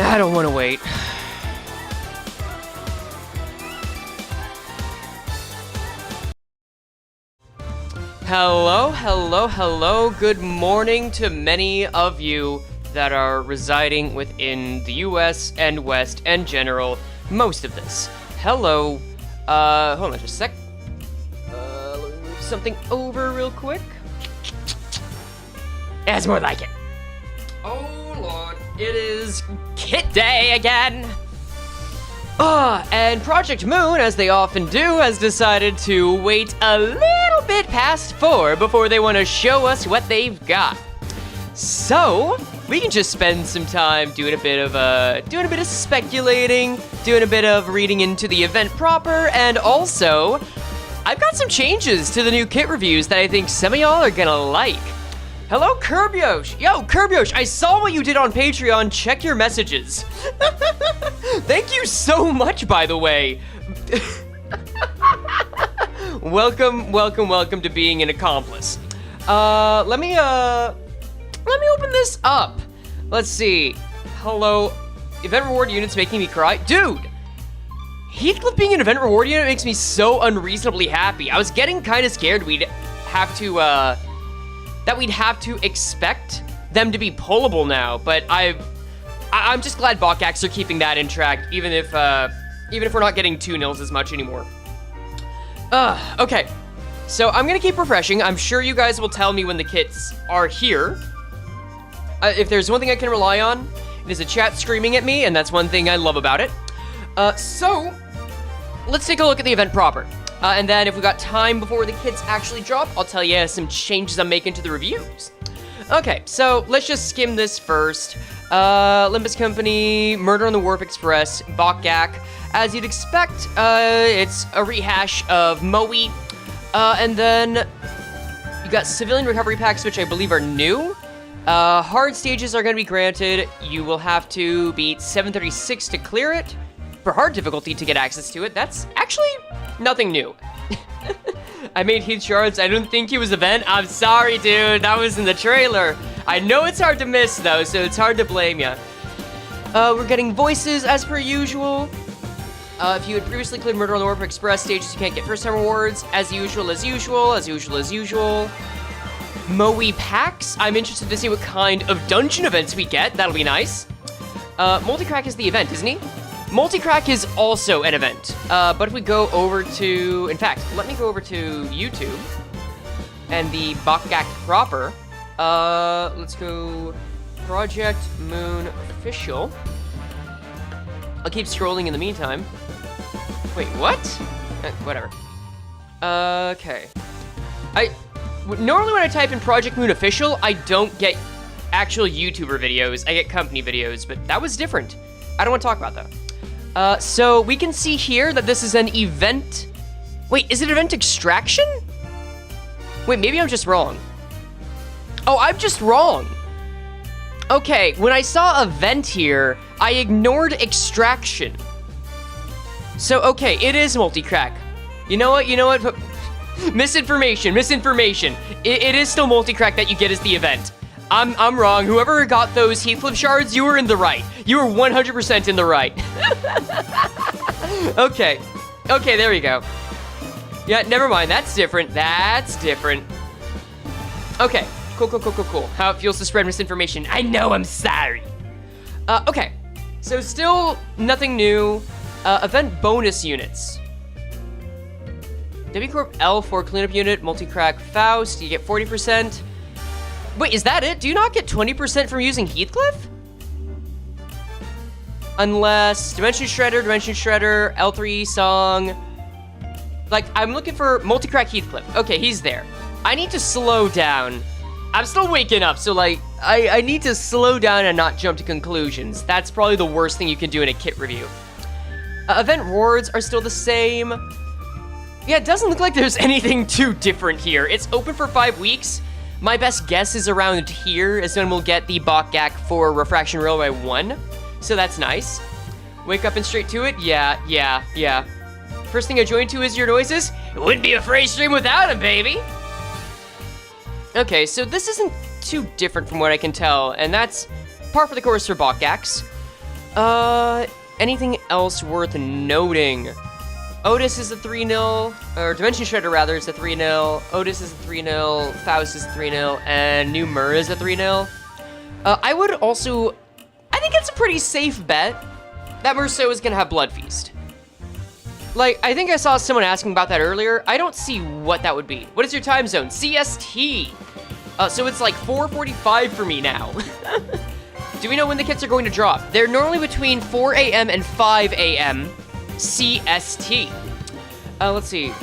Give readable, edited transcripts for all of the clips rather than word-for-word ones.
I don't want to wait. Hello, hello, hello. Good morning to many of you that are residing within the US and West and general most of this. Hello. Hold on just a sec. Let me move something over real quick. That's more like it. Oh lord, it is Kit Day again. And Project Moon, as they often do, has decided to wait a little bit past 4 before they want to show us what they've got. So, we can just spend some time doing a bit of speculating, doing a bit of reading into the event proper, and also, I've got some changes to the new kit reviews that I think some of y'all are gonna like. Hello, Curbiosh! Yo, Curbiosh, I saw what you did on Patreon. Check your messages. Thank you so much, by the way. Welcome to being an accomplice. Let me open this up. Let's see. Hello. Event reward units making me cry. Dude! Heathcliff being an event reward unit makes me so unreasonably happy. I was getting kind of scared we'd have to expect them to be pullable now, but I'm just glad Bokaks are keeping that in track, even if we're not getting 2-0s as much anymore. Okay. So I'm gonna keep refreshing. I'm sure you guys will tell me when the kits are here. If there's one thing I can rely on, it is a chat screaming at me, and that's one thing I love about it. So let's take a look at the event proper. And then if we got time before the kits actually drop, I'll tell you some changes I'm making to the reviews. Okay, so let's just skim this first. Limbus Company, Murder on the Warp Express, Bokak. As you'd expect, it's a rehash of Moe. And then you got civilian recovery packs, which I believe are new. Hard stages are going to be granted. You will have to beat 736 to clear it. For hard difficulty to get access to it, that's actually nothing new. I made Heath shards. I didn't think he was event. I'm sorry, dude. That was in the trailer. I know it's hard to miss, though, so it's hard to blame ya. We're getting voices as per usual. If you had previously cleared Murder on the Warp Express stages, you can't get first-time rewards. As usual. Moe packs. I'm interested to see what kind of dungeon events we get. That'll be nice. Multicrack is the event, isn't he? Multicrack is also an event, but if we go over to, in fact, let me go over to YouTube and the Bokak proper. Let's go Project Moon Official. I'll keep scrolling in the meantime. Wait, what? Whatever. Okay. Normally when I type in Project Moon Official, I don't get actual YouTuber videos. I get company videos, but that was different. I don't want to talk about that. So we can see here that this is an event. Wait, is it event extraction? Wait, maybe I'm just wrong. Oh, I'm just wrong. Okay, when I saw event here, I ignored extraction. So, okay, it is multi-crack. You know what? Misinformation. It is still multi-crack that you get as the event. I'm wrong. Whoever got those Heathcliff shards, you were in the right. You were 100% in the right. Okay, there we go. Yeah, never mind. That's different. Okay, cool. How it feels to spread misinformation. I know, I'm sorry. Okay, so still nothing new. Event bonus units. W Corp L for cleanup unit, multi-crack Faust, you get 40%. Wait, is that it? Do you not get 20% from using Heathcliff? Unless Dimension Shredder, L3 song. Like, I'm looking for multi-crack Heathcliff. Okay, he's there. I need to slow down. I'm still waking up, so like, I need to slow down and not jump to conclusions. That's probably the worst thing you can do in a kit review. Event rewards are still the same. Yeah, it doesn't look like there's anything too different here. It's open for 5 weeks. My best guess is around here is when we'll get the Bokak for Refraction Railway 1. So that's nice. Wake up and straight to it? Yeah. First thing I joined to is your noises? It wouldn't be a Frey stream without him, baby! Okay, so this isn't too different from what I can tell, and that's par for the course for Bokaks. Anything else worth noting? Otis is a 3-0, or Dimension Shredder rather is a 3-0. Otis is a 3-0. Faust is a 3-0, and New Mur is a 3-0. I would also, I think it's a pretty safe bet that Meursault is gonna have Blood Feast. Like, I think I saw someone asking about that earlier. I don't see what that would be. What is your time zone? CST. So it's like 4:45 for me now. Do we know when the kits are going to drop? They're normally between 4 a.m. and 5 a.m. CST. Let's see.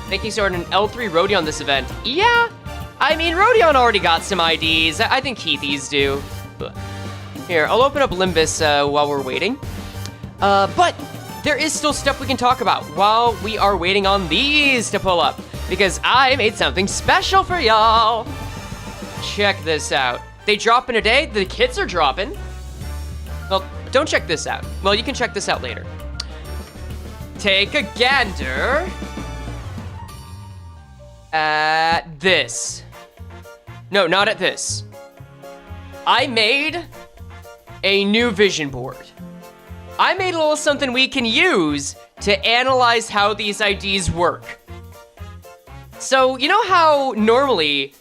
Making start an L3 Rodion this event. Yeah, I mean, Rodion already got some IDs. I think Heathies do. Here, I'll open up Limbus while we're waiting. But there is still stuff we can talk about while we are waiting on these to pull up, because I made something special for y'all. Check this out. They drop in a day, the kits are dropping. Well, don't check this out. Well, you can check this out later. Take a gander at this. No, not at this. I made a new vision board. I made a little something we can use to analyze how these IDs work. So, you know how normally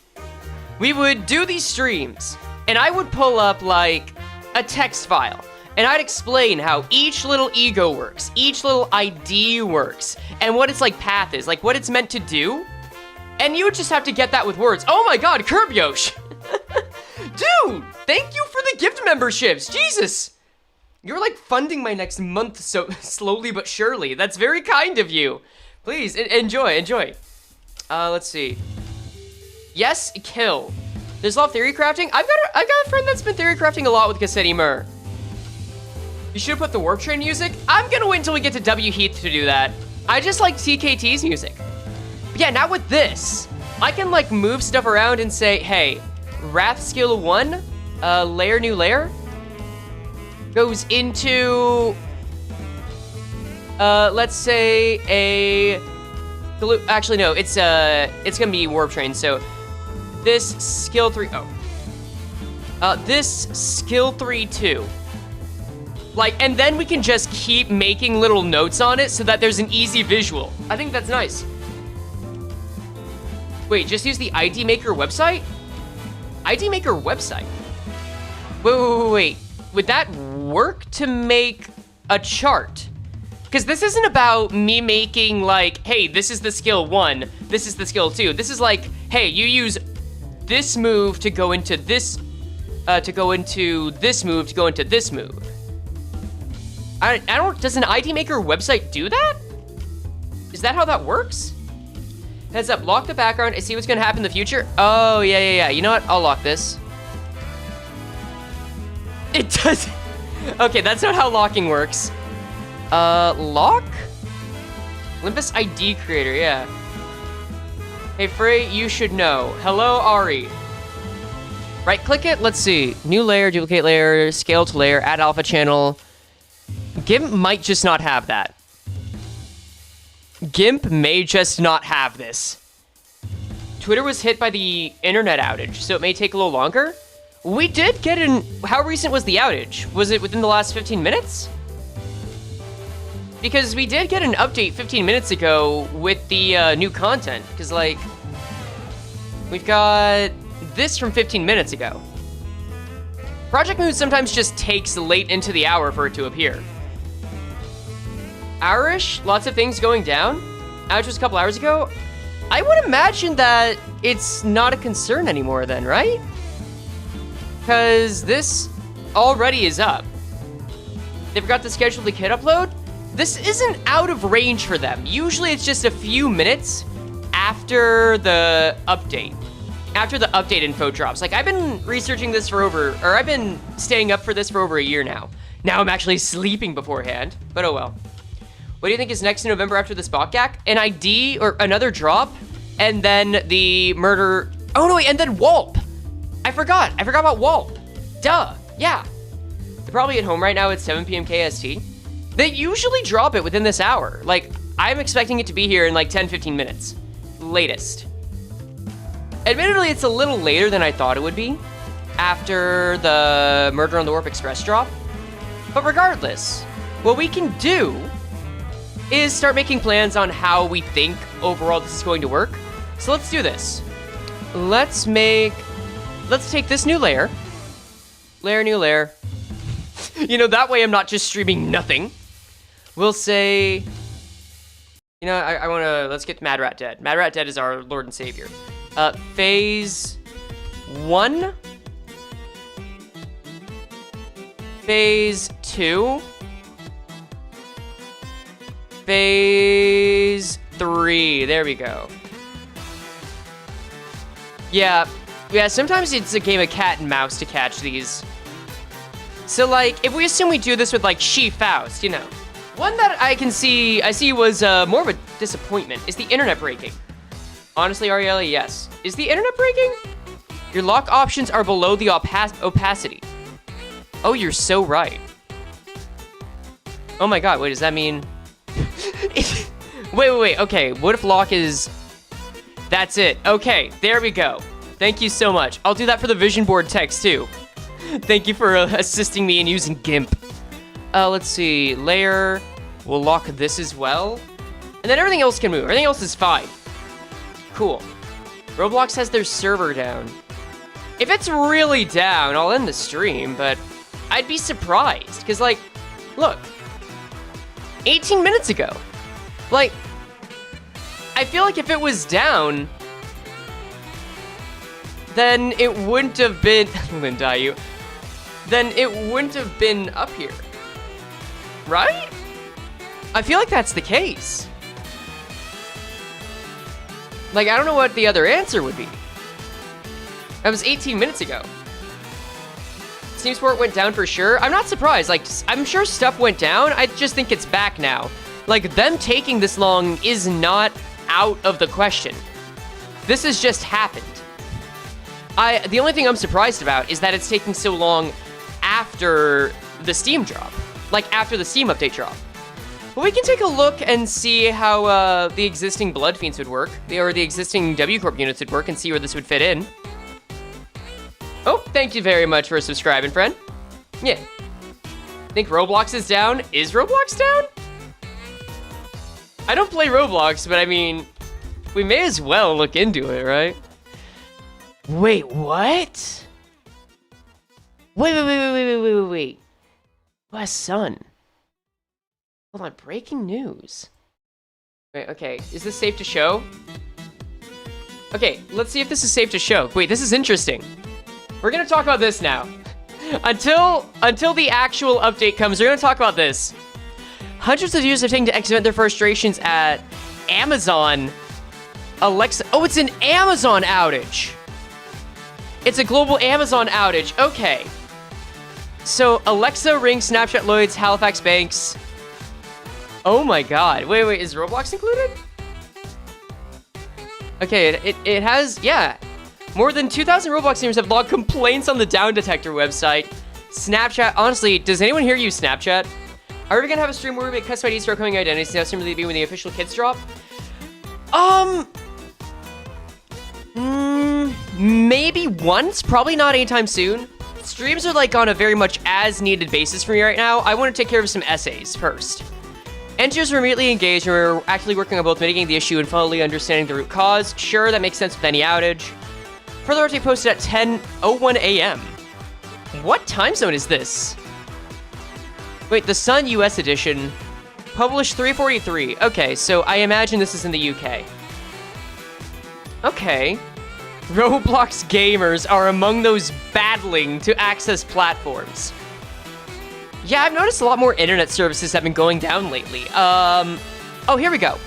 we would do these streams, and I would pull up like a text file, and I'd explain how each little e.g.o works, each little ID works, and what its like path is, like what it's meant to do. And you would just have to get that with words. Oh my god, Curb Yosh! Dude, thank you for the gift memberships, Jesus! You're like funding my next month so slowly but surely. That's very kind of you. Please, enjoy. Let's see. Yes, kill. There's a lot of theory crafting. I've got a friend that's been theory crafting a lot with Cassetti Mur. You should put the Warp Train music. I'm gonna wait until we get to W Heath to do that. I just like TKT's music. But yeah, now with this, I can like move stuff around and say, hey, Wrath skill 1, layer new layer, goes into, let's say a, actually no, it's gonna be Warp Train, so this skill 3, this skill 3 2. Like, and then we can just keep making little notes on it so that there's an easy visual. I think that's nice. Wait, just use the ID Maker website? ID Maker website? Wait. Would that work to make a chart? Because this isn't about me making like, hey, this is the skill 1, this is the skill 2. This is like, hey, you use this move to go into this, to go into this move, to go into this move. I don't, does an ID Maker website do that? Is that how that works? Heads up, lock the background and see what's gonna happen in the future. Oh, yeah. You know what? I'll lock this. It does. Okay, that's not how locking works. Lock? Limbus ID creator, yeah. Hey, Frey, you should know. Hello, Ari. Right click it, let's see. New layer, duplicate layer, scale to layer, add alpha channel. GIMP might just not have that. GIMP may just not have this. Twitter was hit by the internet outage, so it may take a little longer. We did get an... How recent was the outage? Was it within the last 15 minutes? Because we did get an update 15 minutes ago with the new content. Because, like, we've got this from 15 minutes ago. Project Mood sometimes just takes late into the hour for it to appear. Hourish, lots of things going down. Outage was a couple hours ago. I would imagine that it's not a concern anymore then, right? Because this already is up. They forgot to schedule the kit upload. This isn't out of range for them. Usually it's just a few minutes after the update. After the update info drops. Like, I've been researching this for I've been staying up for this for over a year now. Now I'm actually sleeping beforehand, but oh well. What do you think is next in November after this botgak? An ID or another drop, and then the murder. Oh no, wait, and then Walp. I forgot about Walp. Duh, yeah. They're probably at home right now at 7 p.m. KST. They usually drop it within this hour. Like, I'm expecting it to be here in like 10-15 minutes. Latest. Admittedly, it's a little later than I thought it would be after the Murder on the Warp Express drop. But regardless, what we can do is start making plans on how we think overall this is going to work. So let's do this. Let's take this new layer. New layer. You know, that way I'm not just streaming nothing. We'll say, you know, I want to, let's get Mad Rat Dead. Mad Rat Dead is our Lord and Savior. Phase 1. Phase 2. Phase 3. There we go. Yeah, sometimes it's a game of cat and mouse to catch these. So, like, if we assume we do this with, like, She-Faust, you know. One that I see was more of a disappointment is the internet breaking. Honestly, Ariella, yes. Is the internet breaking? Your lock options are below the opacity. Oh, you're so right. Oh my god, wait, does that mean... wait, okay, what if lock is... That's it. Okay, there we go. Thank you so much. I'll do that for the vision board text, too. Thank you for assisting me in using GIMP. Let's see. Layer. We'll lock this as well. And then everything else can move. Everything else is fine. Cool. Roblox has their server down. If it's really down, I'll end the stream, but I'd be surprised. Because, like, look. 18 minutes ago. Like, I feel like if it was down, then it wouldn't have been... Then it wouldn't have been up here. Right? I feel like that's the case. Like, I don't know what the other answer would be. That was 18 minutes ago. Steam Sport went down for sure. I'm not surprised. Like, I'm sure stuff went down. I just think it's back now. Like, them taking this long is not out of the question. This has just happened. The only thing I'm surprised about is that it's taking so long after the Steam drop. Like, after the Steam update drop. But we can take a look and see how the existing Bloodfiends would work, or the existing W Corp units would work, and see where this would fit in. Oh, thank you very much for subscribing, friend. Yeah. Think Roblox is down? Is Roblox down? I don't play Roblox, but I mean, we may as well look into it, right? Wait, what? Wait. West Sun. Hold on, breaking news. Wait, okay, is this safe to show? Okay, let's see if this is safe to show. Wait, this is interesting. We're gonna talk about this now. Until the actual update comes, we're gonna talk about this. Hundreds of users are taking to vent their frustrations at Amazon Alexa. Oh, it's an Amazon outage. It's a global Amazon outage. Okay. So, Alexa, Ring, Snapchat, Lloyds, Halifax Banks. Oh my god. Wait, is Roblox included? Okay, it has, yeah. More than 2,000 Roblox gamers have logged complaints on the Down Detector website. Snapchat, honestly, does anyone here use Snapchat? Are we gonna have a stream where we make custom IDs for upcoming identities? Now, stream be when the official kids drop? Maybe once, probably not anytime soon. Streams are like on a very much as needed basis for me right now. I want to take care of some essays first. Engineers were immediately engaged and we're actually working on both mitigating the issue and fully understanding the root cause. Sure, that makes sense with any outage. Further update posted at 10:01 a.m. What time zone is this? Wait, the Sun US edition published 3:43. Okay, so I imagine this is in the UK. Okay. Roblox gamers are among those battling to access platforms. Yeah, I've noticed a lot more internet services have been going down lately. Oh, here we go.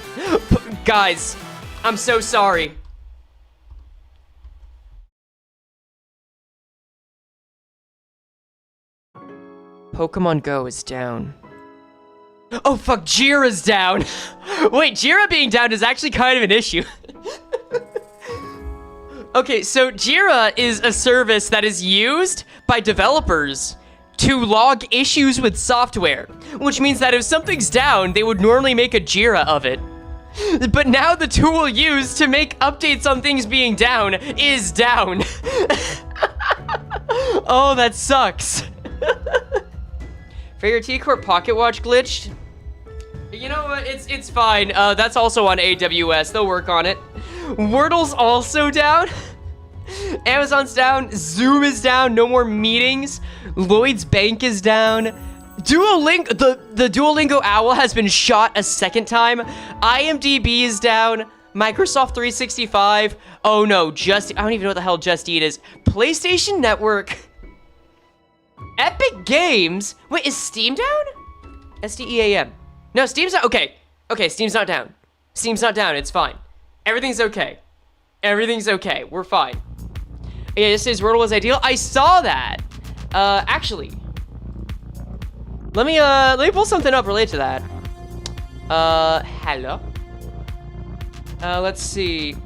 Guys, I'm so sorry. Pokemon Go is down. Oh, fuck, Jira's down. Wait, Jira being down is actually kind of an issue. Okay, so Jira is a service that is used by developers to log issues with software, which means that if something's down, they would normally make a Jira of it. But now the tool used to make updates on things being down is down. Oh, that sucks. For your T Corp pocket watch glitched. You know what? It's fine. That's also on AWS. They'll work on it. Wordle's also down. Amazon's down. Zoom is down. No more meetings. Lloyd's Bank is down. Duolingo, the Duolingo owl has been shot a second time. IMDb is down. Microsoft 365. Oh no, I don't even know what the hell Just Eat is. PlayStation Network. Epic Games. Wait, is Steam down? SDEAM. No, Steam's not. Okay, Steam's not down. Steam's not down. It's fine. Everything's okay. Everything's okay. We're fine. Yeah, yesterday's Wordle was ideal. I saw that. Actually, let me pull something up related to that. Hello. Let's see.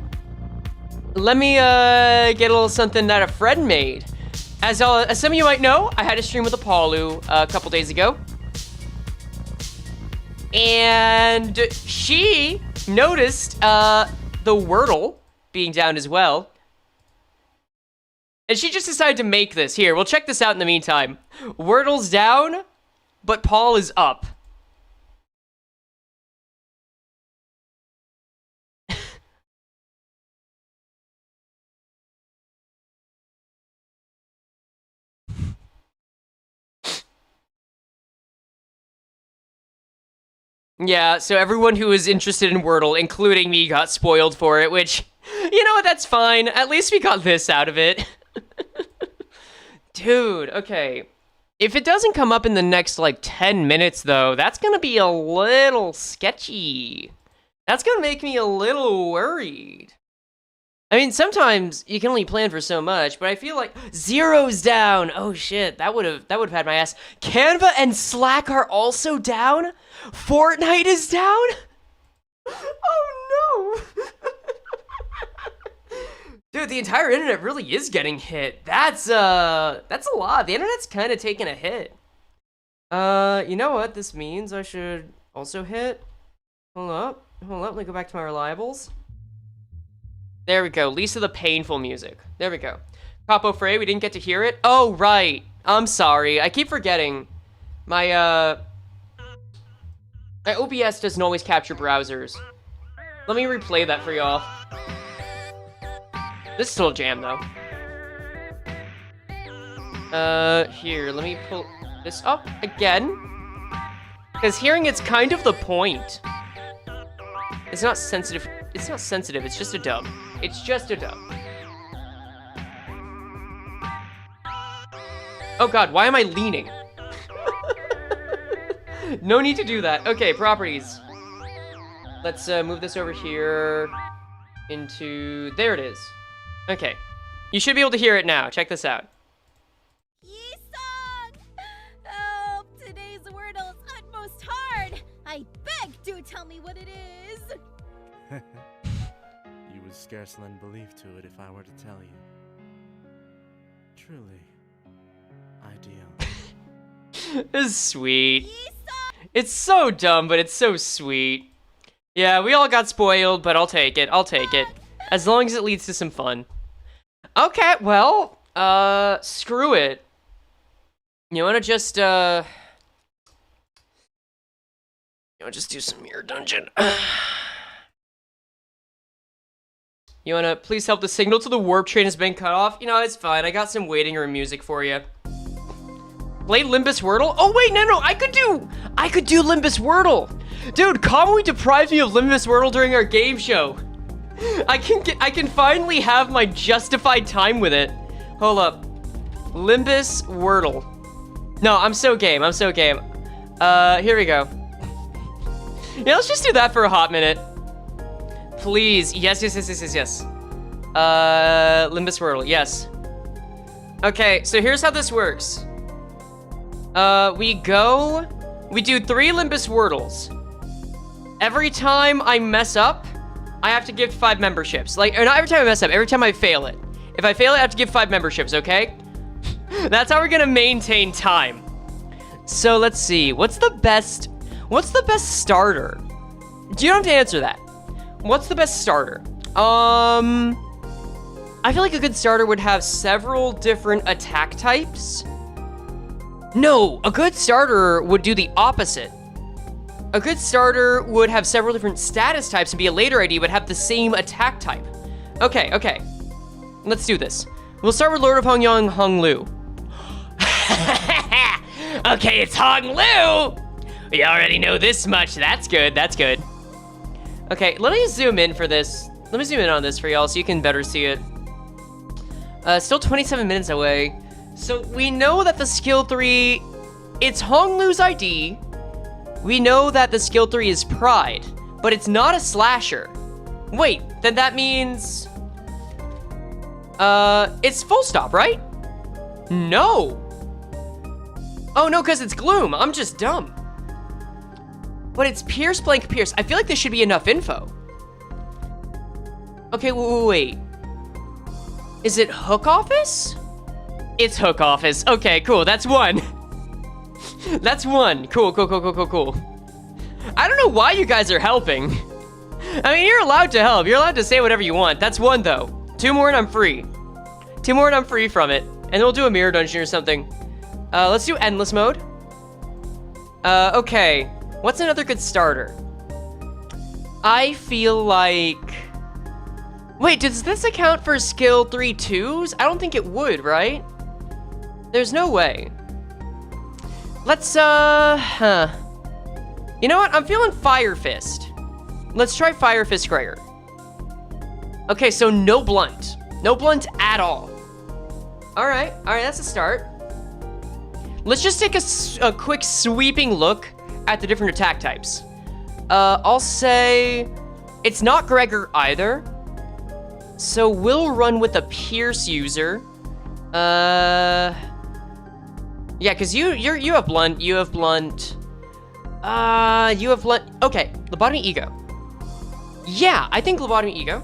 Let me get a little something that a friend made. As some of you might know, I had a stream with Apollo a couple days ago. And she noticed the Wordle being down as well. And she just decided to make this. Here, we'll check this out in the meantime. Wordle's down, but Paul is up. Yeah, so everyone who was interested in Wordle, including me, got spoiled for it, which, you know what, that's fine. At least we got this out of it. Dude, okay. If it doesn't come up in the next, like, 10 minutes, though, that's gonna be a little sketchy. That's gonna make me a little worried. I mean, sometimes you can only plan for so much, but I feel like Zero's down. Oh shit, that would have had my ass. Canva and Slack are also down. Fortnite is down. Oh no. Dude, the entire internet really is getting hit. That's a lot. The internet's kind of taking a hit. You know what this means? I should also hit. Hold up. Let me go back to my reliables. There we go. Least of the painful music. There we go. Capo Frey, we didn't get to hear it. Oh, right. I'm sorry. I keep forgetting. My OBS doesn't always capture browsers. Let me replay that for y'all. This is still a jam, though. Here, let me pull this up again. Because hearing it's kind of the point. It's not sensitive. It's not sensitive. It's just a dub. It's just a dub. Oh god, why am I leaning? No need to do that. Okay, properties. Let's move this over here into... There it is. Okay. You should be able to hear it now. Check this out. Help! Today's Wordle's utmost hard. I beg, do tell me what it is. You would scarce lend belief to it if I were to tell you. Truly, ideal. This is sweet. It's so dumb, but it's so sweet. Yeah, we all got spoiled, but I'll take it. I'll take it. As long as it leads to some fun. Okay, well, screw it. You wanna just, just do some Mirror Dungeon. You wanna please help? The signal to the warp train has been cut off? You know, it's fine. I got some waiting room music for you. Play Limbus Wordle? Oh wait, no, I could do Limbus Wordle. Dude, Kamui deprived me of Limbus Wordle during our game show. I can finally have my justified time with it. Hold up. Limbus Wordle. No, I'm so game. Here we go. Yeah, let's just do that for a hot minute. Please. Yes. Limbus Wordle, yes. Okay, so here's how this works. We do 3 Limbus Wordles. Every time I mess up, I have to give 5 memberships. Like, or not every time I mess up, every time I fail it. If I fail it, I have to give 5 memberships, okay? That's how we're gonna maintain time. So let's see, what's the best starter? You don't have to answer that. What's the best starter? I feel like a good starter would have several different attack types. No, a good starter would do the opposite. A good starter would have several different status types and be a later ID, but have the same attack type. Okay, okay. Let's do this. We'll start with Lord of Hongyang, Hong Lu. Okay, it's Hong Lu! We already know this much. That's good, that's good. Okay, let me zoom in for this. Let me zoom in on this for y'all so you can better see it. Still 27 minutes away. So we know that the skill 3, it's Hong Lu's ID. We know that the skill 3 is Pride, but it's not a slasher. Wait, then that means... it's full stop, right? No. Oh no, because it's Gloom. I'm just dumb. But it's Pierce blank Pierce. I feel like this should be enough info. Okay, wait. Is it Hook Office? It's Hook Office. Okay, cool. That's one. That's one. Cool. I don't know why you guys are helping. I mean, you're allowed to help. You're allowed to say whatever you want. That's one, though. 2 more and I'm free. 2 more and I'm free from it. And then we'll do a mirror dungeon or something. Let's do endless mode. Okay. What's another good starter? I feel like... Wait, does this account for skill 3 twos? I don't think it would, right? There's no way. Let's, You know what? I'm feeling Fire Fist. Let's try Fire Fist Greyer. Okay, so no blunt. No blunt at all. All right, that's a start. Let's just take a quick sweeping look at the different attack types. I'll say it's not Gregor either. So we'll run with a Pierce user. Yeah, because you have blunt, you have blunt. You have blunt. Okay, lobotomy e.g.o. Yeah, I think lobotomy e.g.o.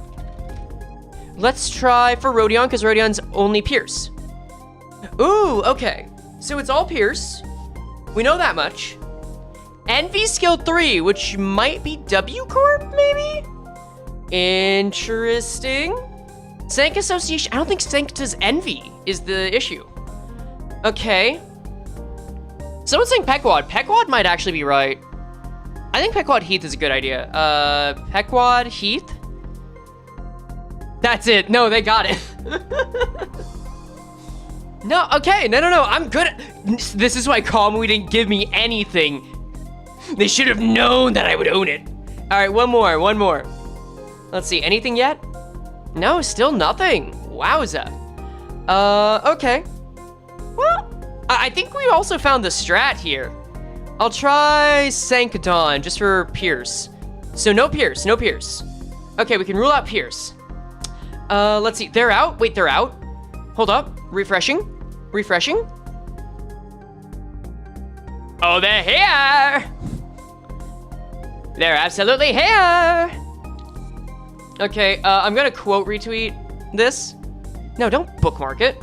Let's try for Rodion, because Rodion's only Pierce. Ooh, okay. So it's all Pierce. We know that much. Envy skill 3, which might be W Corp, maybe? Interesting. Sank Association. I don't think Sank does Envy is the issue. Okay. Someone's saying Pequod. Pequod might actually be right. I think Pequod Heath is a good idea. Pequod Heath? That's it. No, they got it. No, okay. No. I'm good. This is why Calmly didn't give me anything. They should have known that I would own it. All right, one more. Let's see. Anything yet? No, still nothing. Wowza. Okay. Well, I think we also found the strat here. I'll try Sankadon just for Pierce. So no Pierce. Okay, we can rule out Pierce. Let's see. They're out. Wait, they're out. Hold up. Refreshing. Oh, they're here. They're absolutely here. Okay, I'm gonna quote retweet this. No, don't bookmark it.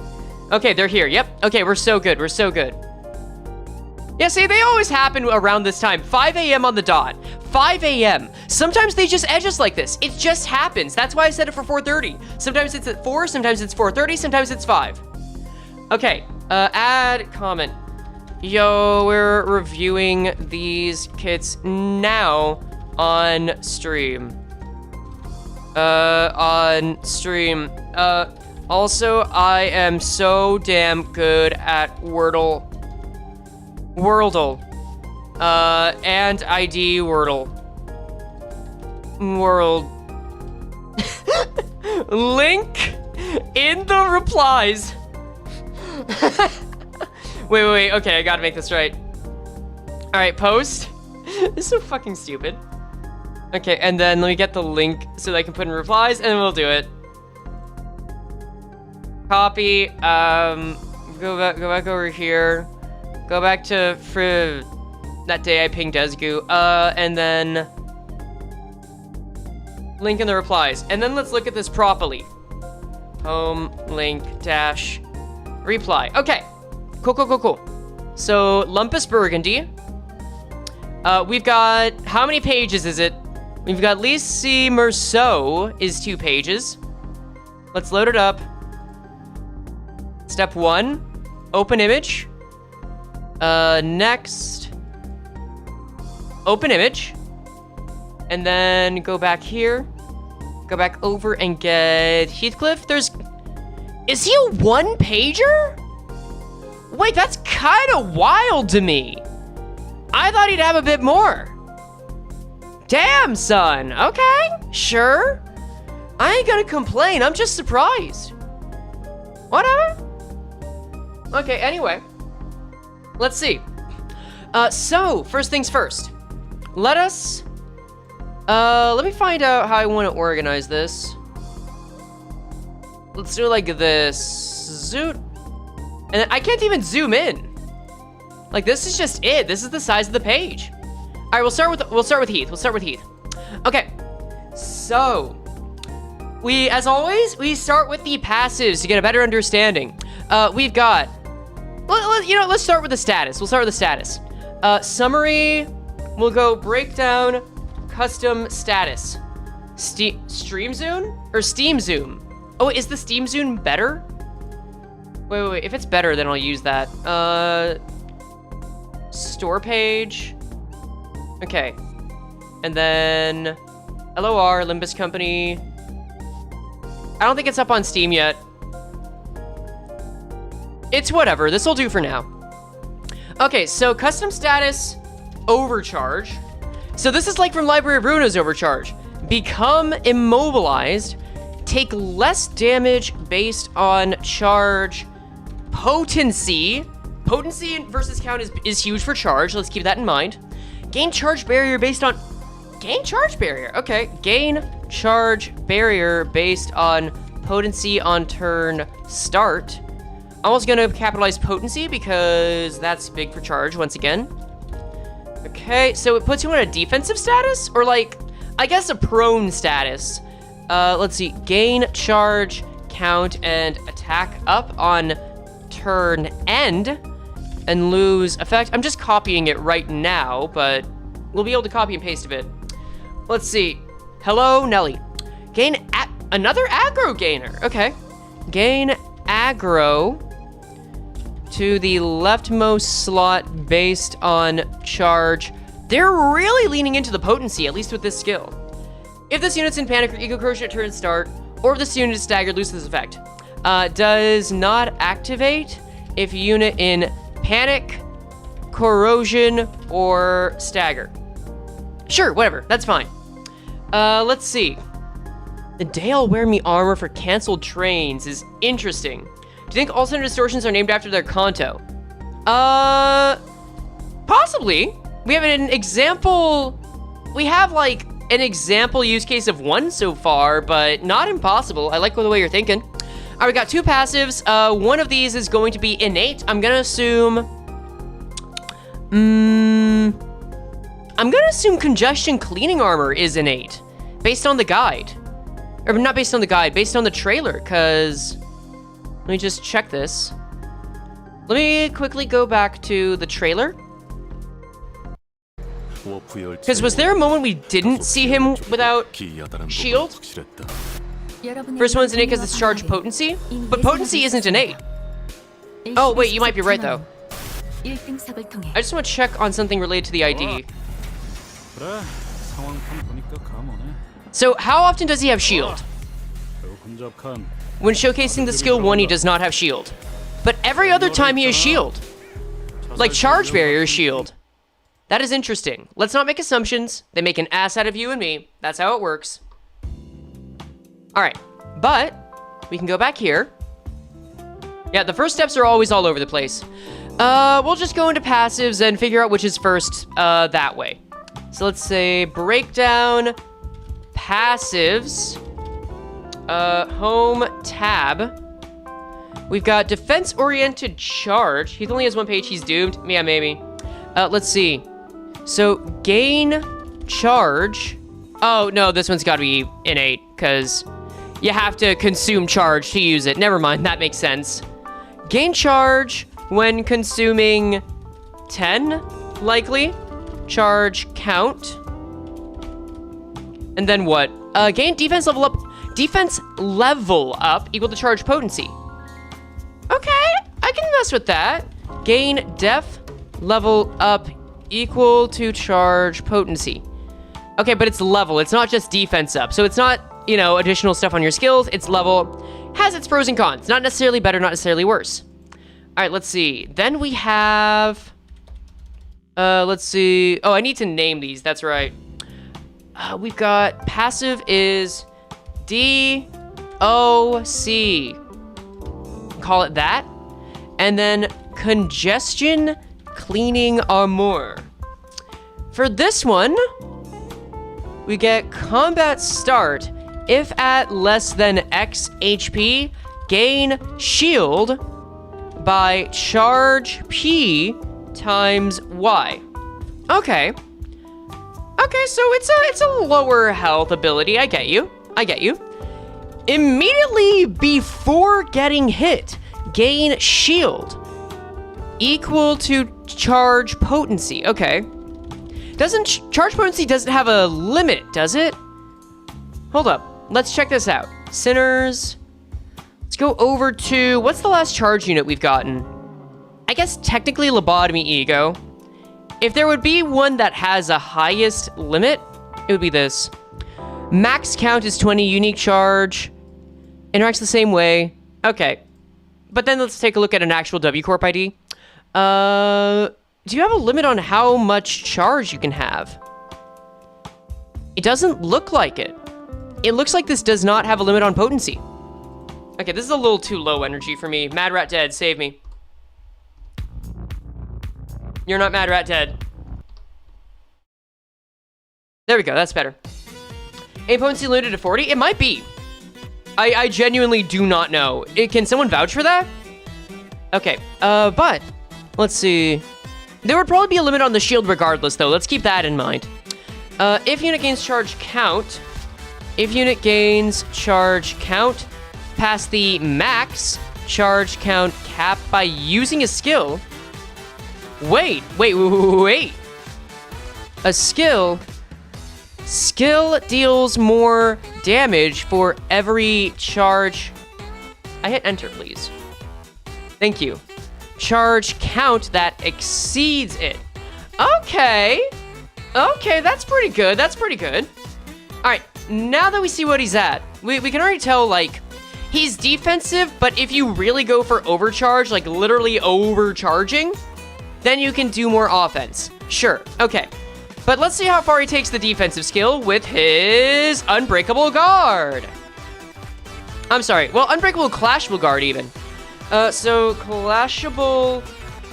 Okay, they're here. Yep. Okay, we're so good. Yeah, see, they always happen around this time. 5 a.m. on the dot. 5 a.m. Sometimes they just edge us like this. It just happens. That's why I said it for 4:30. Sometimes it's at 4, sometimes it's 4:30, sometimes it's 5. Okay, add comment. Yo, we're reviewing these kits now on stream. Also, I am so damn good at Wordle. And ID Wordle. Link in the replies. Wait, okay, I gotta make this right. Alright, post. This is so fucking stupid. Okay, and then let me get the link so that I can put in replies, and then we'll do it. Copy, go back over here. Go back to that day I pinged Desgu, and then link in the replies. And then let's look at this properly. Home, link, dash, reply. Okay, cool. So, Lumpus Burgundy. We've got, how many pages is it? We've got Cassetti Meursault is 2 pages. Let's load it up. Step 1, open image. Next, open image. And then go back here. Go back over and get Heathcliff. Is he a one-pager? Wait, that's kind of wild to me. I thought he'd have a bit more. Damn, son. Okay, sure. I ain't gonna complain. I'm just surprised. Whatever. Okay, anyway. Let's see. So, first things first. Let me find out how I want to organize this. Let's do it like this. Zoot. And I can't even zoom in. Like, this is just it. This is the size of the page. All right, we'll start with Heath. Okay. So, as always, we start with the passives to get a better understanding. We've got, let's start with the status. We'll start with the status. Summary, we'll go breakdown, custom status. Stream zoom or steam zoom? Oh, is the steam zoom better? Wait. If it's better, then I'll use that. Store page. Okay. And then LOR, Limbus Company. I don't think it's up on Steam yet. It's whatever. This will do for now. Okay, so custom status, overcharge. So this is like from Library of Ruina's overcharge. Become immobilized. Take less damage based on charge potency. Potency versus count is huge for charge. Let's keep that in mind. Gain charge barrier based on... Gain charge barrier. Okay. Gain charge barrier based on potency on turn start. I'm also going to capitalize potency because that's big for charge once again. Okay, so it puts you in a defensive status? Or like, I guess a prone status. Let's see. Gain charge, count, and attack up on turn end. And lose effect. I'm just copying it right now, but we'll be able to copy and paste a bit. Let's see. Hello, Nelly. Gain another aggro gainer. Okay. Gain aggro to the leftmost slot based on charge. They're really leaning into the potency, at least with this skill. If this unit's in panic or ego corrosion at turn start, or if this unit is staggered, loses this effect. Does not activate if unit in panic, corrosion, or stagger. Sure, whatever, that's fine. Let's see. The day I'll wear me armor for canceled trains is interesting. Do you think all center distortions are named after their Kanto? Possibly. We have an example. We have like an example use case of one so far, but not impossible. I like the way you're thinking. All right, we got two passives. One of these is going to be innate. I'm gonna assume congestion cleaning armor is innate, based on the guide. Or not based on the guide, based on the trailer, because... Let me just check this. Let me quickly go back to the trailer. Because was there a moment we didn't see him without shield? First one's innate because it's charged potency, but potency isn't innate. Oh, wait, you might be right, though. I just want to check on something related to the ID. So, how often does he have shield? When showcasing the skill 1, he does not have shield. But every other time he has shield. Like charge barrier shield. That is interesting. Let's not make assumptions. They make an ass out of you and me. That's how it works. Alright, but we can go back here. Yeah, the first steps are always all over the place. We'll just go into passives and figure out which is first that way. So let's say breakdown, passives, home tab. We've got defense-oriented charge. He only has one page, he's doomed. Yeah, maybe. Let's see. So gain charge. Oh, no, this one's gotta be innate, because you have to consume charge to use it. Never mind, that makes sense. Gain charge when consuming 10, likely. Charge count. And then what? Gain defense level up. Defense level up equal to charge potency. Okay, I can mess with that. Gain def Level up equal to charge potency. Okay, but it's level. It's not just defense up. So it's not, you know, additional stuff on your skills. It's level. Has its pros and cons. Not necessarily better, not necessarily worse. All right, let's see. Then we have... let's see. Oh, I need to name these. That's right. We've got passive is DOC. Call it that. And then congestion cleaning armor. For this one, we get combat start. If at less than X HP, gain shield by charge P times Y. Okay. Okay, so it's a lower health ability. I get you. Immediately before getting hit, gain shield equal to charge potency. Okay. Charge potency doesn't have a limit, does it? Hold up. Let's check this out. Sinners. Let's go over to... What's the last charge unit we've gotten? I guess technically lobotomy e.g.o. If there would be one that has a highest limit, it would be this. Max count is 20, unique charge. Interacts the same way. Okay. But then let's take a look at an actual W Corp ID. Do you have a limit on how much charge you can have? It doesn't look like it. It looks like this does not have a limit on potency. Okay, this is a little too low energy for me. Mad Rat dead, save me. You're not Mad Rat dead. There we go, that's better. A potency limited to 40? It might be. I genuinely do not know. Can someone vouch for that? Okay, but let's see. There would probably be a limit on the shield regardless, though. Let's keep that in mind. If unit gains charge count, past the max charge count cap by using a skill. Wait. A skill deals more damage for every charge. I hit enter, please. Thank you. Charge count that exceeds it. Okay, that's pretty good. All right, now that we see what he's at, we can already tell, like, he's defensive, but if you really go for overcharge, like literally overcharging, then you can do more offense. Sure, okay. But let's see how far he takes the defensive skill with his Unbreakable Guard. I'm sorry, well, Unbreakable Clashable Guard even. So Clashable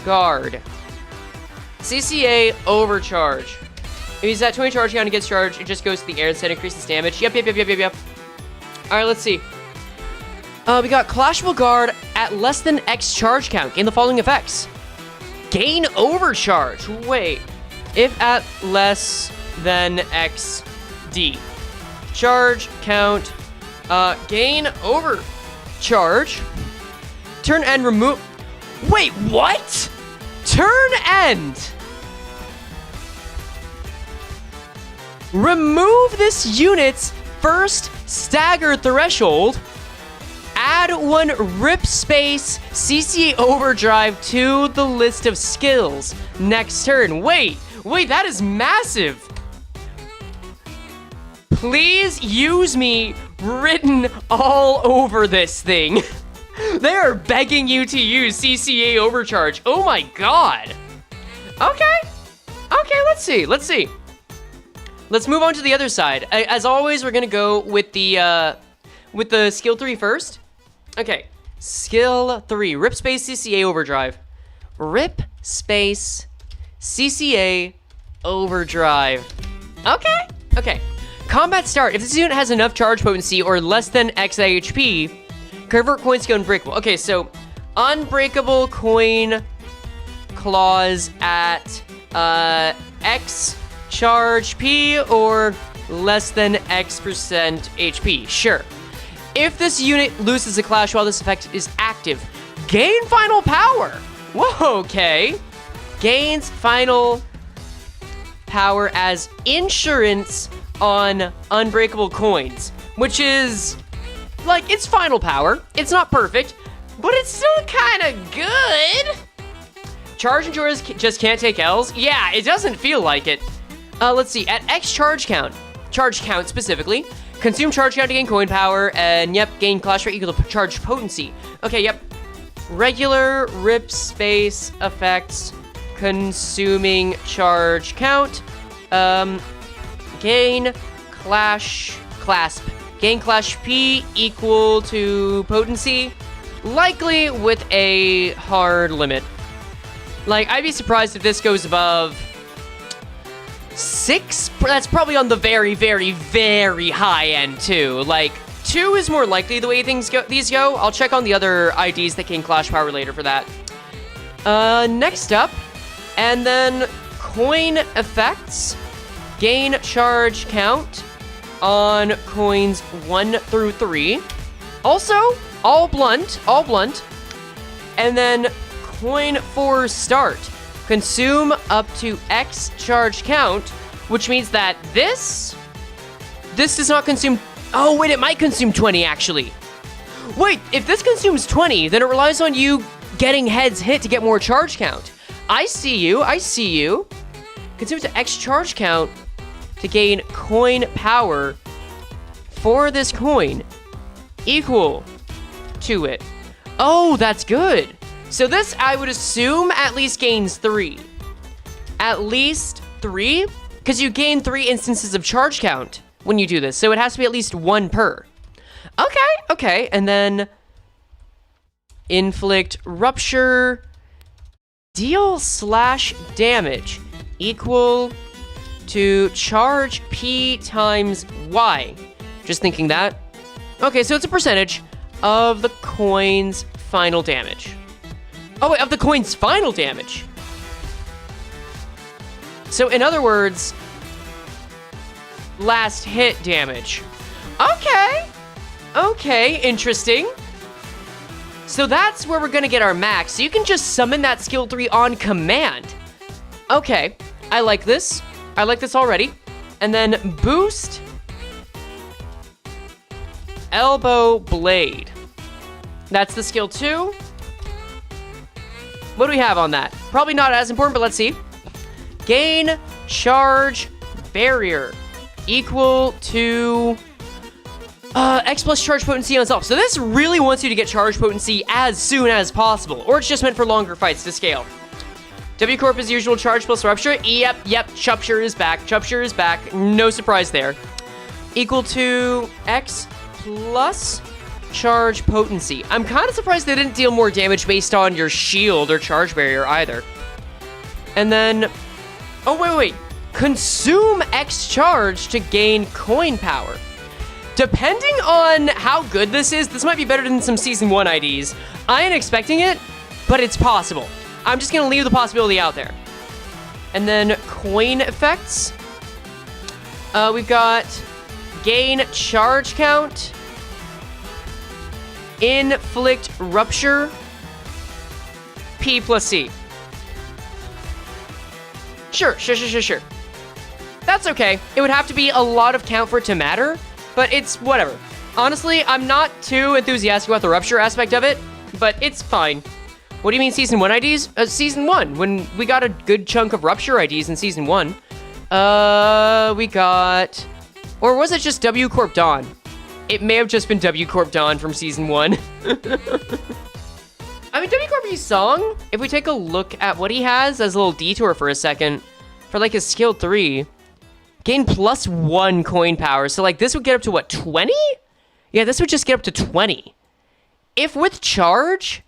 Guard. CCA Overcharge. If he's at 20 charge count and gets charged, it just goes to the air instead, increases damage. Yep. Alright, let's see. We got Clashable Guard at less than X charge count. Gain the following effects. Gain Overcharge. Wait. If at less than XD. Charge count. Gain Overcharge. Turn end remove. Wait, what? Turn end. Remove this unit's first stagger threshold. Add one rip space CCA overdrive to the list of skills. Next turn. Wait, that is massive. Please use me written all over this thing. They are begging you to use CCA overcharge. Oh my god. Okay, let's see. Let's move on to the other side. As always, we're gonna go with the skill 3 first. Okay, skill 3, rip space CCA overdrive. Rip space CCA overdrive. Okay. Combat start. If this unit has enough charge potency or less than X HP, convert coins to unbreakable. Okay, so unbreakable coin claws at X charge P or less than X% HP. Sure. If this unit loses a clash while this effect is active, gain final power. Whoa, okay. Gains final power as insurance on unbreakable coins, which is, like, it's final power. It's not perfect, but it's still kind of good. Charge enjoyers just can't take L's? Yeah, it doesn't feel like it. Let's see. At X charge count specifically, consume charge count to gain coin power, and yep, gain clash rate equal to charge potency. Okay, yep. Regular rip space effects, consuming charge count, gain clasp. Gain clash P equal to potency, likely with a hard limit. Like, I'd be surprised if this goes above 6. That's probably on the very, very, very high end too. Like, 2 is more likely the way these go. I'll check on the other IDs that gain clash power later for that. Next up, and then coin effects, gain charge count on coins 1 through 3. Also, all blunt. And then coin for start, consume up to X charge count, which means that this does not consume. Oh wait, it might consume 20 actually. Wait, if this consumes 20, then it relies on you getting heads hit to get more charge count. I see you. Consume to X charge count to gain coin power for this coin equal to it. Oh, that's good. So this, I would assume, at least gains 3. At least 3? Because you gain 3 instances of charge count when you do this, so it has to be at least 1 per. Okay. And then inflict rupture, deal / damage equal to charge P times Y. Just thinking that. Okay, so it's a percentage of the coin's final damage. Oh wait, of the coin's final damage. So in other words, last hit damage. Okay, interesting. So that's where we're gonna get our max. So you can just summon that skill 3 on command. Okay, I like this. I like this already. And then boost elbow blade. That's the skill 2. What do we have on that? Probably not as important, but let's see. Gain charge barrier equal to X plus charge potency on itself. So this really wants you to get charge potency as soon as possible, or it's just meant for longer fights to scale. W Corp as usual, charge plus rupture. Yep, Chupture is back. No surprise there. Equal to X plus charge potency. I'm kind of surprised they didn't deal more damage based on your shield or charge barrier either. And then, oh wait. Consume X charge to gain coin power. Depending on how good this is, this might be better than some Season 1 IDs. I ain't expecting it, but it's possible. I'm just gonna leave the possibility out there. And then coin effects. We've got gain charge count, inflict rupture, P plus C. Sure. That's okay. It would have to be a lot of count for it to matter, but it's whatever. Honestly, I'm not too enthusiastic about the rupture aspect of it, but it's fine. What do you mean Season 1 IDs? Season 1, when we got a good chunk of rupture IDs in Season 1. We got... Or was it just W Corp Dawn? It may have just been W Corp Dawn from Season 1. I mean, W Corp Song, if we take a look at what he has as a little detour for a second, for like his skill 3, gain plus 1 coin power. So like this would get up to what, 20? Yeah, this would just get up to 20. If with charge,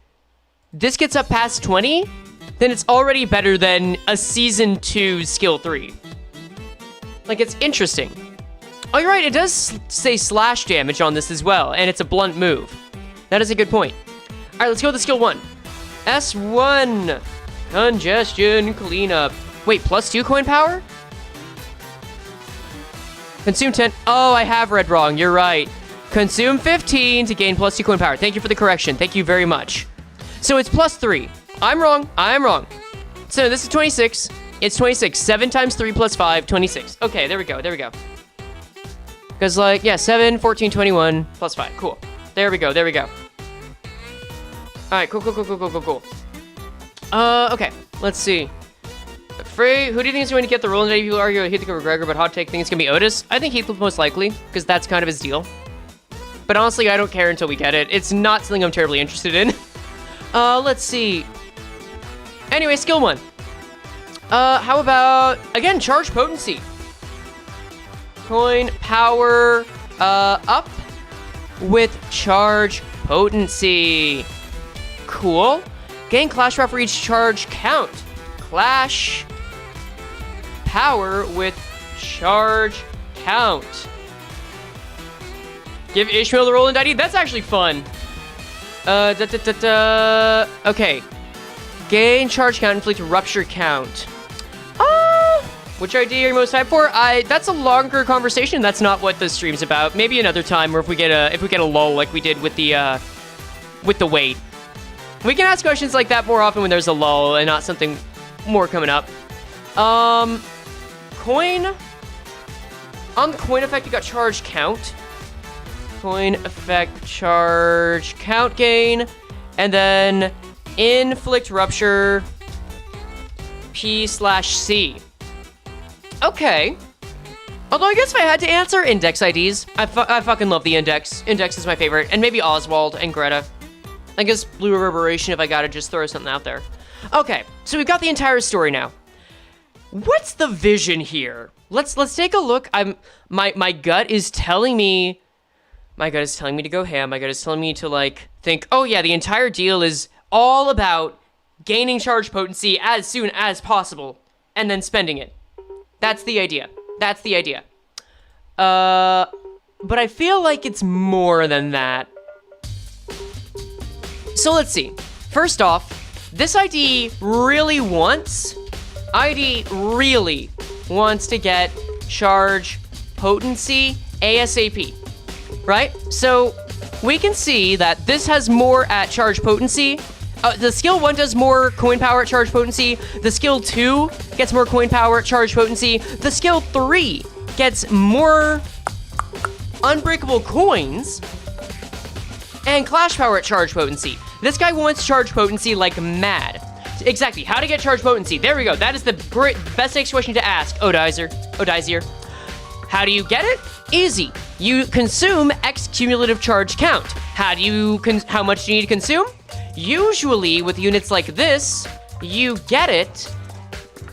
this gets up past 20, then it's already better than a Season 2 skill 3. Like, it's interesting. Oh, you're right, it does say slash damage on this as well, and it's a blunt move. That is a good point. All right, let's go with the skill 1. S1, congestion cleanup. Wait, plus 2 coin power? Consume 10. Oh, I have read wrong. You're right. Consume 15 to gain plus 2 coin power. Thank you for the correction. Thank you very much. So it's plus 3. I'm wrong. So this is 26. It's 26. 7 times 3 plus 5, 26. Okay, there we go. Because, like, yeah, 7, 14, 21, plus 5. Cool. There we go. All right, cool. Okay. Let's see. Frey, who do you think is going to get the role? And people argue about Heathcliff or Gregor, but hot take think it's going to be Otis. I think Heathcliff most likely, because that's kind of his deal. But honestly, I don't care until we get it. It's not something I'm terribly interested in. Let's see. Anyway, skill 1. How about, again, charge potency. Coin power up with charge potency. Cool. Gain clash power for each charge count. Clash power with charge count. Give Ishmael the roll and ID. That's actually fun. Okay. Gain charge count, inflict rupture count. Which ID are you most hyped for? That's a longer conversation. That's not what the stream's about. Maybe another time, or if we get a lull like we did with the wait. We can ask questions like that more often when there's a lull and not something more coming up. Coin. On the coin effect, you got charge count. Coin effect, charge count gain, and then inflict rupture P/C. Okay. Although I guess if I had to answer, index IDs. I fucking love the index. Index is my favorite, and maybe Oswald and Greta. I guess Blue Reverberation if I gotta just throw something out there. Okay, so we've got the entire story now. What's the vision here? Let's take a look. My gut is telling me. My gut is telling me to go ham. My gut is telling me to like think. Oh yeah, the entire deal is all about gaining charge potency as soon as possible, and then spending it. That's the idea. That's the idea. But I feel like it's more than that. So let's see. First off, this ID really wants to get charge potency ASAP, right? So we can see that this has more at charge potency. The skill 1 does more coin power at charge potency. The skill 2 gets more coin power at charge potency. The skill 3 gets more unbreakable coins and clash power at charge potency. This guy wants charge potency like mad. Exactly. How to get charge potency? There we go. That is the best next question to ask, Odizier. How do you get it? Easy. You consume X cumulative charge count. How much do you need to consume? Usually, with units like this, you get it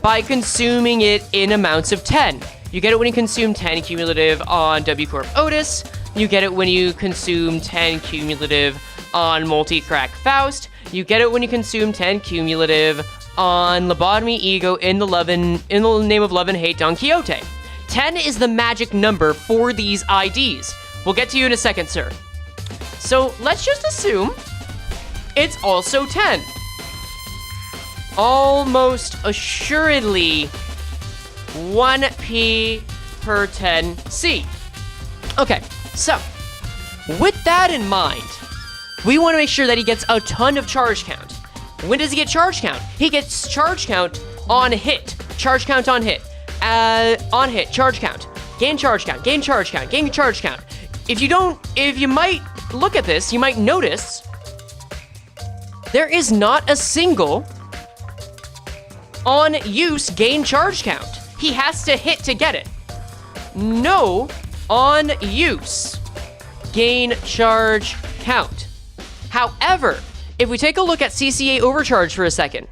by consuming it in amounts of 10. You get it when you consume 10 cumulative on W Corp Otis. You get it when you consume 10 cumulative on Multi-Crack Faust. You get it when you consume 10 cumulative on Lobotomy e.g.o. in the name of love and hate Don Quixote. 10 is the magic number for these IDs. We'll get to you in a second, sir. So let's just assume it's also 10. Almost assuredly 1p per 10c. Okay, so with that in mind, we want to make sure that he gets a ton of charge count. When does he get charge count? He gets charge count on hit. Charge count on hit. On hit, charge count. Gain charge count, gain charge count, gain charge count. If you might look at this, you might notice there is not a single on use gain charge count. He has to hit to get it. No on use gain charge count. However, if we take a look at CCA overcharge for a second,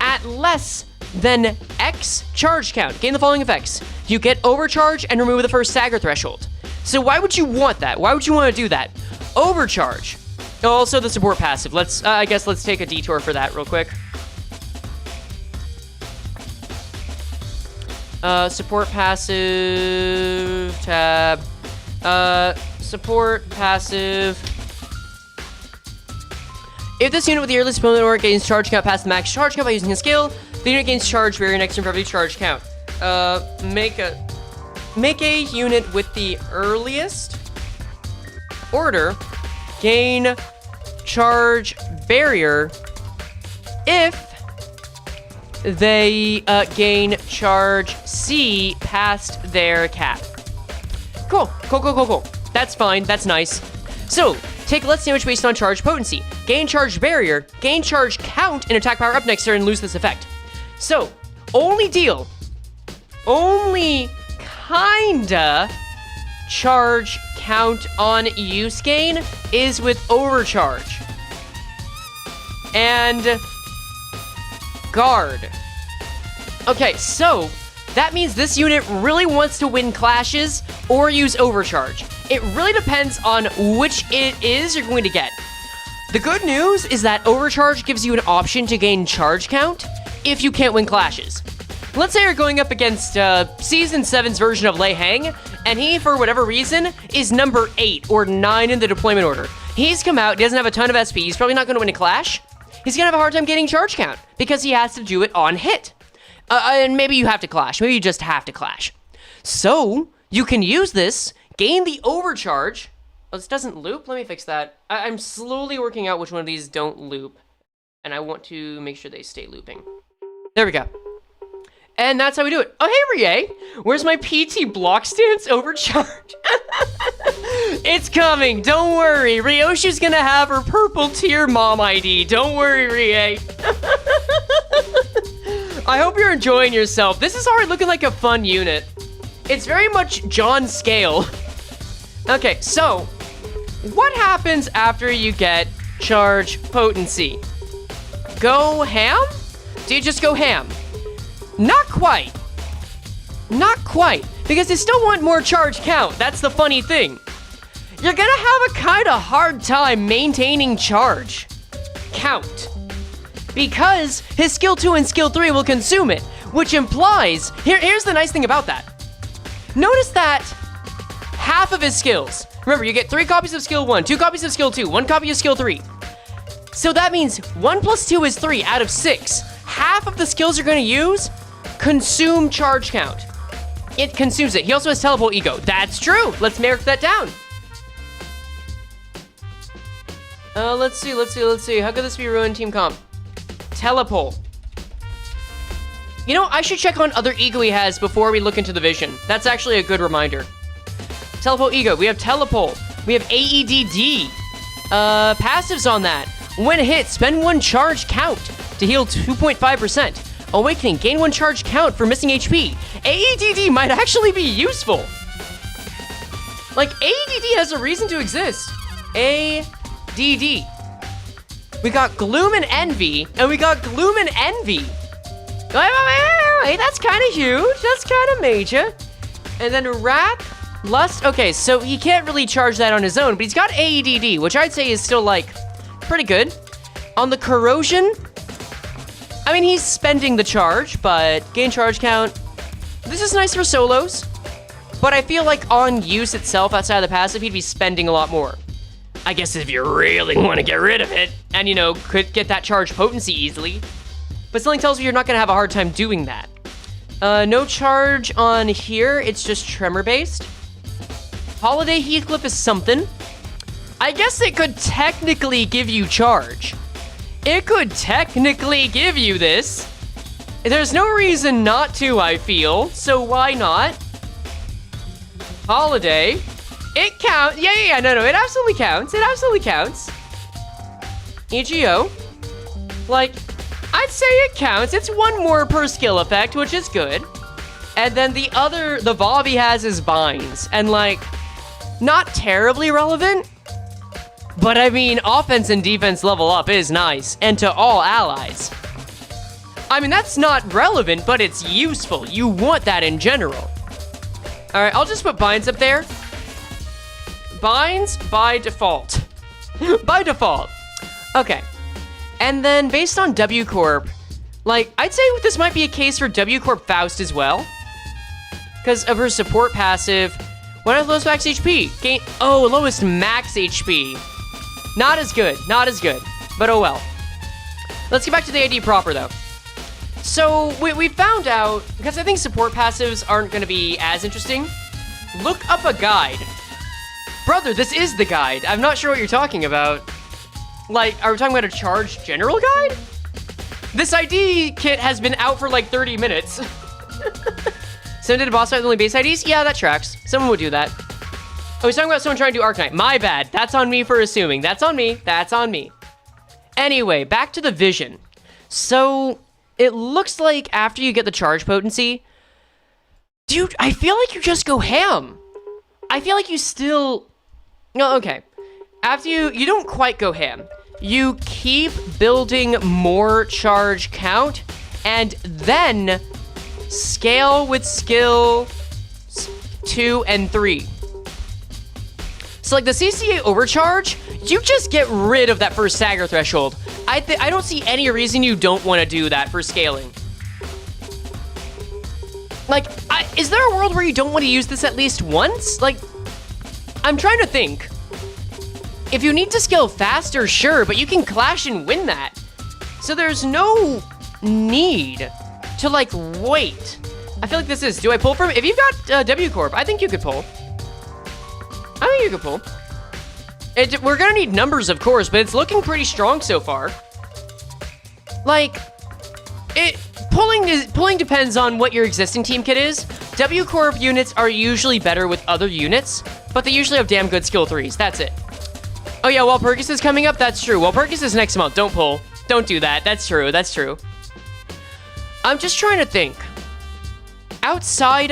at less than X charge count, gain the following effects. You get overcharge and remove the first stagger threshold. So why would you want that? Why would you want to do that? Overcharge. Also the support passive. I guess let's take a detour for that real quick. Support passive tab. Support passive. If this unit with the earliest ability order gains charge count past the max charge count by using a skill, the unit gains charge barrier next turn for every charge count. Make a unit with the earliest order gain charge barrier if they gain charge C past their cap. Cool. That's fine. That's nice. So, Take less damage based on charge potency. Gain charge barrier, gain charge count, and attack power up next turn and lose this effect. So, only kinda charge count on use gain is with overcharge. And guard. Okay, so that means this unit really wants to win clashes or use overcharge. It really depends on which it is you're going to get. The good news is that overcharge gives you an option to gain charge count if you can't win clashes. Let's say you're going up against Season 7's version of Lei Hang, and he, for whatever reason, is number 8 or 9 in the deployment order. He's come out, he doesn't have a ton of SP, he's probably not going to win a clash. He's going to have a hard time getting charge count because he has to do it on hit. And maybe you have to clash. Maybe you just have to clash. So, you can use this, gain the overcharge. Oh, this doesn't loop? Let me fix that. I'm slowly working out which one of these don't loop. And I want to make sure they stay looping. There we go. And that's how we do it. Oh, hey, Rie. Where's my PT block stance overcharge? It's coming. Don't worry. Ryoshi's gonna have her purple tier mom ID. Don't worry, Rie. I hope you're enjoying yourself. This is already looking like a fun unit. It's very much John scale. Okay, so what happens after you get charge potency? Go ham? Do you just go ham? Not quite. Not quite, because you still want more charge count. That's the funny thing. You're gonna have a kind of hard time maintaining charge count, because his skill 2 and skill 3 will consume it, which implies, here's the nice thing about that. Notice that half of his skills, remember, you get 3 copies of skill 1, 2 copies of skill 2, 1 copy of skill 3. So that means 1 plus 2 is 3 out of 6. Half of the skills you're gonna use consume charge count. It consumes it. He also has teleport e.g.o. That's true. Let's mark that down. Let's see. How could this be ruined team comp? Teleport. You know, I should check on other e.g.o. he has before we look into the vision. That's actually a good reminder. Teleport e.g.o. We have teleport. We have AEDD. Passives on that. When hit, spend 1 charge count to heal 2.5%. Awakening, gain 1 charge count for missing HP. AEDD might actually be useful. Like, AEDD has a reason to exist. ADD. We got Gloom and Envy, and we got Gloom and Envy. Wait, that's kind of huge. That's kind of major. And then Wrath, Lust. Okay, so he can't really charge that on his own, but he's got AEDD, which I'd say is still, like, pretty good. On the Corrosion, I mean, he's spending the charge, but gain charge count. This is nice for solos, but I feel like on use itself outside of the passive, he'd be spending a lot more. I guess if you really want to get rid of it, and, you know, could get that charge potency easily. But something tells me you're not going to have a hard time doing that. No charge on here, it's just tremor-based. Holiday Heathcliff is something. I guess it could technically give you charge. It could technically give you this. There's no reason not to, I feel, so why not? Holiday. It counts. Yeah, no, it absolutely counts. It absolutely counts. e.g.o. Like, I'd say it counts. It's 1 more per skill effect, which is good. And then the Bob he has is binds. And, like, not terribly relevant. But I mean, offense and defense level up is nice, and to all allies. I mean, that's not relevant, but it's useful. You want that in general. All right, I'll just put binds up there. Binds by default. By default. Okay. And then based on W Corp, like, I'd say this might be a case for W Corp Faust as well. Because of her support passive. What are lowest max HP? Gain, oh, lowest max HP. Not as good, but oh well. Let's get back to the ID proper though. So we found out, because I think support passives aren't gonna be as interesting, look up a guide. Brother, this is the guide. I'm not sure what you're talking about. Like, are we talking about a charge general guide? This ID kit has been out for like 30 minutes. Someone did a boss fight with only base IDs? Yeah, that tracks. Someone would do that. Oh, he's talking about someone trying to do Arcanite. My bad. That's on me for assuming. That's on me. That's on me. Anyway, back to the vision. So, it looks like after you get the charge potency... Dude, I feel like you just go ham. I feel like you still... No, okay. After you don't quite go ham. You keep building more charge count, and then scale with skill 2 and 3. So like the CCA overcharge, you just get rid of that first stagger threshold. I don't see any reason you don't want to do that for scaling. Like, is there a world where you don't want to use this at least once? Like, I'm trying to think. If you need to scale faster, sure, but you can clash and win that. So there's no need to, like, wait. I feel like this is, do I pull from, if you've got W Corp, I think you could pull. I think you could pull. We're gonna need numbers, of course, but it's looking pretty strong so far. Like, pulling depends on what your existing team kit is. W Corp units are usually better with other units, but they usually have damn good skill 3s. That's it. Oh yeah, Walpurgis is coming up. That's true. Walpurgis is next month. Don't pull. Don't do that. That's true. That's true. I'm just trying to think. Outside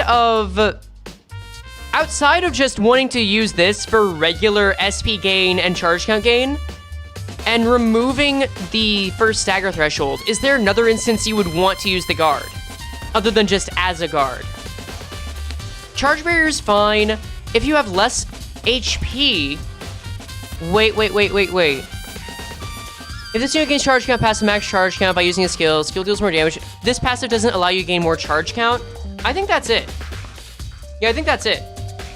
of just wanting to use this for regular SP gain and charge count gain, and removing the first stagger threshold, is there another instance you would want to use the guard, other than just as a guard? Charge barrier is fine. If you have less HP, wait. If this unit gains charge count past the max charge count by using a skill deals more damage. This passive doesn't allow you to gain more charge count. I think that's it. Yeah, I think that's it.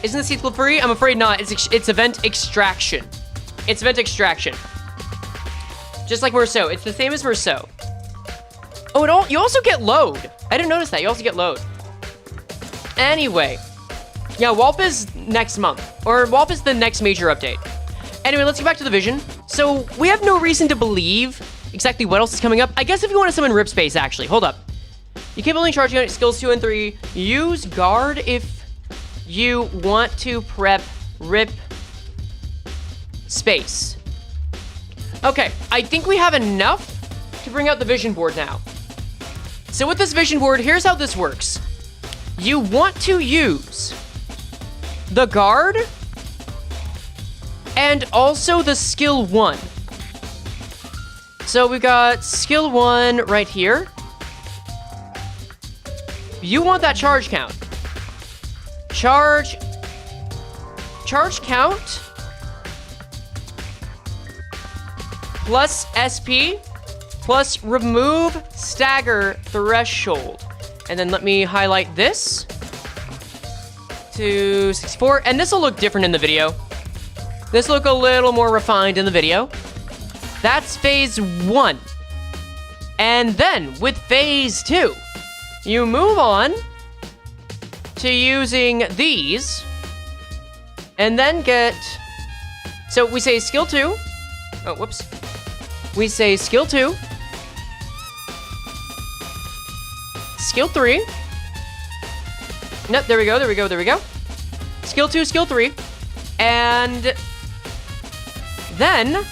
Isn't this Heathcliff free? I'm afraid not. It's event extraction. It's event extraction. Just like Meursault. It's the same as Meursault. Oh, you also get load. I didn't notice that. You also get load. Anyway. Yeah, Walp is next month. Or Walp is the next major update. Anyway, let's get back to the vision. So, we have no reason to believe exactly what else is coming up. I guess if you want to summon Rip Space, actually. Hold up. You keep only charging on skills 2 and 3. Use guard if you want to prep Rip Space. Okay, I think we have enough to bring out the vision board now. So with this vision board, here's how this works. You want to use the guard and also the skill 1. So we got skill 1 right here. You want that charge count. Charge count plus SP plus remove stagger threshold. And then let me highlight this to 64. And this will look different in the video. This will look a little more refined in the video. That's phase 1. And then with phase 2, you move on to using these, and then get, so we say skill 2, oh, whoops. We say skill 2, skill 3, nope, there we go. Skill 2, skill 3, and then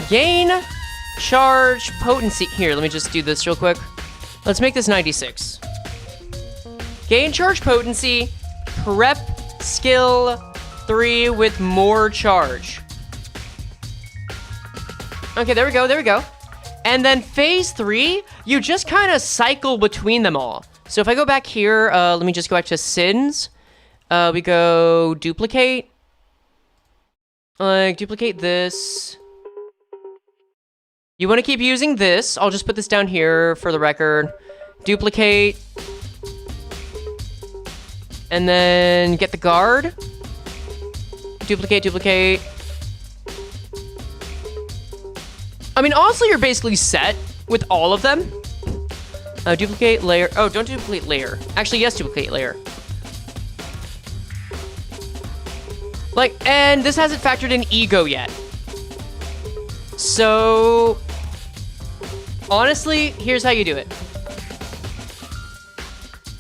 gain charge potency. Here, let me just do this real quick. Let's make this 96. Gain charge potency, prep skill 3 with more charge. Okay, there we go. And then phase 3, you just kind of cycle between them all. So if I go back here, let me just go back to sins. We go duplicate. Duplicate this. You want to keep using this. I'll just put this down here for the record. Duplicate. And then get the guard. Duplicate. I mean, honestly, you're basically set with all of them. Duplicate layer. Oh, don't duplicate layer. Actually, yes, duplicate layer. Like, and this hasn't factored in e.g.o yet. So, honestly, here's how you do it.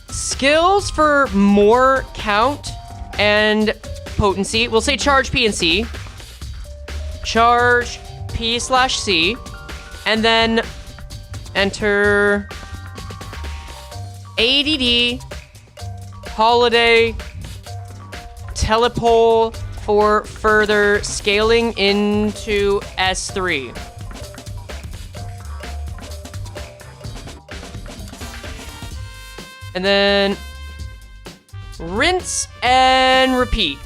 Skills for more count and potency. We'll say charge P and C. Charge P/C. And then enter ADD, holiday, telepole for further scaling into S3. And then rinse and repeat.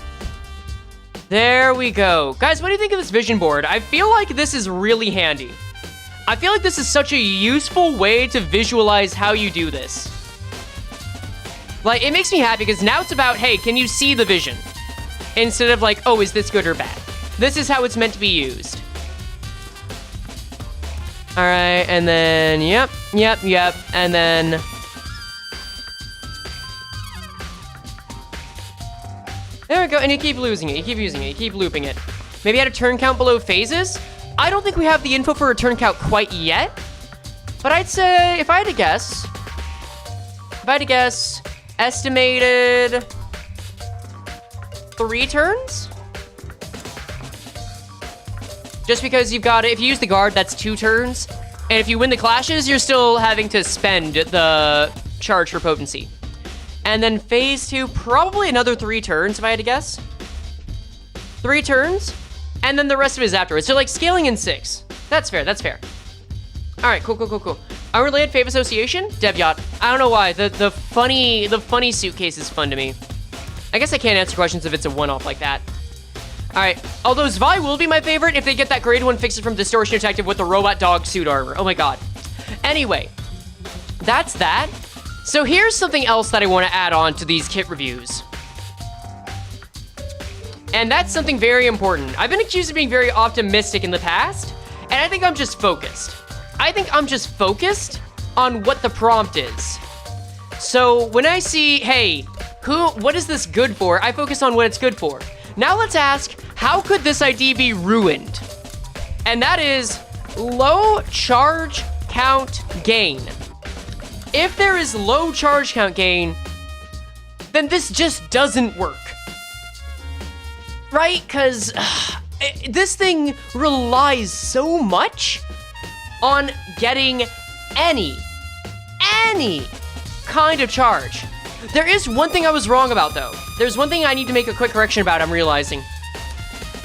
There we go. Guys, what do you think of this vision board? I feel like this is really handy. I feel like this is such a useful way to visualize how you do this. Like, it makes me happy because now it's about, hey, can you see the vision? Instead of like, oh, is this good or bad? This is how it's meant to be used. All right, and then, yep, and then... There we go, and you keep losing it, you keep using it, you keep looping it. Maybe add a turn count below phases? I don't think we have the info for a turn count quite yet, but I'd say, if I had to guess, estimated 3 turns? Just because you've got it, if you use the guard, that's 2 turns, and if you win the clashes, you're still having to spend the charge for potency. And then phase 2, probably another 3 turns, if I had to guess. 3 turns, and then the rest of it is afterwards. So, like, scaling in 6. That's fair, that's fair. All right, cool. Unrelated fave association? Devyot. I don't know why. The funny suitcase is fun to me. I guess I can't answer questions if it's a one-off like that. All right, although Zvi will be my favorite if they get that grade 1 fixes from Distortion Detective with the robot dog suit armor. Oh my god. Anyway, that's that. So here's something else that I want to add on to these kit reviews. And that's something very important. I've been accused of being very optimistic in the past, and I think I'm just focused. I think I'm just focused on what the prompt is. So when I see, hey, what is this good for? I focus on what it's good for. Now let's ask, how could this ID be ruined? And that is low charge count gain. If there is low charge count gain, then this just doesn't work. Right? Because this thing relies so much on getting any kind of charge. There is one thing I was wrong about, though. There's one thing I need to make a quick correction about, I'm realizing.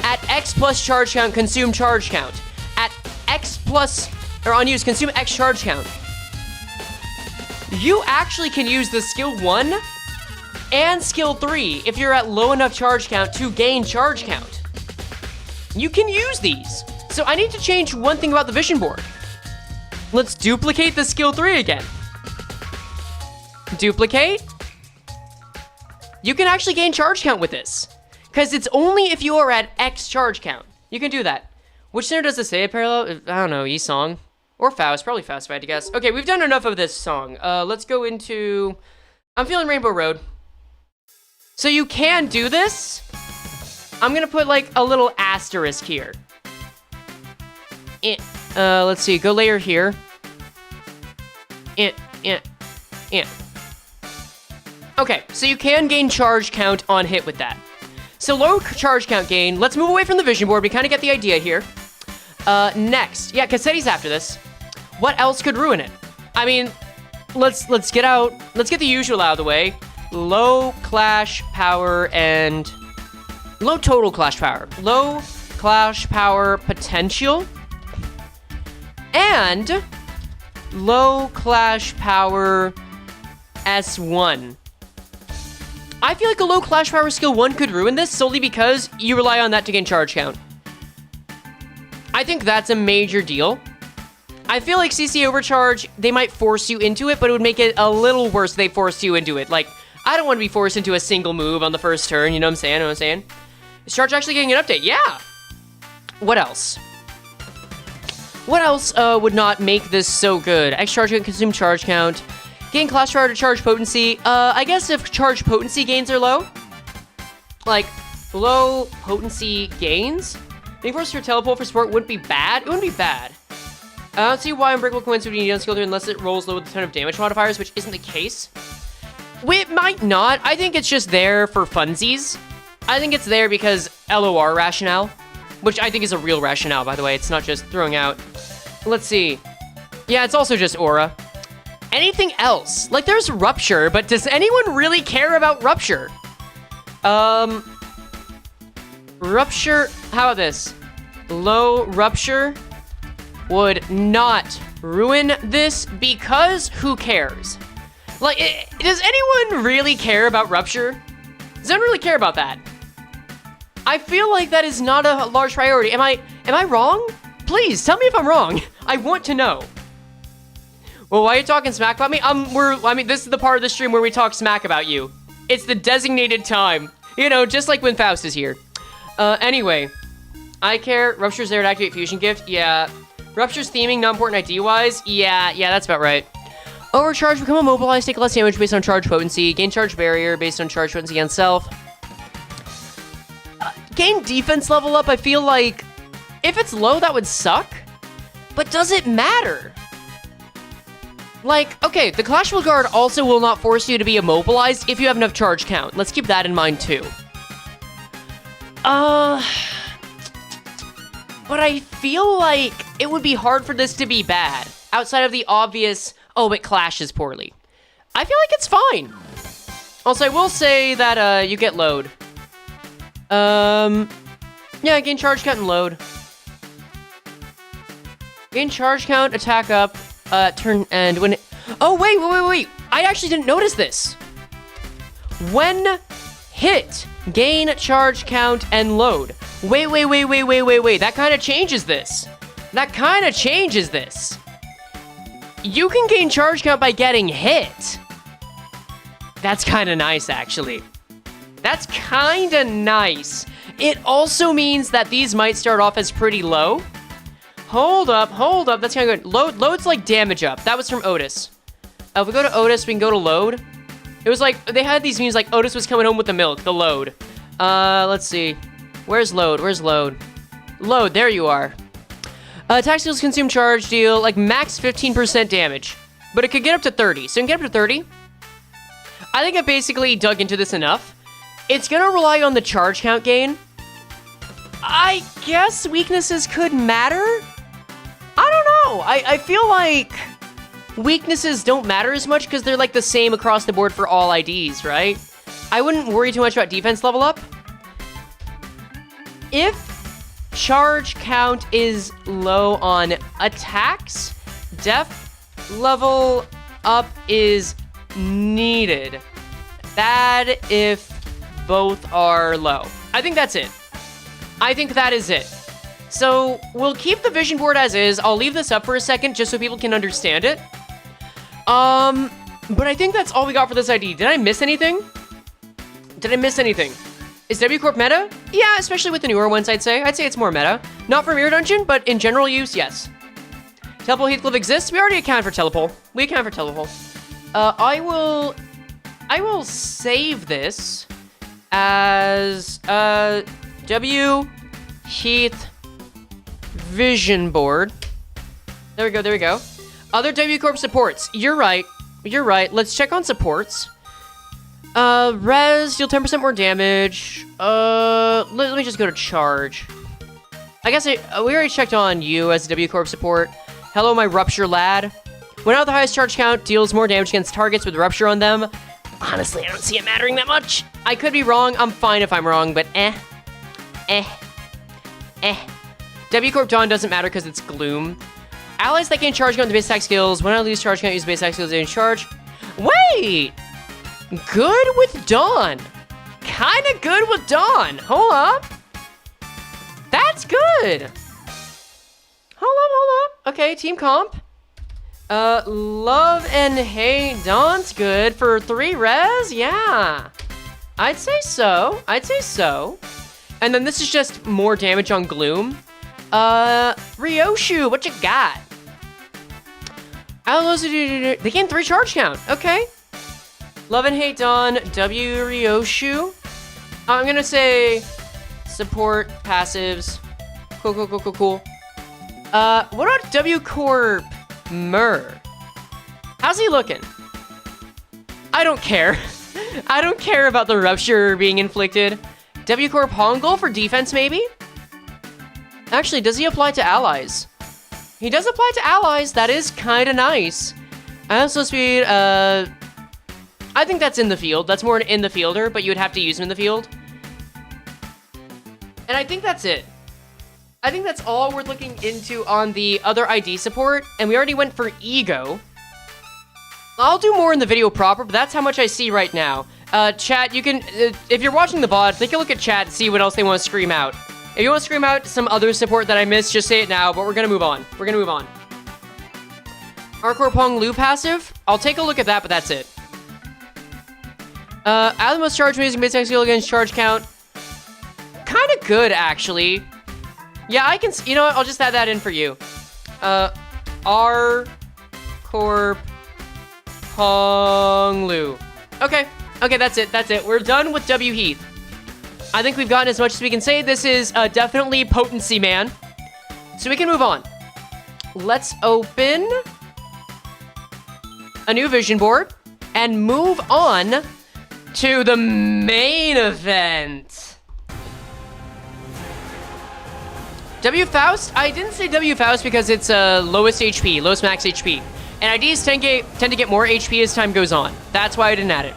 At X plus charge count, consume charge count. At X plus, or unused, consume X charge count. You actually can use the skill 1 and skill 3 if you're at low enough charge count to gain charge count. You can use these. So I need to change one thing about the vision board. Let's duplicate the skill 3 again. Duplicate. You can actually gain charge count with this, because it's only if you are at X charge count. You can do that. Which center does this say? Parallel? I don't know, E-Song. Or Faust, probably Faust if I had to guess. Okay, we've done enough of this song. Let's go into... I'm feeling Rainbow Road. So you can do this. I'm gonna put like a little asterisk here. Let's see, go layer here. Okay, so you can gain charge count on hit with that. So low charge count gain, let's move away from the vision board, we kind of get the idea here. Next, yeah, Cassetti's after this. What else could ruin it? I mean, let's get the usual out of the way. Low clash power and low total clash power. Low clash power potential and low clash power S1. I feel like a low clash power skill 1 could ruin this solely because you rely on that to gain charge count. I think that's a major deal. I feel like CC Overcharge, they might force you into it, but it would make it a little worse if they forced you into it. Like, I don't want to be forced into a single move on the first turn, you know what I'm saying? Is Charge actually getting an update? Yeah! What else? What else would not make this so good? X charge count, consume charge count. Gain class power to charge potency. I guess if charge potency gains are low, like low potency gains, being forced to teleport for support wouldn't be bad. It wouldn't be bad. I don't see why Unbreakable Coins would be needed on skill 3 unless it rolls low with a ton of damage modifiers, which isn't the case. It might not. I think it's just there for funsies. I think it's there because LOR rationale, which I think is a real rationale, by the way. It's not just throwing out. Let's see. Yeah, it's also just aura. Anything else? Like, there's Rupture, but does anyone really care about Rupture? Rupture, how about this? Low Rupture would not ruin this because who cares? Like, does anyone really care about Rupture? Does anyone really care about that? I feel like that is not a large priority. Am I wrong? Please, tell me if I'm wrong. I want to know. Well, why are you talking smack about me? This is the part of the stream where we talk smack about you. It's the designated time. You know, just like when Faust is here. Anyway. I care. Rupture's there to activate Fusion Gift. Yeah. Rupture's theming, not important ID-wise. Yeah, that's about right. Overcharge, become immobilized, take less damage based on charge potency. Gain charge barrier based on charge potency on self. Gain defense level up, I feel like if it's low, that would suck. But does it matter? Like, okay, the Clashful Guard also will not force you to be immobilized if you have enough charge count. Let's keep that in mind, too. But I feel like it would be hard for this to be bad, outside of the obvious, oh, it clashes poorly. I feel like it's fine. Also, I will say that, you get load. Yeah, gain charge count and load. Gain charge count, attack up, turn end when it... Oh, wait. I actually didn't notice this. When hit, gain charge count and load. Wait. That kind of changes this. You can gain charge count by getting hit. That's kind of nice, actually. That's kind of nice. It also means that these might start off as pretty low. Hold up. That's kind of good. Load's like damage up. That was from Otis. If we go to Otis, we can go to load. It was like, they had these memes like Otis was coming home with the milk, the load. Let's see. Where's load? Load, there you are. Attack skills consume charge, deal like max 15% damage. But it could get up to 30. So you can get up to 30. I think I basically dug into this enough. It's gonna rely on the charge count gain. I guess weaknesses could matter? I don't know. I feel like weaknesses don't matter as much because they're like the same across the board for all IDs, right? I wouldn't worry too much about defense level up. If charge count is low on attacks, def level up is needed. Bad if both are low. I think that's it. I think that is it. So we'll keep the vision board as is. I'll leave this up for a second just so people can understand it. But I think that's all we got for this ID. Did I miss anything? Is W Corp meta? Yeah, especially with the newer ones, I'd say. I'd say it's more meta. Not for Mirror Dungeon, but in general use, yes. Telepole Heathcliff exists. We already account for Telepole. I will save this as W Heath vision board. There we go. Other W Corp supports. You're right. Let's check on supports. Res, deal 10% more damage. Let me just go to charge. I guess we already checked on you as a W Corp support. Hello, my Rupture lad. When out the highest charge count, deals more damage against targets with Rupture on them. Honestly, I don't see it mattering that much. I could be wrong. I'm fine if I'm wrong, but W Corp Dawn doesn't matter because it's Gloom. Allies that gain charge count with base attack skills. When I lose charge count, use base attack skills to gain charge. Wait! Good with Dawn. Kinda good with Dawn. Hold up. That's good. Hold up. Okay, team comp. Love and hate Dawn's good for 3 res. Yeah. I'd say so. And then this is just more damage on Gloom. Ryoshu, what you got? They gain 3 charge count. Okay. Love and hate Dawn, W Ryoshu. I'm gonna say support passives. Cool. What about W Corp Mur? How's he looking? I don't care. I don't care about the Rupture being inflicted. W Corp Hongul for defense, maybe? Actually, does he apply to allies? He does apply to allies. That is kind of nice. Also speed, I think that's in the field. That's more an in the fielder, but you would have to use him in the field. And I think that's it. I think that's all we're looking into on the other ID support, and we already went for e.g.o. I'll do more in the video proper, but that's how much I see right now. Chat, you can, if you're watching the VOD, take a look at chat and see what else they want to scream out. If you want to scream out some other support that I missed, just say it now, but we're gonna move on. We're gonna move on. Hardcore Pong Lu passive, I'll take a look at that, but that's it. Add the most charge using basic skill against charge count. Kind of good, actually. Yeah, I can, you know what, I'll just add that in for you. R Corp Pong Lu. Okay, that's it. We're done with W Heath. I think we've gotten as much as we can say. This is definitely potency, man. So we can move on. Let's open a new vision board and move on to the main event. W Faust? I didn't say W Faust because it's lowest HP, lowest max HP. And IDs tend to get more HP as time goes on. That's why I didn't add it.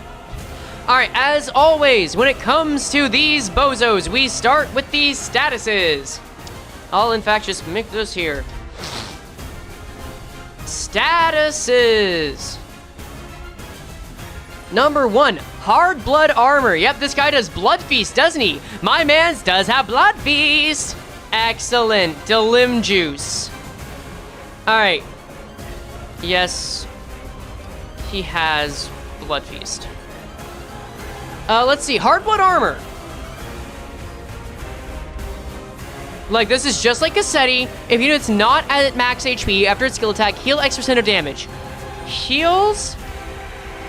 Alright, as always, when it comes to these bozos, we start with these statuses. I'll in fact just make this here. Statuses. Number 1, Hard Blood Armor. Yep, this guy does Blood Feast, doesn't he? My man's does have Blood Feast. Excellent. Delim Juice. Alright. Yes, he has Blood Feast. Let's see, Hard Blood Armor. Like, this is just like Cassetti. If unit's not at max HP after its skill attack, heal X% of damage. Heals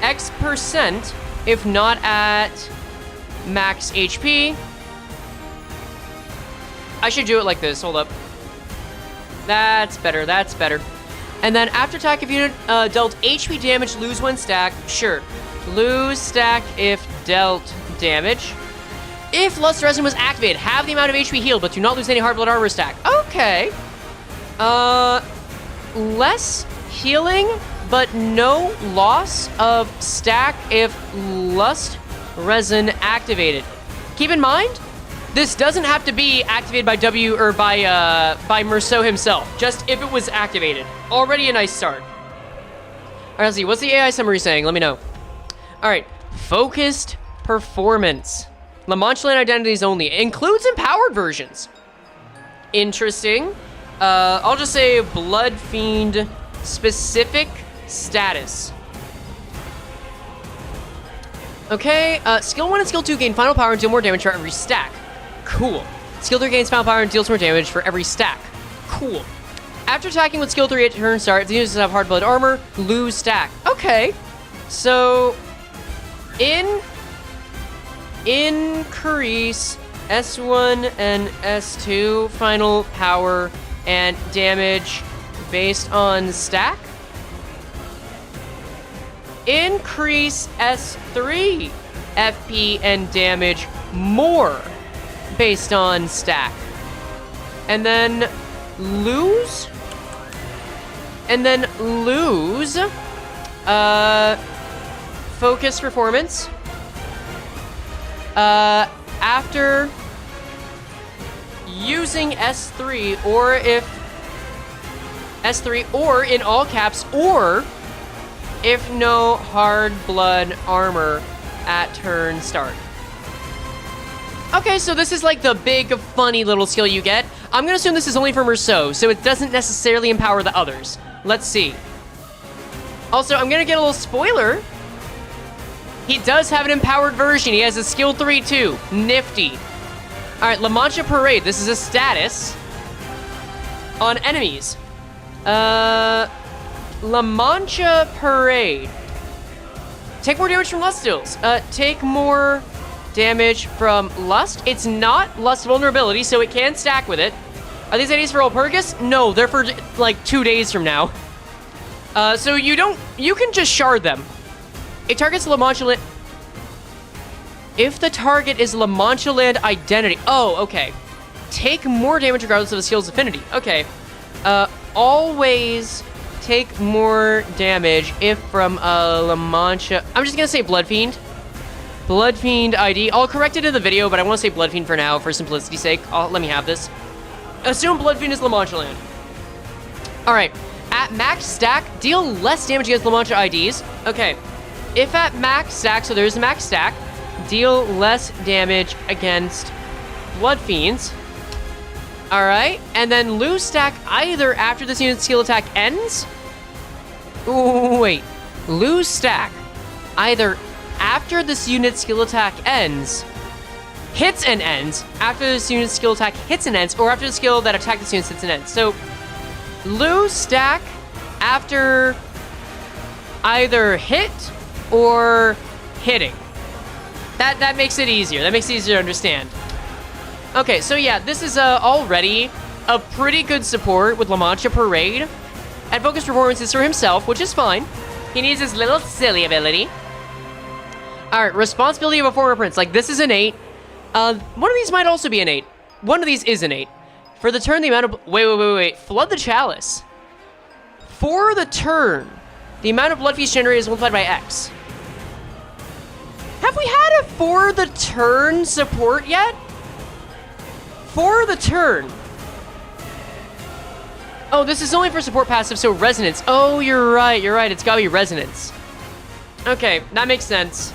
X% if not at max HP. I should do it like this, hold up. That's better, that's better. And then after attack, if unit dealt HP damage, lose 1 stack. Sure. Lose stack if dealt damage. If Lust Resin was activated, have the amount of HP healed, but do not lose any Hard Blood Armor stack. Okay. Less healing, but no loss of stack if Lust Resin activated. Keep in mind, this doesn't have to be activated by W or by Meursault himself. Just if it was activated. Already a nice start. All right, let's see. What's the AI summary saying? Let me know. All right. Focused performance. Lamanchulan identities only. Includes empowered versions. Interesting. I'll just say Bloodfiend specific status. Okay. Skill 1 and Skill 2 gain final power and deal more damage for every stack. Cool. Skill 3 gains final power and deals more damage for every stack. Cool. After attacking with Skill 3 at turn start, if the units have Hard Blood Armor, lose stack. Okay. So, increase S1 and S2 final power and damage based on stack. Increase S3 FP and damage more based on stack. And then lose focus performance after using S3 or in all caps, or if no Hard Blood Armor at turn start. Okay, so this is like the big, funny little skill you get. I'm gonna assume this is only for Meursault, so it doesn't necessarily empower the others. Let's see. Also, I'm gonna get a little spoiler. He does have an empowered version. He has a skill 3 too. Nifty. All right, La Mancha Parade. This is a status on enemies. La Mancha Parade. Take more damage from Lust Stills. Take more damage from Lust. It's not Lust vulnerability, so it can stack with it. Are these IDs for Walpurgis? No, they're for like 2 days from now. So you can just shard them. It targets La Mancha. If the target is La Mancha Land identity. Oh, okay. Take more damage regardless of the skill's affinity. Okay. Always take more damage if from La Mancha. I'm just gonna say Bloodfiend. Bloodfiend ID. I'll correct it in the video, but I want to say Bloodfiend for now, for simplicity's sake. Let me have this. Assume Bloodfiend is La Mancha Land. Alright. At max stack, deal less damage against La Mancha IDs. Okay. If at max stack, so there's a max stack, deal less damage against Bloodfiends. Alright. And then lose stack either after this unit's skill attack ends. Ooh, wait. Lose stack either after this unit's skill attack ends, hits and ends, after this unit's skill attack hits and ends, or after the skill that attacked this unit hits and ends. So, lose stack after either hit or hitting. That makes it easier. That makes it easier to understand. Okay, so yeah, this is already a pretty good support with La Mancha Parade. And focus performances for himself, which is fine. He needs his little silly ability. Alright, responsibility of a former prince. Like, this is an 8. One of these might also be an 8. One of these is an 8. For the turn, the amount of... Wait. Flood the Chalice. For the turn, the amount of blood feast generated is multiplied by X. Have we had a for the turn support yet? For the turn. Oh, this is only for support passive, so Resonance. Oh, you're right. It's gotta be Resonance. Okay, that makes sense.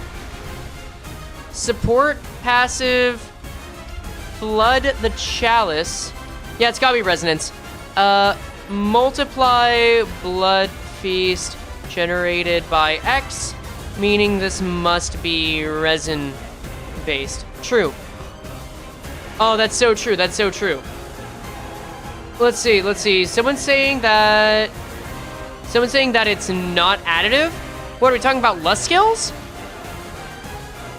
Support passive, flood the chalice. Yeah, it's gotta be Resonance. Multiply blood feast generated by X, meaning this must be resin based. True. Oh, that's so true. Let's see. Someone's saying that it's not additive. What are we talking about? Lust skills?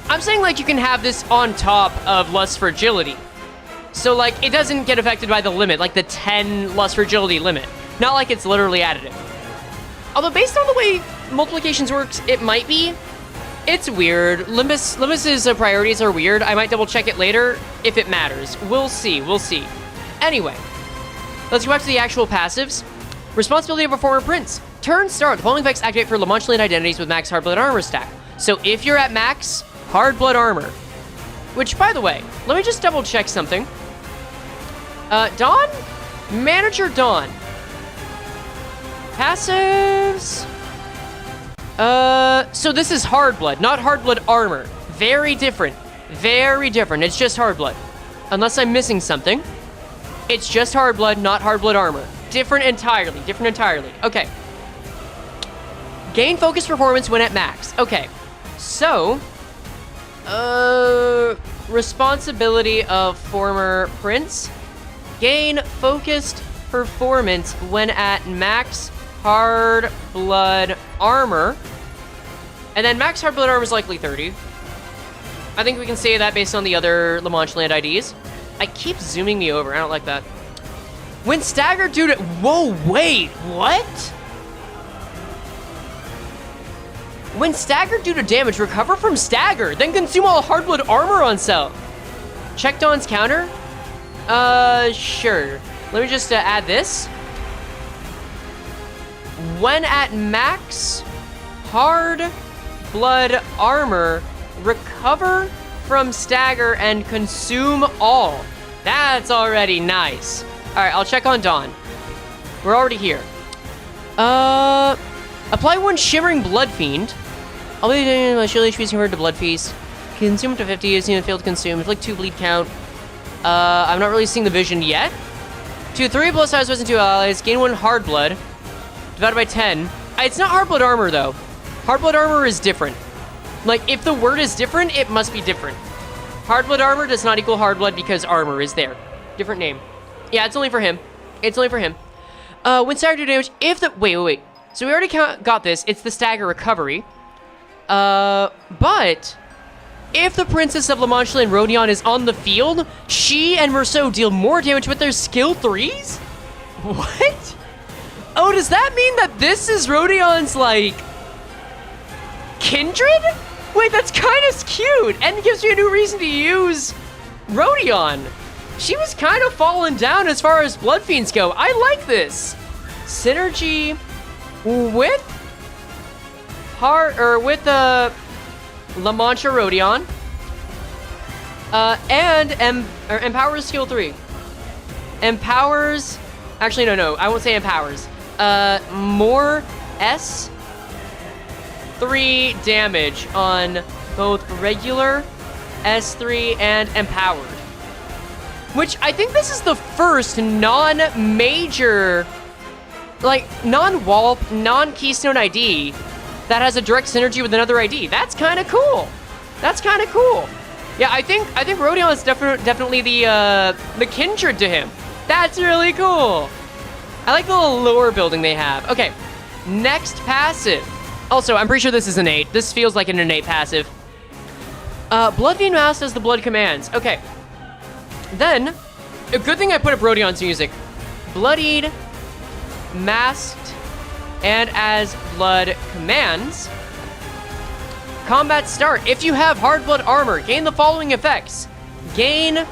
I'm saying like you can have this on top of Lust for Agility. So like it doesn't get affected by the limit, like the 10 Lust for Agility limit. Not like it's literally additive. Although based on the way multiplications works, it might be. It's weird. Limbus's priorities are weird. I might double check it later if it matters. We'll see. Anyway, let's go back to the actual passives. Responsibility of a former prince. Turn start. The following effects activate for La Mancha Land identities with max hard blood armor stack. So if you're at max hard blood armor, which by the way, let me just double check something. Dawn? Manager Dawn. Passives. So this is hard blood, not hard blood armor. Very different. It's just hard blood. Unless I'm missing something. It's just hard blood, not hard blood armor. Different entirely. Okay. Gain focus performance when at max. Okay. So, responsibility of former prince. Gain focused performance when at max hard blood armor. And then max hard blood armor is likely 30. I think we can say that based on the other La Mancha Land IDs. I keep zooming me over. I don't like that. When staggered due to... Whoa, wait, what? When staggered due to damage, recover from stagger, then consume all hard blood armor on self. Check Dawn's counter? Sure. Let me just add this. When at max hard blood armor, recover from stagger and consume all. That's already nice. Alright, I'll check on Dawn. We're already here. Apply one Shimmering Bloodfiend. I'll be doing my shield HP is converted to Blood Feast. Consume up to 50, it's gonna fail to consume. It's like 2 bleed count. I'm not really seeing the vision yet. 2, 3 plus size wasn't 2 allies. Gain 1 hard blood. Divided by 10. It's not hard blood armor though. Hard blood armor is different. Like, if the word is different, it must be different. Hard blood armor does not equal hard blood because armor is there. Different name. Yeah, it's only for him. When stagger do damage, if the... Wait. So we already got this. It's the stagger recovery. But... If the Princess of La Mancha Land Rodion is on the field, she and Meursault deal more damage with their skill 3s? What? Oh, does that mean that this is Rodion's, like... Kindred? Wait, that's kind of cute, and gives you a new reason to use Rodion. She was kind of falling down as far as Blood Fiends go. I like this. Synergy with La Mancha Rodion. And empowers skill 3. Empowers, actually no, I won't say empowers. More S3 damage on both regular S3 and empowered. Which I think this is the first non-major, like non-Walp, non-Keystone ID that has a direct synergy with another ID. That's kind of cool. That's kind of cool. Yeah, I think Rodion is definitely the kindred to him. That's really cool. I like the little lore building they have. Okay, next passive. Also, I'm pretty sure this is innate. This feels like an innate passive. Bloodfiend Mask does the blood commands. Okay. Then, a good thing I put up Rodion's music. Bloodied, masked, and as blood commands. Combat start. If you have hard blood armor, gain the following effects. Gain,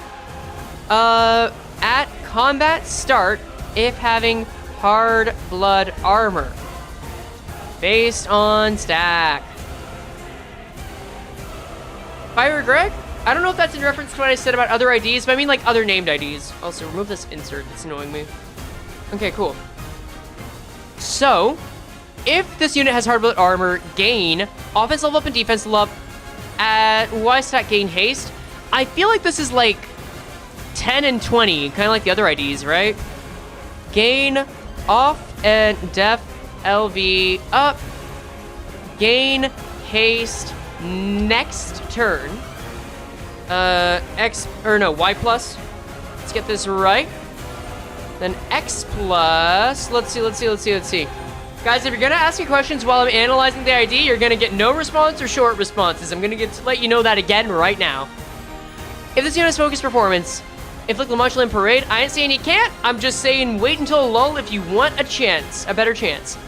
at combat start, if having hard blood armor. Based on stack. Fire Greg? I don't know if that's in reference to what I said about other IDs, but I mean like other named IDs. Also, remove this insert. It's annoying me. Okay, cool. So, if this unit has hard blood armor, gain offense level up and defense level up at Y stat gain haste. I feel like this is like 10 and 20, kind of like the other IDs, right? Gain off and def LV up. Gain haste next turn. Y plus. Let's get this right. Then X plus. Let's see. Guys, if you're gonna ask me questions while I'm analyzing the ID, you're gonna get no response or short responses. I'm gonna let you know that again right now. If this unit's focus performance, inflict Lamancha in Parade, I ain't saying you can't. I'm just saying wait until a lull if you want a chance, a better chance.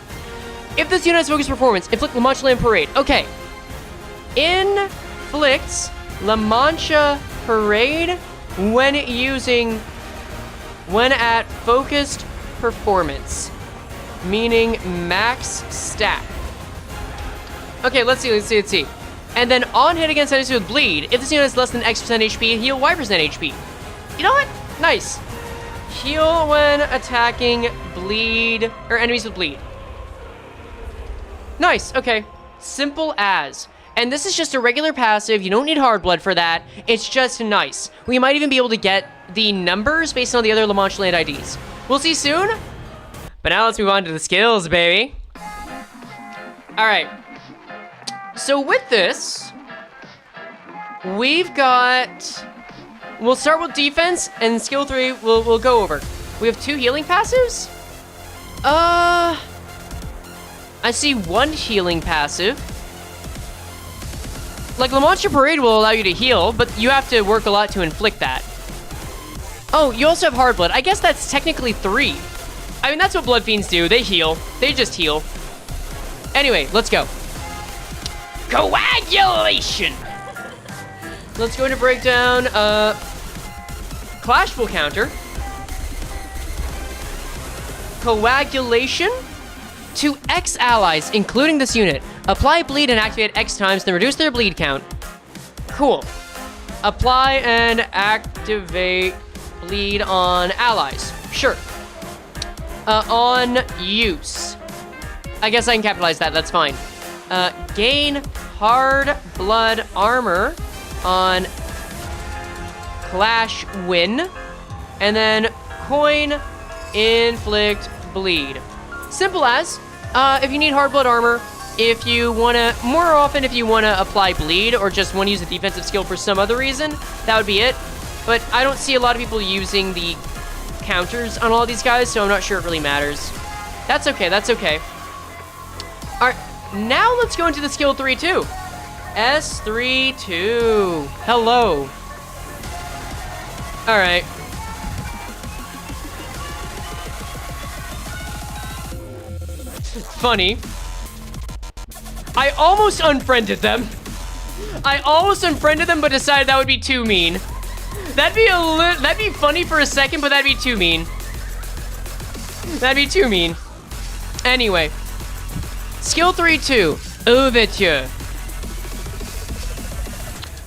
If this unit's focus performance, inflict Lamancha in Parade. Okay. Inflicts La Mancha Parade when at focused performance, meaning max stack. Okay, let's see. And then on hit against enemies with bleed, if this unit has less than X% HP, heal Y% HP. You know what? Nice. Heal when attacking bleed, or enemies with bleed. Nice, okay. Simple as. And this is just a regular passive. You don't need hard blood for that. It's just nice. We might even be able to get the numbers based on the other La Mancha land IDs. We'll see soon. But now let's move on to the skills, baby. All right. So with this, we've got... We'll start with defense, and skill 3 we'll go over. We have 2 healing passives. I see 1 healing passive. Like, La Mancha Parade will allow you to heal, but you have to work a lot to inflict that. Oh, you also have hard blood. I guess that's technically 3. I mean, that's what Blood Fiends do. They heal. They just heal. Anyway, let's go. Coagulation! Let's go into breakdown. Clash will counter. Coagulation. To X allies, including this unit. Apply bleed and activate X times, then reduce their bleed count. Cool. Apply and activate bleed on allies. Sure. On use. I guess I can capitalize that, that's fine. Gain hard blood armor on Clash win. And then coin inflict bleed. Simple as, if you need hard blood armor, if you want to, more often if you want to apply bleed or just want to use a defensive skill for some other reason, that would be it. But I don't see a lot of people using the counters on all these guys, so I'm not sure it really matters. That's okay, that's okay. All right, now let's go into the skill 3 too. S3-2. Hello. All right. Funny. I almost unfriended them. I almost unfriended them, but decided that would be too mean. That'd be funny for a second, but that'd be too mean. That'd be too mean. Anyway. Skill 3-2. Ouverture.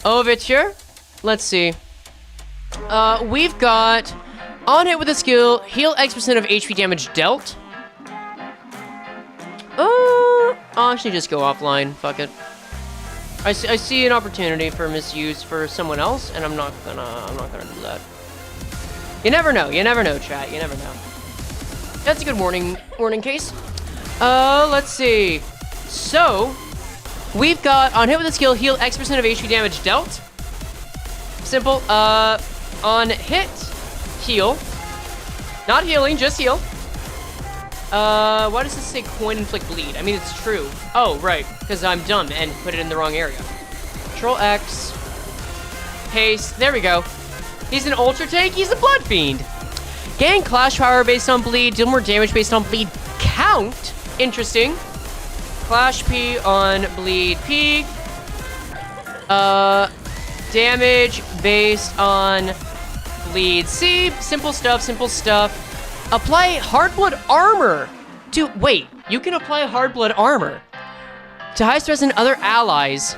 Ouverture. Let's see. We've got on hit with a skill, heal X% of HP damage dealt. I'll actually just go offline. Fuck it. I see an opportunity for misuse for someone else, and I'm not gonna do that. You never know, chat. You never know. That's a good warning case. Let's see. So, we've got on hit with a skill, heal X% of HP damage dealt. Simple. On hit, heal. Not healing, just heal. Why does this say coin inflict bleed? I mean, it's true. Oh, right, because I'm dumb and put it in the wrong area. Control X. Paste. There we go. He's an ultra tank. He's a blood fiend. Gain clash power based on bleed. Deal more damage based on bleed count. Interesting. Clash P on bleed P. Damage based on bleed C. Simple stuff, simple stuff. Apply hard blood armor to, wait, you can apply hard blood armor to high stress and other allies.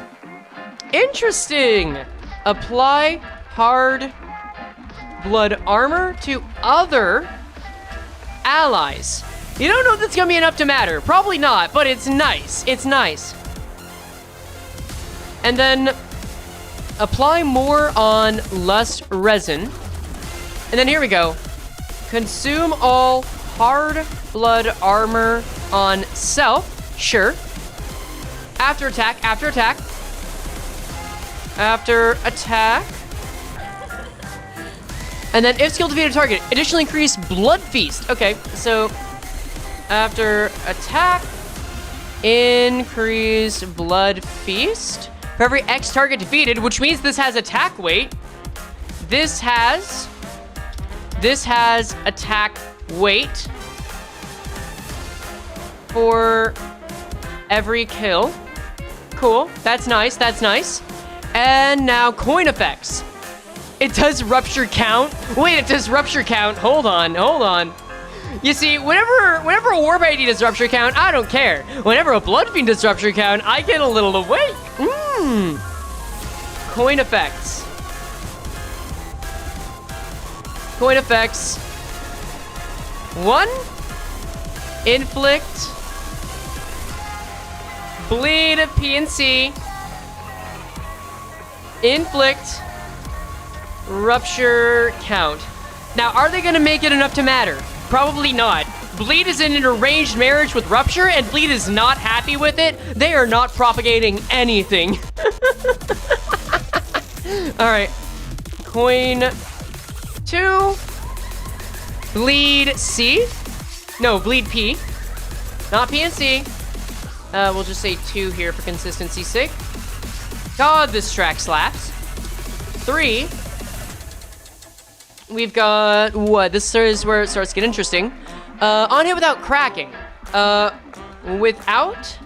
Interesting. Apply hard blood armor to other allies. You don't know if that's gonna be enough to matter. Probably not, but it's nice. It's nice. And then apply more on lust resin. And then here we go. Consume all hard blood armor on self. Sure. After attack, after attack. After attack. And then if skill defeated target, additionally increase blood feast. Okay, so after attack, increase blood feast. For every X target defeated, which means this has attack weight. This has attack weight for every kill. Cool, that's nice, that's nice. And now coin effects. It does rupture count. Wait, it does rupture count. Hold on, hold on. You see, whenever a Warp ID does rupture count, I don't care. Whenever a Bloodfiend does rupture count, I get a little awake. Coin effects. Coin effects. 1. Inflict. Bleed PNC. Inflict. Rupture count. Now, are they gonna make it enough to matter? Probably not. Bleed is in an arranged marriage with Rupture, and Bleed is not happy with it. They are not propagating anything. Alright. Coin 2. Bleed C. No, Bleed P. Not P and C. We'll just say 2 here for consistency's sake. God, this track slaps. 3. We've got, what? This is where it starts to get interesting. On hit without cracking. Without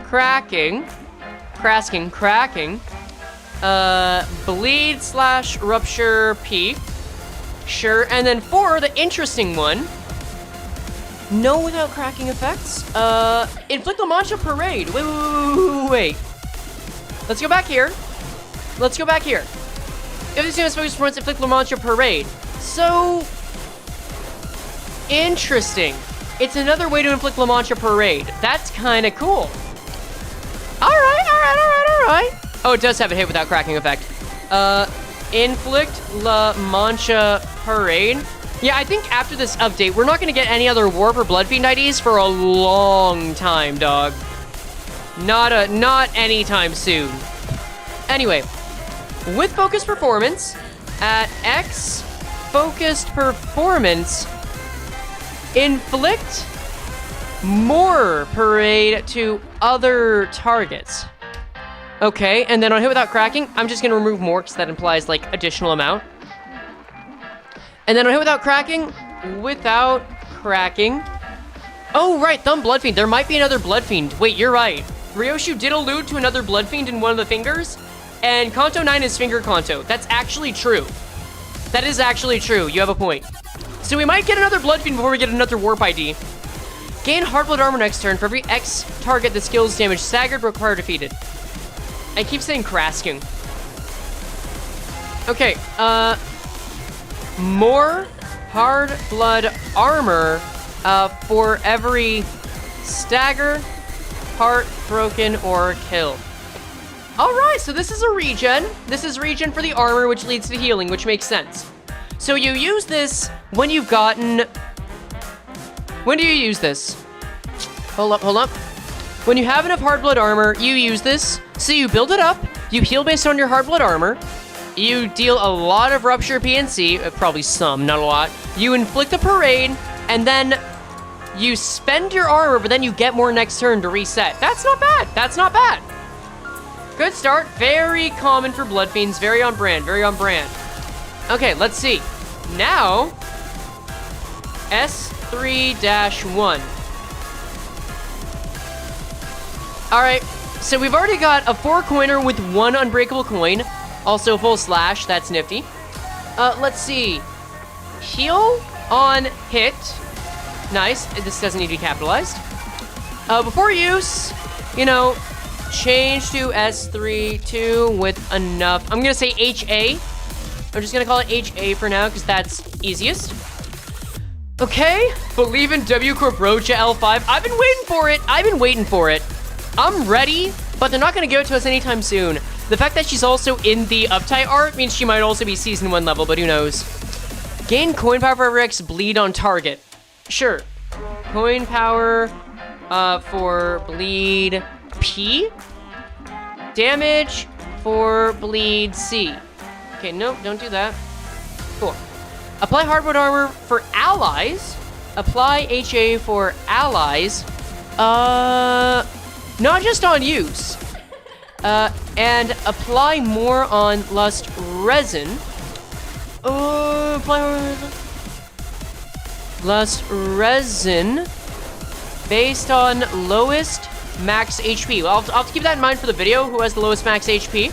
cracking. Bleed / rupture P. Sure. And then 4, the interesting one. No without cracking effects. Inflict La Mancha Parade. Wait. Let's go back here. If the student's focus points, inflict La Mancha Parade. So interesting. It's another way to inflict La Mancha Parade. That's kind of cool. Alright. Oh, it does have a hit without cracking effect. Inflict La Mancha Parade. Yeah, I think after this update, we're not going to get any other Warp or Bloodfiend IDs for a long time, dog. Not anytime soon. Anyway, with focused performance, at X focused performance, inflict more parade to other targets. Okay, and then on hit without cracking, I'm just gonna remove more because that implies like additional amount. And then on hit without cracking. Oh right, Thumb Bloodfiend. There might be another Bloodfiend. Wait, you're right. Ryoshu did allude to another Bloodfiend in one of the fingers, and Kanto 9 is finger Kanto. That's actually true. That is actually true. You have a point. So we might get another Bloodfiend before we get another Warp ID. Gain Hardblood armor next turn. For every X target that skills damage staggered, require defeated. I keep saying Krasking. Okay, more Hardblood armor for every stagger, heart broken, or kill. All right, so this is a regen. This is regen for the armor, which leads to healing, which makes sense. So you use this when you've gotten... When do you use this? Hold up. When you have enough Hardblood armor, you use this. So you build it up, you heal based on your Hardblood armor, you deal a lot of Rupture PNC, probably some, not a lot. You inflict a Parade, and then you spend your armor, but then you get more next turn to reset. That's not bad. That's not bad. Good start. Very common for Bloodfiends. Very on brand. Very on brand. Okay, let's see. Now, S3-1. All right, so we've already got a 4-coiner with 1 unbreakable coin. Also full slash, that's nifty. Let's see. Heal on hit. Nice, this doesn't need to be capitalized. Before use, you know, change to S3-2 with enough. I'm gonna say HA. I'm just gonna call it HA for now, because that's easiest. Okay, believe in W Corp Rocha L5. I've been waiting for it. I'm ready, but they're not gonna give it to us anytime soon. The fact that she's also in the uptight art means she might also be season 1 level, but who knows. Gain coin power for every X bleed on target. Sure. Coin power for bleed P. Damage for bleed C. Okay, nope, don't do that. Cool. Apply Hardwood armor for allies. Apply HA for allies. Not just on use. And apply more on Lust Resin. Apply Lust Resin based on lowest max HP. Well, I'll have to keep that in mind for the video, who has the lowest max HP.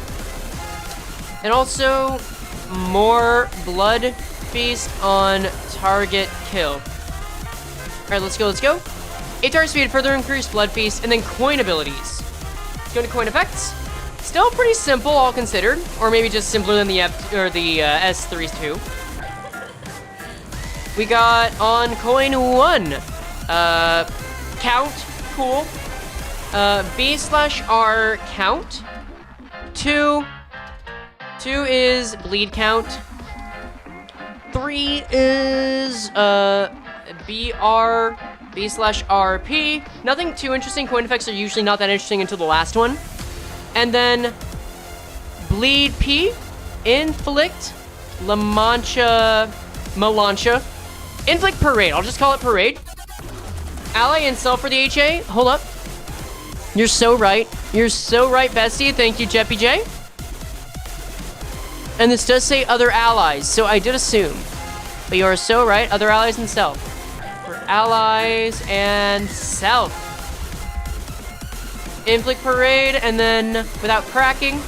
And also, more Blood Feast on target kill. Alright, let's go. 8 target speed, further increased Blood Feast, and then coin abilities. Go to coin effects. Still pretty simple, all considered. Or maybe just simpler than the S3-2. We got on coin 1. Count, cool. B/R count. 2 is bleed count. 3 is BR B/RP. Nothing too interesting. Coin effects are usually not that interesting until the last one. And then bleed P, inflict Melancha, inflict parade. I'll just call it parade. Ally and self for the HA. Hold up. You're so right. You're so right, bestie. Thank you, Jeppy J. And this does say other allies, so I did assume. But you are so right. Other allies and self. For allies and self. Inflict parade, and then without cracking.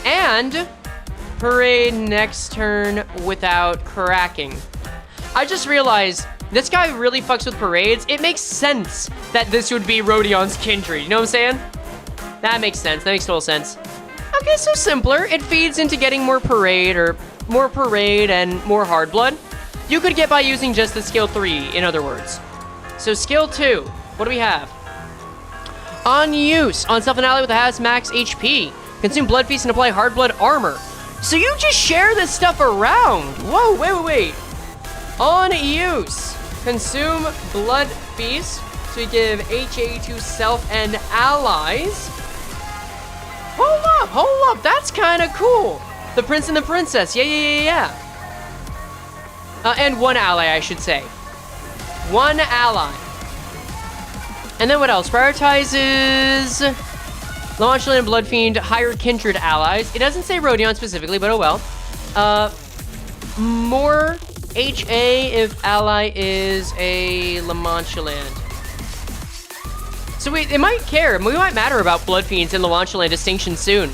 And parade next turn without cracking. I just realized this guy really fucks with parades. It makes sense that this would be Rhodion's Kindred. You know what I'm saying? That makes sense. That makes total sense. Okay, so simpler. It feeds into getting more parade and more hard blood. You could get by using just the skill 3, in other words. So skill 2, what do we have? On use, on self and ally with a has max HP. Consume blood feast and apply hard blood armor. So you just share this stuff around. Whoa, wait. On use, consume blood feast. So we give HA to self and allies. Hold up, that's kind of cool. The prince and the princess, yeah. And one ally, I should say. One ally. And then what else? Prioritizes Launchland and Bloodfiend, higher kindred allies. It doesn't say Rhodion specifically, but oh well. More HA if ally is a Lamanchaland. So it might care. We might matter about Bloodfiends and Lawanchaland distinction soon.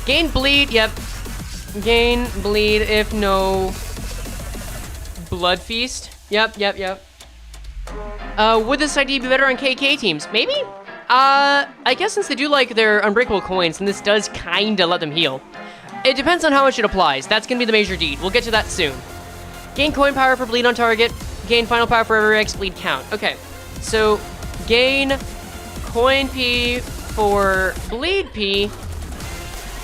Gain bleed, yep. Gain bleed if no Blood Feast. Yep. Would this ID be better on KK teams? Maybe? I guess since they do like their unbreakable coins, and this does kinda let them heal. It depends on how much it applies. That's gonna be the major deed. We'll get to that soon. Gain coin power for bleed on target. Gain final power for every X bleed count. Okay, so gain coin P for bleed P.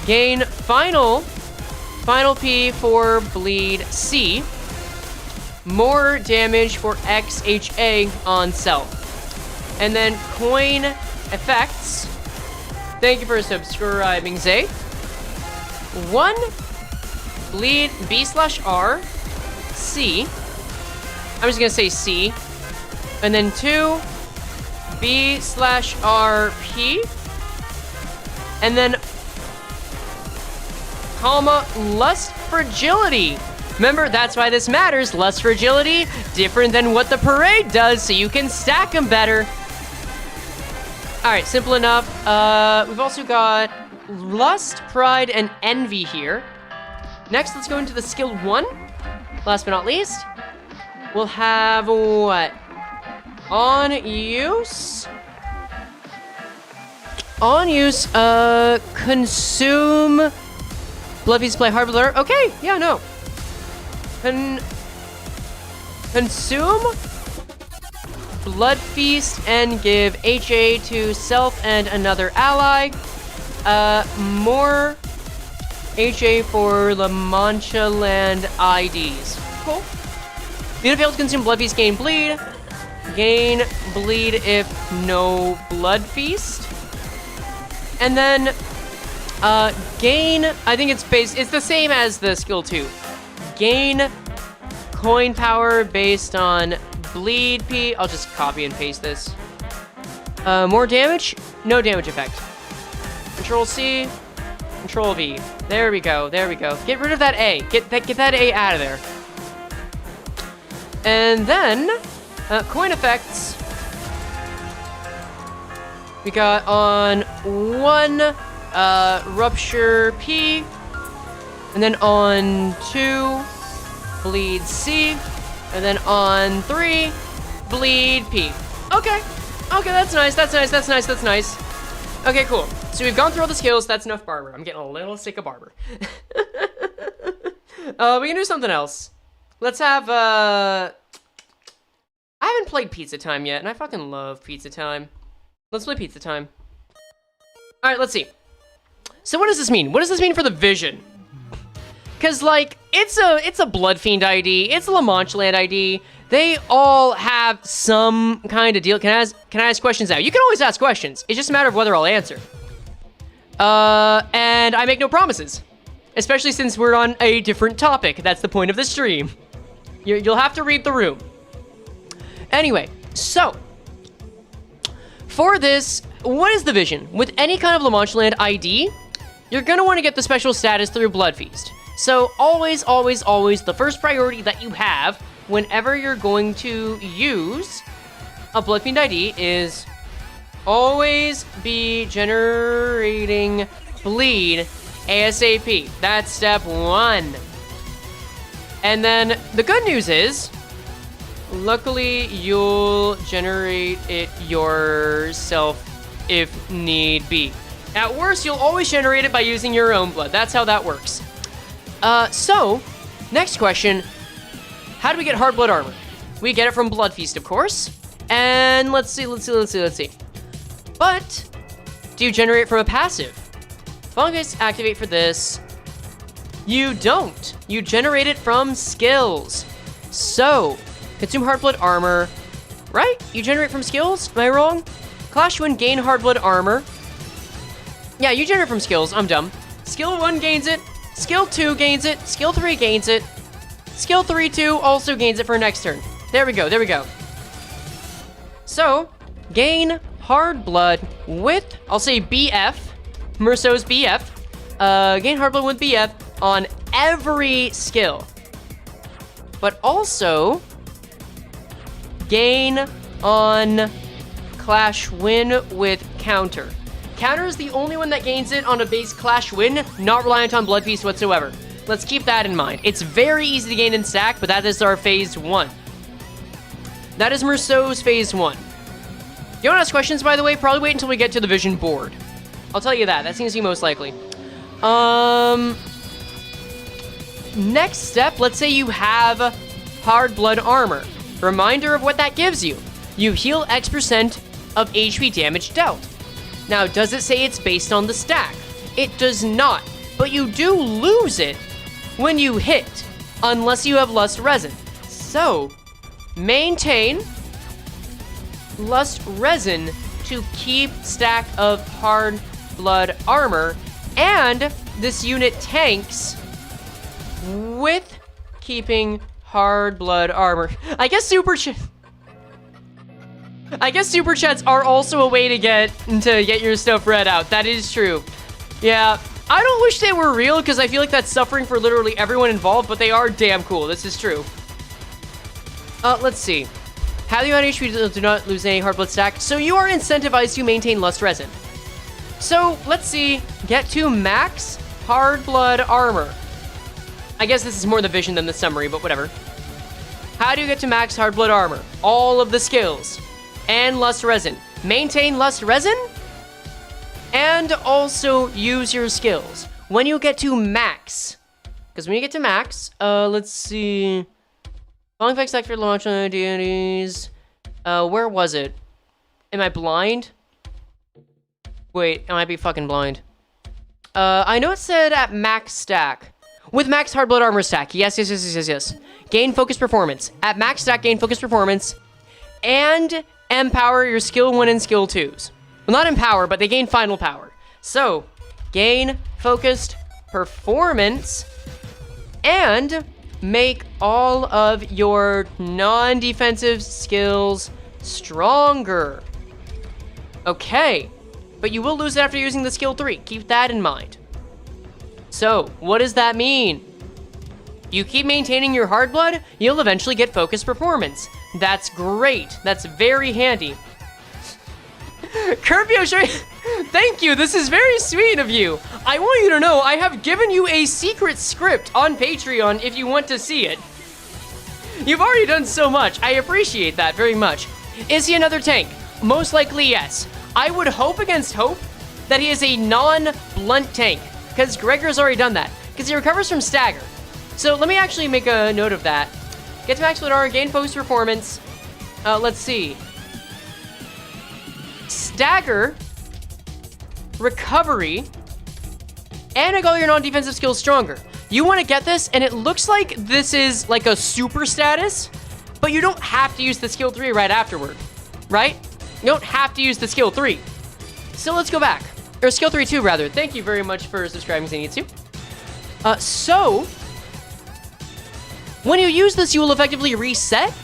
Gain final P for bleed C. More damage for XHA on self. And then coin effects. Thank you for subscribing, Zay. 1 bleed B/R C. I'm just gonna say C. And then 2 B/R P. And then comma lust fragility. Remember, that's why this matters. Lust fragility, different than what the parade does, so you can stack them better. All right, simple enough. We've also got lust, pride, and envy here. Next, let's go into the skill 1. Last but not least, we'll have what? On use, consume Bloodfiends play hard blur. Okay, yeah, no. Consume Blood Feast and give HA to self and another ally. More HA for Lawanchaland IDs. Cool. If you fail to consume Blood Feast, gain bleed. Gain bleed if no Blood Feast. And then gain, I think it's the same as the skill 2. Gain coin power based on bleed P. I'll just copy and paste this. More damage, no damage effect. Control C, Control V. There we go. Get rid of that A. Get that A out of there. And then coin effects. We got on 1 rupture P, and then on 2 bleed C, and then on 3 bleed P. Okay, that's nice. Okay, cool. So we've gone through all the skills. That's enough Barber. I'm getting a little sick of Barber. We can do something else. Let's have I haven't played Pizza Time yet, and I fucking love Pizza Time. Let's play Pizza Time. All right, let's see. So what does this mean? What does this mean for the vision? Because, like, it's a Bloodfiend ID, it's a Lawanchaland ID. They all have some kind of deal. Can I ask questions now? You can always ask questions. It's just a matter of whether I'll answer. And I make no promises. Especially since we're on a different topic. That's the point of the stream. You'll have to read the room. Anyway, so for this, what is the vision? With any kind of Lawanchaland ID, you're gonna want to get the special status through Blood Feast. So always the first priority that you have whenever you're going to use a Bloodfiend ID is always be generating bleed ASAP. That's step 1. And then the good news is, luckily you'll generate it yourself if need be. At worst, you'll always generate it by using your own blood. That's how that works. So, next question. How do we get hard blood armor? We get it from Blood Feast, of course. And let's see. But, do you generate from a passive? Fungus activate for this. You don't. You generate it from skills. So, consume hard blood armor. Right? You generate from skills? Am I wrong? Clash Wind gain hard blood armor. Yeah, you generate from skills. I'm dumb. Skill 1 gains it. Skill 2 gains it. Skill 3 gains it. Skill 3-2 also gains it for next turn. There we go. So, gain hard blood with, I'll say BF, Meursault's BF. Gain hard blood with BF on every skill. But also, gain on clash win with counter. Counter is the only one that gains it on a base clash win, not reliant on blood feast whatsoever. Let's keep that in mind. It's very easy to gain in stack, but that is our phase 1. That is Meursault's phase 1. You want to ask questions, by the way? Probably wait until we get to the vision board. I'll tell you that. That seems to be most likely. Next step, let's say you have hard blood armor. Reminder of what that gives you. You heal X% of HP damage dealt. Now, does it say it's based on the stack? It does not, but you do lose it when you hit, unless you have Lust Resin. So, maintain Lust Resin to keep stack of hard blood armor, and this unit tanks with keeping hard blood armor. I guess super chats are also a way to get your stuff read out. That is true. Yeah, I don't wish they were real because I feel like that's suffering for literally everyone involved, but they are damn cool. This is true. Let's see. Have you on HP, do not lose any hard blood stack. So you are incentivized to maintain Lust Resin. So let's see. Get to max hard blood armor. I guess this is more the vision than the summary, but whatever. How do you get to max hard blood armor? All of the skills. And Lust Resin. Maintain Lust Resin. And also use your skills. When you get to max. Because when you get to max, let's see. Following effects activate launch on deities. Where was it? Am I blind? Wait, I might be fucking blind. I know it said at max stack. With max hard blood armor stack. Yes. Gain focus performance. At max stack, gain focus performance. And empower your skill 1 and skill 2s. Well, not empower, but they gain final power. So, gain focused performance and make all of your non-defensive skills stronger. Okay, but you will lose it after using the skill 3. Keep that in mind. So, what does that mean? You keep maintaining your hard blood, you'll eventually get focused performance. That's great. That's very handy. Kirby, thank you. This is very sweet of you. I want you to know I have given you a secret script on Patreon if you want to see it. You've already done so much. I appreciate that very much. Is he another tank? Most likely, yes. I would hope against hope that he is a non-blunt tank, because Gregor's already done that, because he recovers from stagger. So let me actually make a note of that. Get to max blood armor, gain focus performance. Let's see. Stagger, recovery, and make all your non-defensive skills stronger. You want to get this, and it looks like this is like a super status, but you don't have to use the skill 3 right afterward, right? You don't have to use the skill 3. So let's go back. Or skill 3 too, rather. Thank you very much for subscribing, Zenitsu. So, when you use this, you will effectively reset,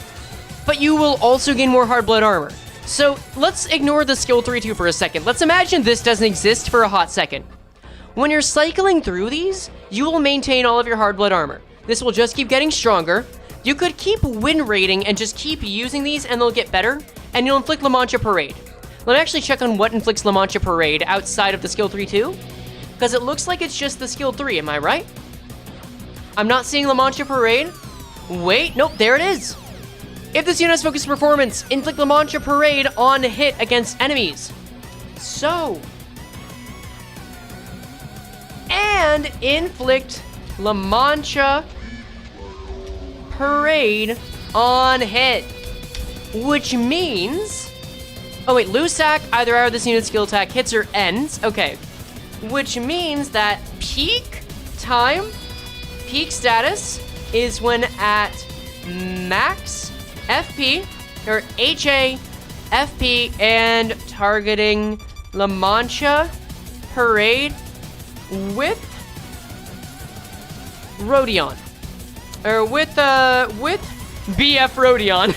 but you will also gain more hard blood armor. So let's ignore the skill 3-2 for a second. Let's imagine this doesn't exist for a hot second. When you're cycling through these, you will maintain all of your hard blood armor. This will just keep getting stronger. You could keep win rating and just keep using these and they'll get better, and you'll inflict La Mancha Parade. Let me actually check on what inflicts La Mancha Parade outside of the skill 3-2, because it looks like it's just the skill 3, am I right? I'm not seeing La Mancha Parade. Wait, nope, there it is. If this unit has focus performance, inflict La Mancha Parade on hit against enemies. So, and inflict La Mancha Parade on hit, which means, oh wait, lose stack, either hour this unit's skill attack hits or ends. Okay, which means that peak time, peak status is when at max FP, or HA, FP, and targeting La Mancha Parade with Rodion. Or with BF Rodion.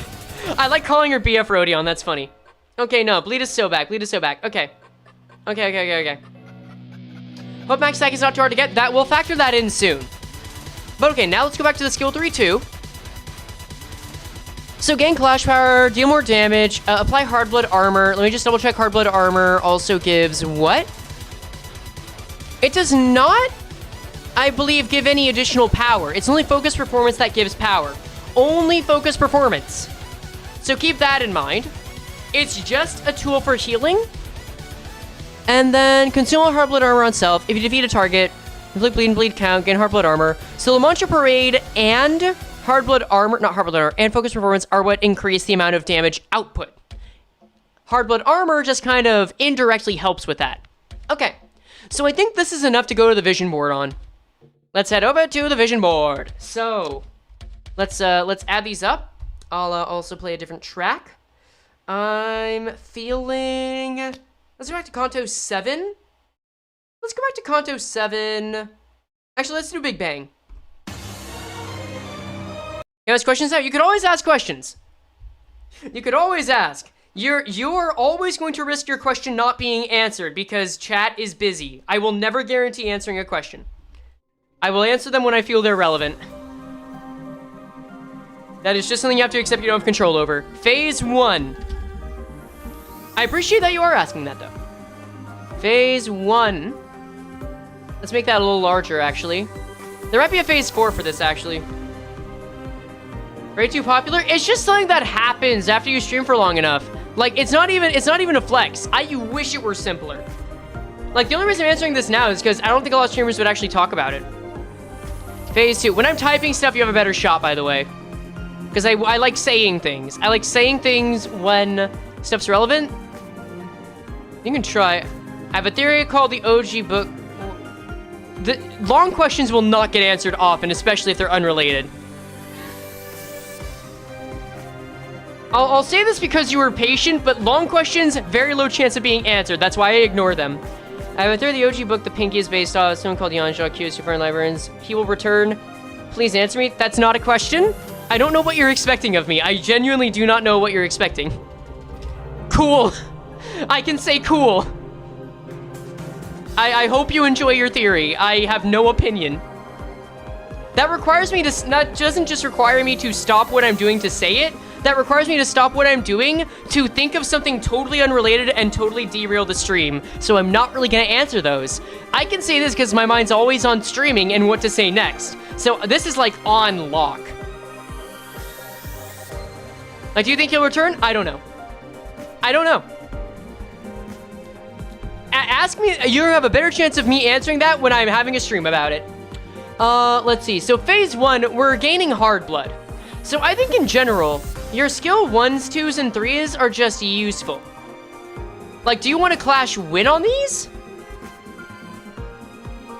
I like calling her BF Rodion, that's funny. Okay, no, bleed is so back, okay. Okay. Hope max stack is not too hard to get. That we'll factor that in soon. But okay, now let's go back to the skill 3-2. So gain clash power, deal more damage, apply hard blood armor. Let me just double check. Hard blood armor also gives what? It does not, I believe, give any additional power. It's only focus performance that gives power. Only focus performance. So keep that in mind. It's just a tool for healing. And then consume all hard blood armor on self. If you defeat a target, inflict bleed and bleed count, gain hard blood armor. So Lamantia Parade and hard blood armor, not hard blood armor, and focus performance are what increase the amount of damage output. Hard blood armor just kind of indirectly helps with that. Okay, so I think this is enough to go to the vision board on. Let's head over to the vision board. So let's add these up. I'll also play a different track. I'm feeling. Let's go back to Kanto 7. Let's go back to Kanto 7. Actually, let's do Big Bang. You ask questions now? You could always ask questions. You could always ask. You're always going to risk your question not being answered because chat is busy. I will never guarantee answering a question. I will answer them when I feel they're relevant. That is just something you have to accept you don't have control over. Phase 1. I appreciate that you are asking that, though. Phase 1. Let's make that a little larger, actually. There might be a Phase 4 for this, actually. Way too popular? It's just something that happens after you stream for long enough. Like, it's not even a flex. You wish it were simpler. Like, the only reason I'm answering this now is because I don't think a lot of streamers would actually talk about it. Phase 2. When I'm typing stuff, you have a better shot, by the way. Because I like saying things. I like saying things when stuff's relevant. You can try. I have a theory called the OG book. The long questions will not get answered often, especially if they're unrelated. I'll say this because you were patient, but long questions, very low chance of being answered. That's why I ignore them. I have a theory the OG book, The Pinky, is based off someone called Jan Jacques Super Librarians. He will return. Please answer me. That's not a question. I don't know what you're expecting of me. I genuinely do not know what you're expecting. Cool. I can say cool. I hope you enjoy your theory. I have no opinion. That requires me to, doesn't just require me to stop what I'm doing to say it. That requires me to stop what I'm doing to think of something totally unrelated and totally derail the stream. So I'm not really gonna answer those. I can say this because my mind's always on streaming and what to say next. So this is like on lock. Like, do you think he'll return? I don't know. I don't know. Ask me, you have a better chance of me answering that when I'm having a stream about it. Let's see. So phase 1, we're gaining hard blood. So I think in general, your skill 1s, 2s, and 3s are just useful. Like, do you want to clash win on these?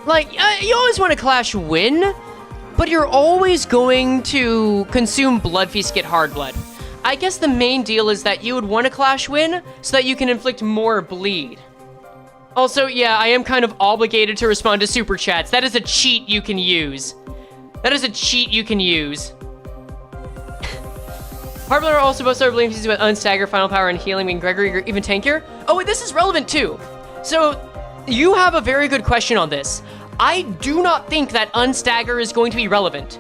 Like, you always want to clash win, but you're always going to consume blood feast to get hard blood. I guess the main deal is that you would want to clash win so that you can inflict more bleed. Also, yeah, I am kind of obligated to respond to super chats. That is a cheat you can use. That is a cheat you can use. Hard blood are also both start bleeding pieces with unstagger, final power, and healing, being Gregory or even tankier. Oh, wait, this is relevant too. So, you have a very good question on this. I do not think that unstagger is going to be relevant.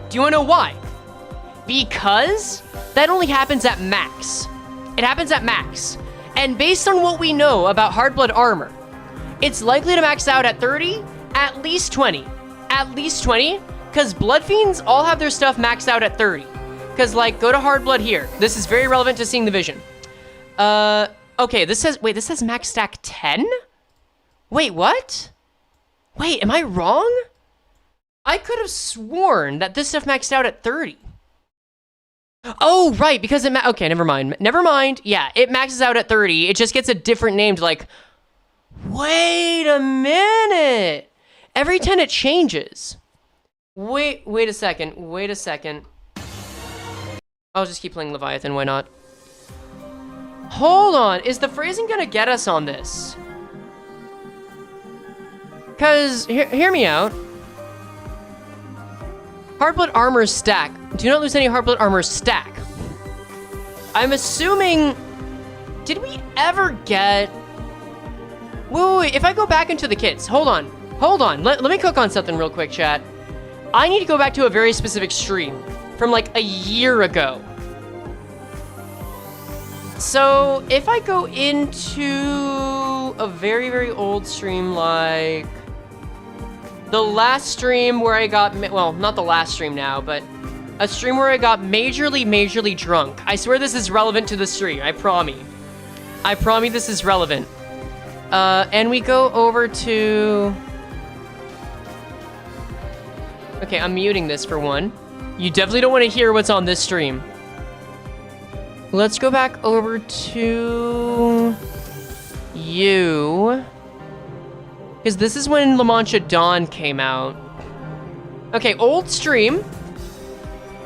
Do you want to know why? Because that only happens at max. It happens at max. And based on what we know about hard blood armor, it's likely to max out at 30, at least 20. At least 20, because blood fiends all have their stuff maxed out at 30. Because, like, go to hard blood here. This is very relevant to seeing the vision. Okay, this says max stack 10? Wait, what? Wait, am I wrong? I could have sworn that this stuff maxed out at 30. Oh, right, because it okay, never mind. Never mind. Yeah, it maxes out at 30. It just gets a different name to, like, wait a minute. Every 10 it changes. Wait a second. I'll just keep playing Leviathan, why not? Hold on, is the phrasing gonna get us on this? Cause, hear me out. Hardblood armor stack. Do not lose any hardblood armor stack. I'm assuming, did we ever get... Wait, if I go back into the kits, hold on. Let me cook on something real quick, chat. I need to go back to a very specific stream from like a year ago. So if I go into a very, very old stream, like the last stream where I got, well, not the last stream now, but a stream where I got majorly drunk. I swear this is relevant to the stream, I promise. I promise this is relevant. And we go over to... Okay, I'm muting this for one. You definitely don't want to hear what's on this stream. Let's go back over to you. Because this is when La Mancha Dawn came out. Okay, old stream.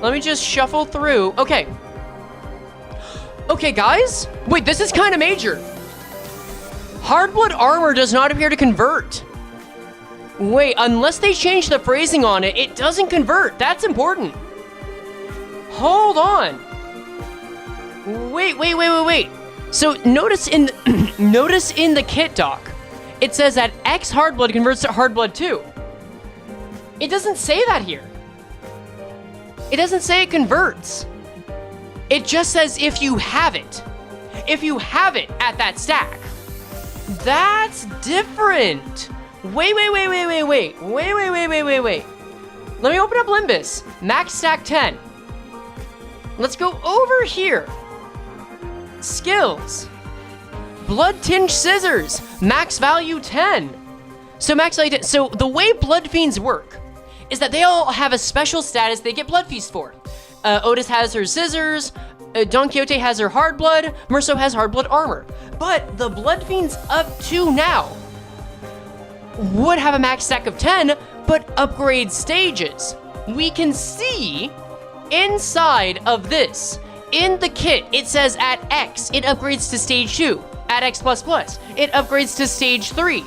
Let me just shuffle through. Okay. Okay, guys. Wait, this is kind of major. Hardblood armor does not appear to convert. Wait, unless they change the phrasing on it, it doesn't convert. That's important. Hold on. Wait. So notice in notice in the kit doc, it says that X Hardblood converts to Hardblood 2. It doesn't say that here. It doesn't say it converts. It just says if you have it. If you have it at that stack. That's different. Wait. Let me open up Limbus. Max stack 10. Let's go over here. Skills. Blood Tinged Scissors. Max value 10. So max value 10. So the way Blood Fiends work is that they all have a special status they get Blood Feast for. Otis has her Scissors. Don Quixote has her Hard Blood. Meursault has Hard Blood armor. But the Blood Fiends up to now would have a max stack of 10, but upgrade stages. We can see inside of this, in the kit, it says at X, it upgrades to stage 2. At X++, it upgrades to stage 3.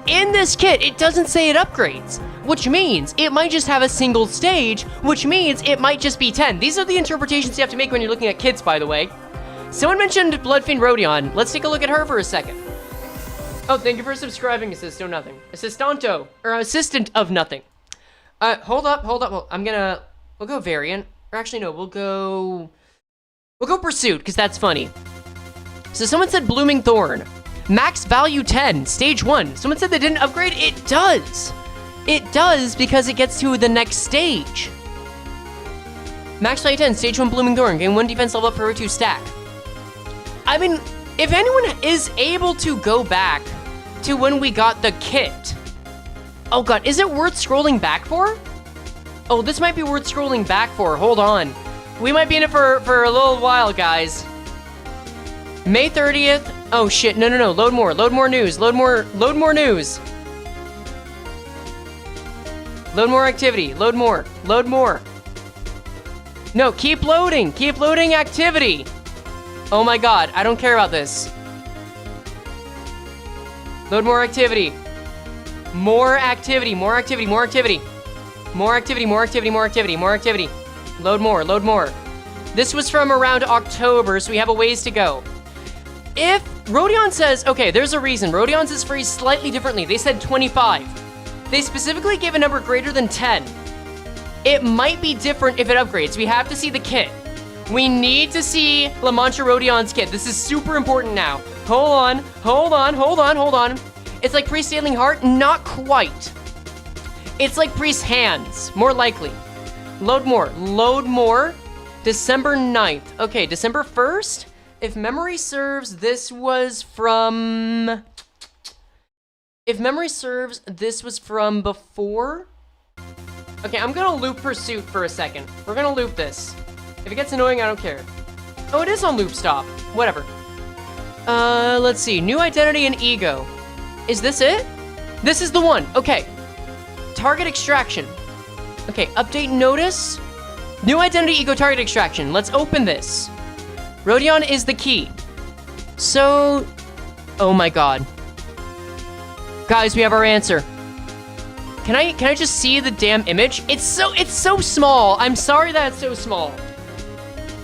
In this kit, it doesn't say it upgrades, which means it might just have a single stage, which means it might just be 10. These are the interpretations you have to make when you're looking at kits, by the way. Someone mentioned Bloodfiend Rodion. Let's take a look at her for a second. Oh, thank you for subscribing, Assisto Nothing. Assistanto, or Assistant of Nothing. Hold up. We'll go Variant. Or actually, no, we'll go Pursuit, because that's funny. So someone said Blooming Thorn. Max value 10, stage 1. Someone said they didn't upgrade. It does. It does because it gets to the next stage. Max value 10, stage 1 Blooming Thorn. Gain 1 defense level up for 2 stack. I mean, if anyone is able to go back to when we got the kit. Oh god, is it worth scrolling back for? Oh, this might be worth scrolling back for. Hold on. We might be in it for a little while, guys. May 30th. Oh shit, no. Load more news. Load more news. Load more activity. Load more. No, keep loading activity. Oh my god, I don't care about this. Load more activity. More activity. Load more. This was from around October, so we have a ways to go. If Rodion says, okay, there's a reason. Rodion's is phrased slightly differently. They said 25. They specifically gave a number greater than 10. It might be different if it upgrades. We have to see the kit. We need to see La Mancha Rodion's kit. This is super important now. Hold on. It's like Priest Sailing Heart? Not quite. It's like Priest Hands, more likely. Load more. December 9th. Okay, December 1st? If memory serves, this was from before? Okay, I'm gonna loop Pursuit for a second. We're gonna loop this. If it gets annoying, I don't care. Oh, it is on loop stop. Whatever. Let's see. New identity and e.g.o. Is this it? This is the one. Okay. Target extraction. Okay, update notice. New identity, e.g.o. target extraction. Let's open this. Rodion is the key. So, oh my god. Guys, we have our answer. Can I just see the damn image? It's so small. I'm sorry that it's so small.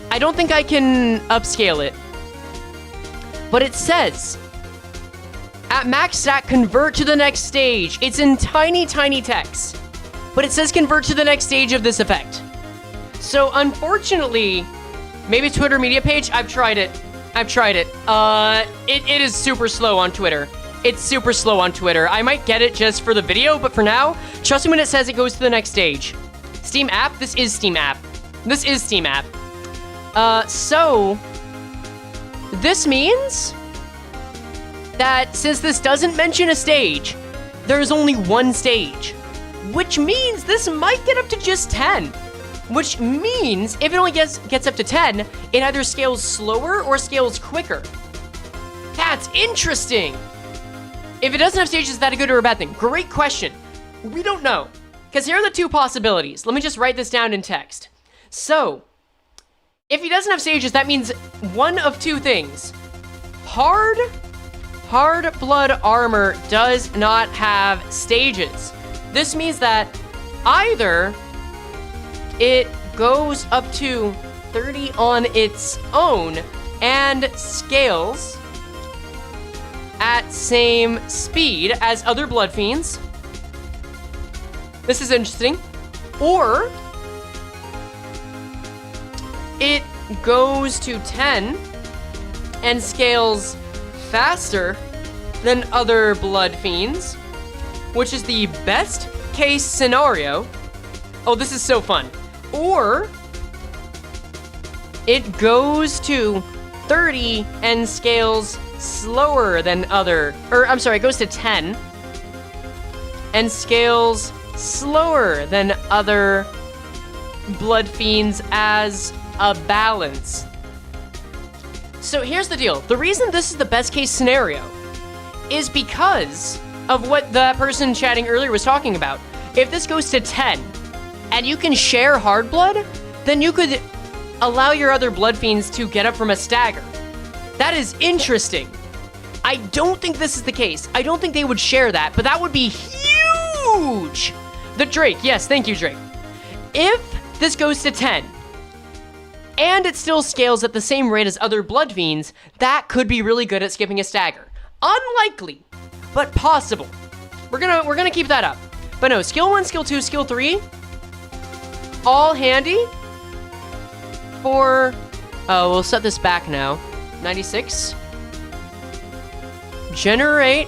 I don't think I can upscale it. But it says, at max stack, convert to the next stage. It's in tiny text. But it says convert to the next stage of this effect. So unfortunately, Maybe Twitter media page? I've tried it. It is super slow on Twitter. It's super slow on Twitter. I might get it just for the video, but for now, trust me when it says it goes to the next stage. Steam app? This is Steam app. This is Steam app. So, this means that since this doesn't mention a stage, there's only one stage, which means this might get up to just 10. Which means if it only gets up to 10, it either scales slower or scales quicker. That's interesting. If it doesn't have stages, is that a good or a bad thing? Great question. We don't know. Because here are the two possibilities. Let me just write this down in text. So, if he doesn't have stages, that means one of two things. Hard blood armor does not have stages. This means that either it goes up to 30 on its own and scales at same speed as other blood fiends. This is interesting. Or it goes to 10 and scales faster than other blood fiends, which is the best case scenario. Oh, this is so fun. Or it goes to 30 and scales slower than it goes to 10 and scales slower than other blood fiends as a balance. So here's the deal. The reason this is the best case scenario is because of what the person chatting earlier was talking about. If this goes to 10 and you can share hard blood, then you could allow your other blood fiends to get up from a stagger. That is interesting. I don't think this is the case. I don't think they would share that, but that would be huge. The Drake, yes, thank you, Drake. If this goes to 10 and it still scales at the same rate as other blood fiends, that could be really good at skipping a stagger. Unlikely, but possible. We're gonna keep that up. But no, skill 1, skill 2, skill 3, all handy for, we'll set this back now. 96. Generate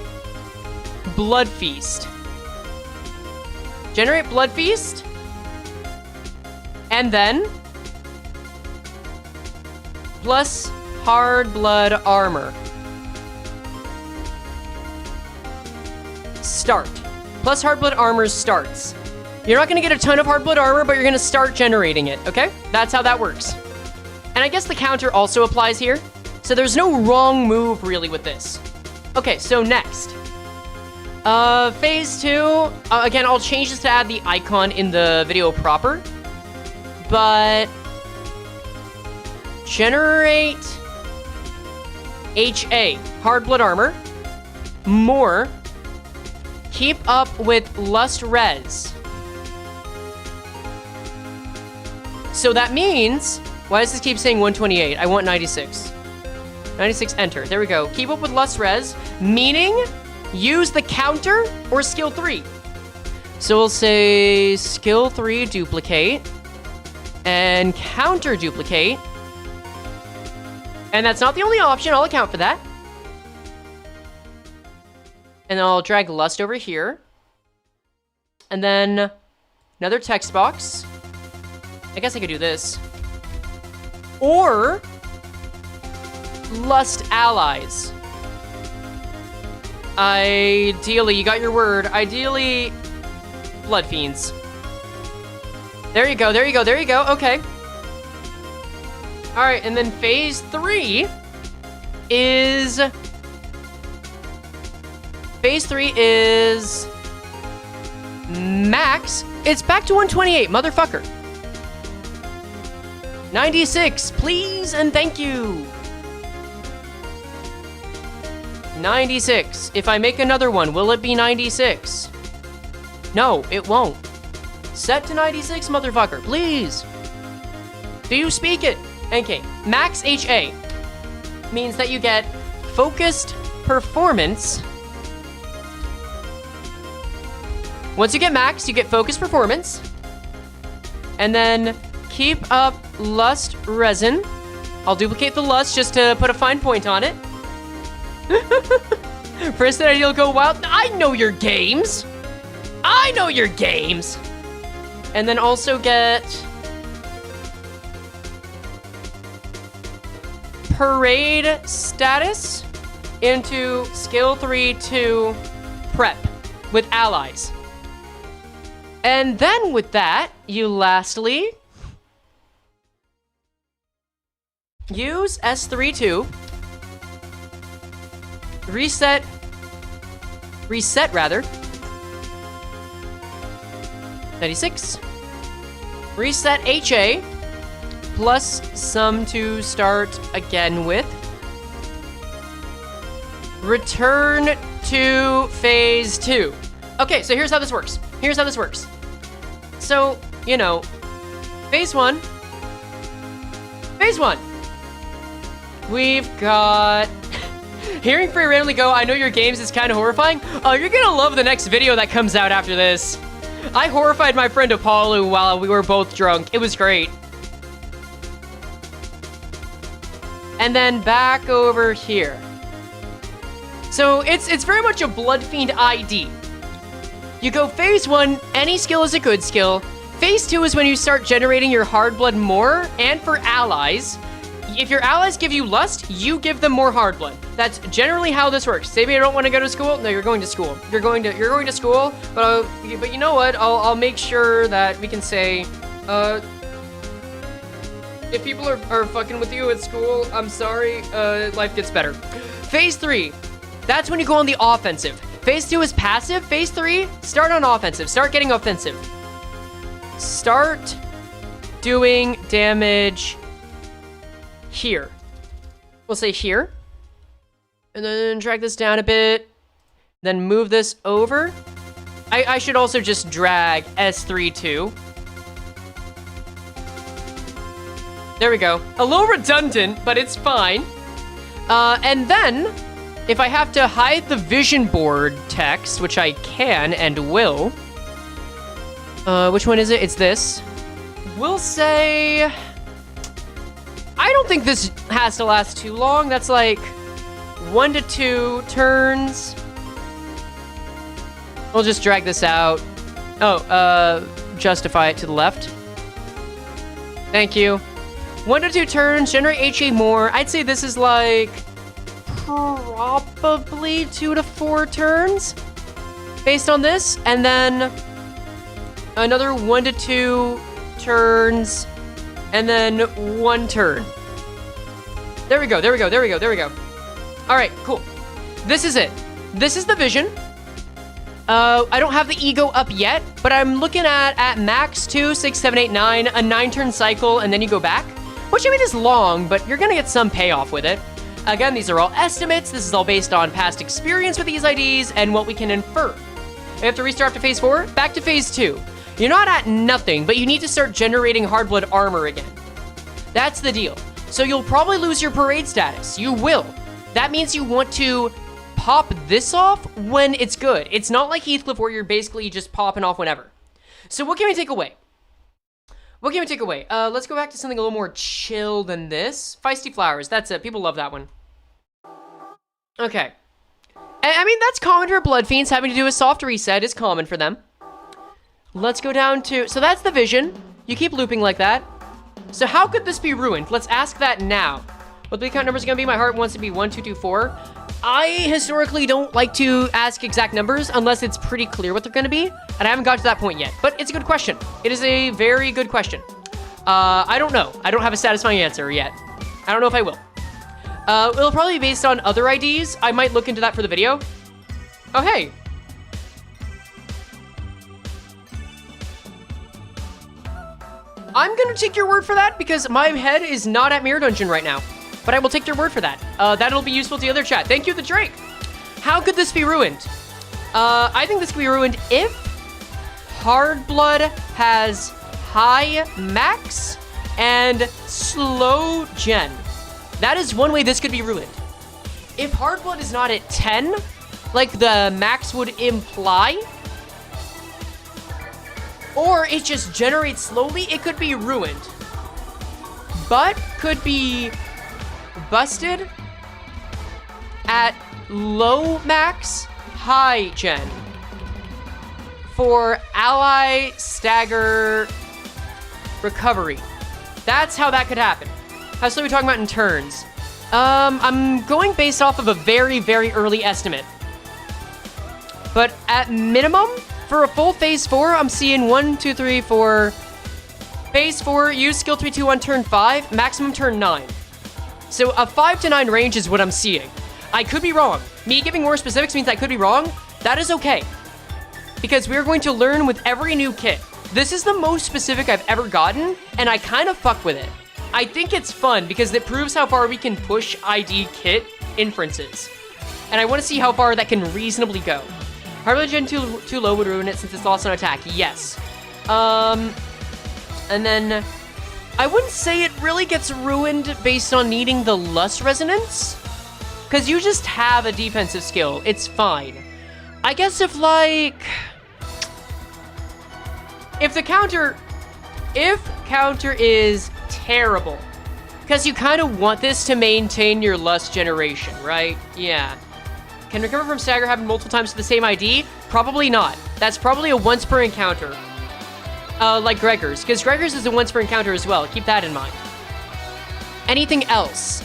Blood Feast. Generate Blood Feast. And then plus hard blood armor. Start. Plus hard blood armor starts. You're not gonna get a ton of hard blood armor, but you're gonna start generating it, okay? That's how that works. And I guess the counter also applies here. So there's no wrong move really with this. Okay, so next. Phase 2. Again, I'll change this to add the icon in the video proper. But generate HA, hard blood armor. More. Keep up with Lust Res. So that means, why does this keep saying 128? I want 96. 96, enter. There we go. Keep up with Lust Res, meaning use the counter or skill 3. So we'll say skill 3 duplicate and counter duplicate. And that's not the only option. I'll account for that. And then I'll drag Lust over here. And then another text box. I guess I could do this. Or Lust Allies. Ideally, you got your word. Ideally, Blood Fiends. There you go, there you go, there you go. Okay. All right, and then phase 3 is... Phase 3 is... max. It's back to 128, motherfucker. 96, please and thank you. 96. If I make another one, will it be 96? No, it won't. Set to 96, motherfucker, please. Do you speak it? Okay, max HA means that you get focused performance. Once you get max, you get focused performance. And then keep up Lust Resin. I'll duplicate the lust just to put a fine point on it. First ideal go wild. I know your games. I know your games. And then also get parade status into skill 3 to prep with allies. And then with that, you lastly use S3 to reset rather. 96. Reset HA plus some to start again with. Return to phase 2. Okay, so here's how this works. Here's how this works. So, you know, phase 1. Phase 1. We've got hearing Frey randomly go, I know your games is kind of horrifying. Oh, you're gonna love the next video that comes out after this. I horrified my friend Apollo while we were both drunk. It was great. And then back over here. So it's very much a Bloodfiend ID. You go phase 1, any skill is a good skill. Phase 2 is when you start generating your hard blood more, and for allies. If your allies give you lust, you give them more hard blood. That's generally how this works. Say me I don't want to go to school. No, you're going to school. You're going to school. But you know what? I'll make sure that we can say, if people are fucking with you at school, I'm sorry. Life gets better. Phase 3. That's when you go on the offensive. Phase 2 is passive. Phase 3, start on offensive. Start getting offensive. Start doing damage here. We'll say here. And then drag this down a bit. Then move this over. I should also just drag S3 too. There we go. A little redundant, but it's fine. And then, if I have to hide the vision board text, which I can and will. Which one is it? It's this. We'll say, I don't think this has to last too long. That's like 1 to 2 turns. We'll just drag this out. Oh, justify it to the left. Thank you. 1 to 2 turns, generate HA more. I'd say this is like probably 2 to 4 turns based on this. And then another 1 to 2 turns, and then 1 turn. There we go, there we go, there we go, there we go. All right, cool. This is it. This is the vision. I don't have the e.g.o up yet, but I'm looking at max 2, 6, 7, 8, 9, a 9-turn cycle, and then you go back. Which I mean is long, but you're gonna get some payoff with it. Again, these are all estimates. This is all based on past experience with these IDs and what we can infer. You have to restart after phase 4, back to phase 2. You're not at nothing, but you need to start generating hard blood armor again. That's the deal. So you'll probably lose your parade status. You will. That means you want to pop this off when it's good. It's not like Heathcliff where you're basically just popping off whenever. So what can we take away? What can we take away? Let's go back to something a little more chill than this. Feisty Flowers, that's it. People love that one. Okay. I mean, that's common for Bloodfiends. Having to do a soft reset is common for them. Let's go down to... So that's the vision. You keep looping like that. So how could this be ruined? Let's ask that now. What the count numbers are going to be? My heart wants to be 1, 2, 2, 4. I historically don't like to ask exact numbers unless it's pretty clear what they're going to be. And I haven't got to that point yet. But it's a good question. It is a very good question. I don't know. I don't have a satisfying answer yet. I don't know if I will. It'll probably be based on other IDs. I might look into that for the video. Oh, hey. I'm gonna take your word for that because my head is not at Mirror Dungeon right now. But I will take your word for that. That'll be useful to the other chat. Thank you, the Drake. How could this be ruined? I think this could be ruined if Hard Blood has high max and slow gen. That is one way this could be ruined. If Hard Blood is not at 10, like the max would imply, or it just generates slowly, it could be ruined. But could be busted at low max, high gen for ally stagger recovery. That's how that could happen. How slow are we talking about in turns? I'm going based off of a very, very early estimate. But at minimum, for a full phase 4, I'm seeing 1, 2, 3, 4. Phase 4, use skill 3, 2, 1, turn 5, maximum turn 9. So a 5 to 9 range is what I'm seeing. I could be wrong. Me giving more specifics means I could be wrong. That is okay. Because we're going to learn with every new kit. This is the most specific I've ever gotten, and I kind of fuck with it. I think it's fun because it proves how far we can push ID kit inferences. And I want to see how far that can reasonably go. Hardly gen too low would ruin it since it's lost on attack. Yes. And then I wouldn't say it really gets ruined based on needing the Lust Resonance. Because you just have a defensive skill. It's fine. I guess if counter is terrible, because you kind of want this to maintain your Lust generation, right? Yeah. Can recover from stagger happen multiple times to the same ID? Probably not. That's probably a once per encounter. Like Gregor's, because Gregor's is a once per encounter as well. Keep that in mind. Anything else?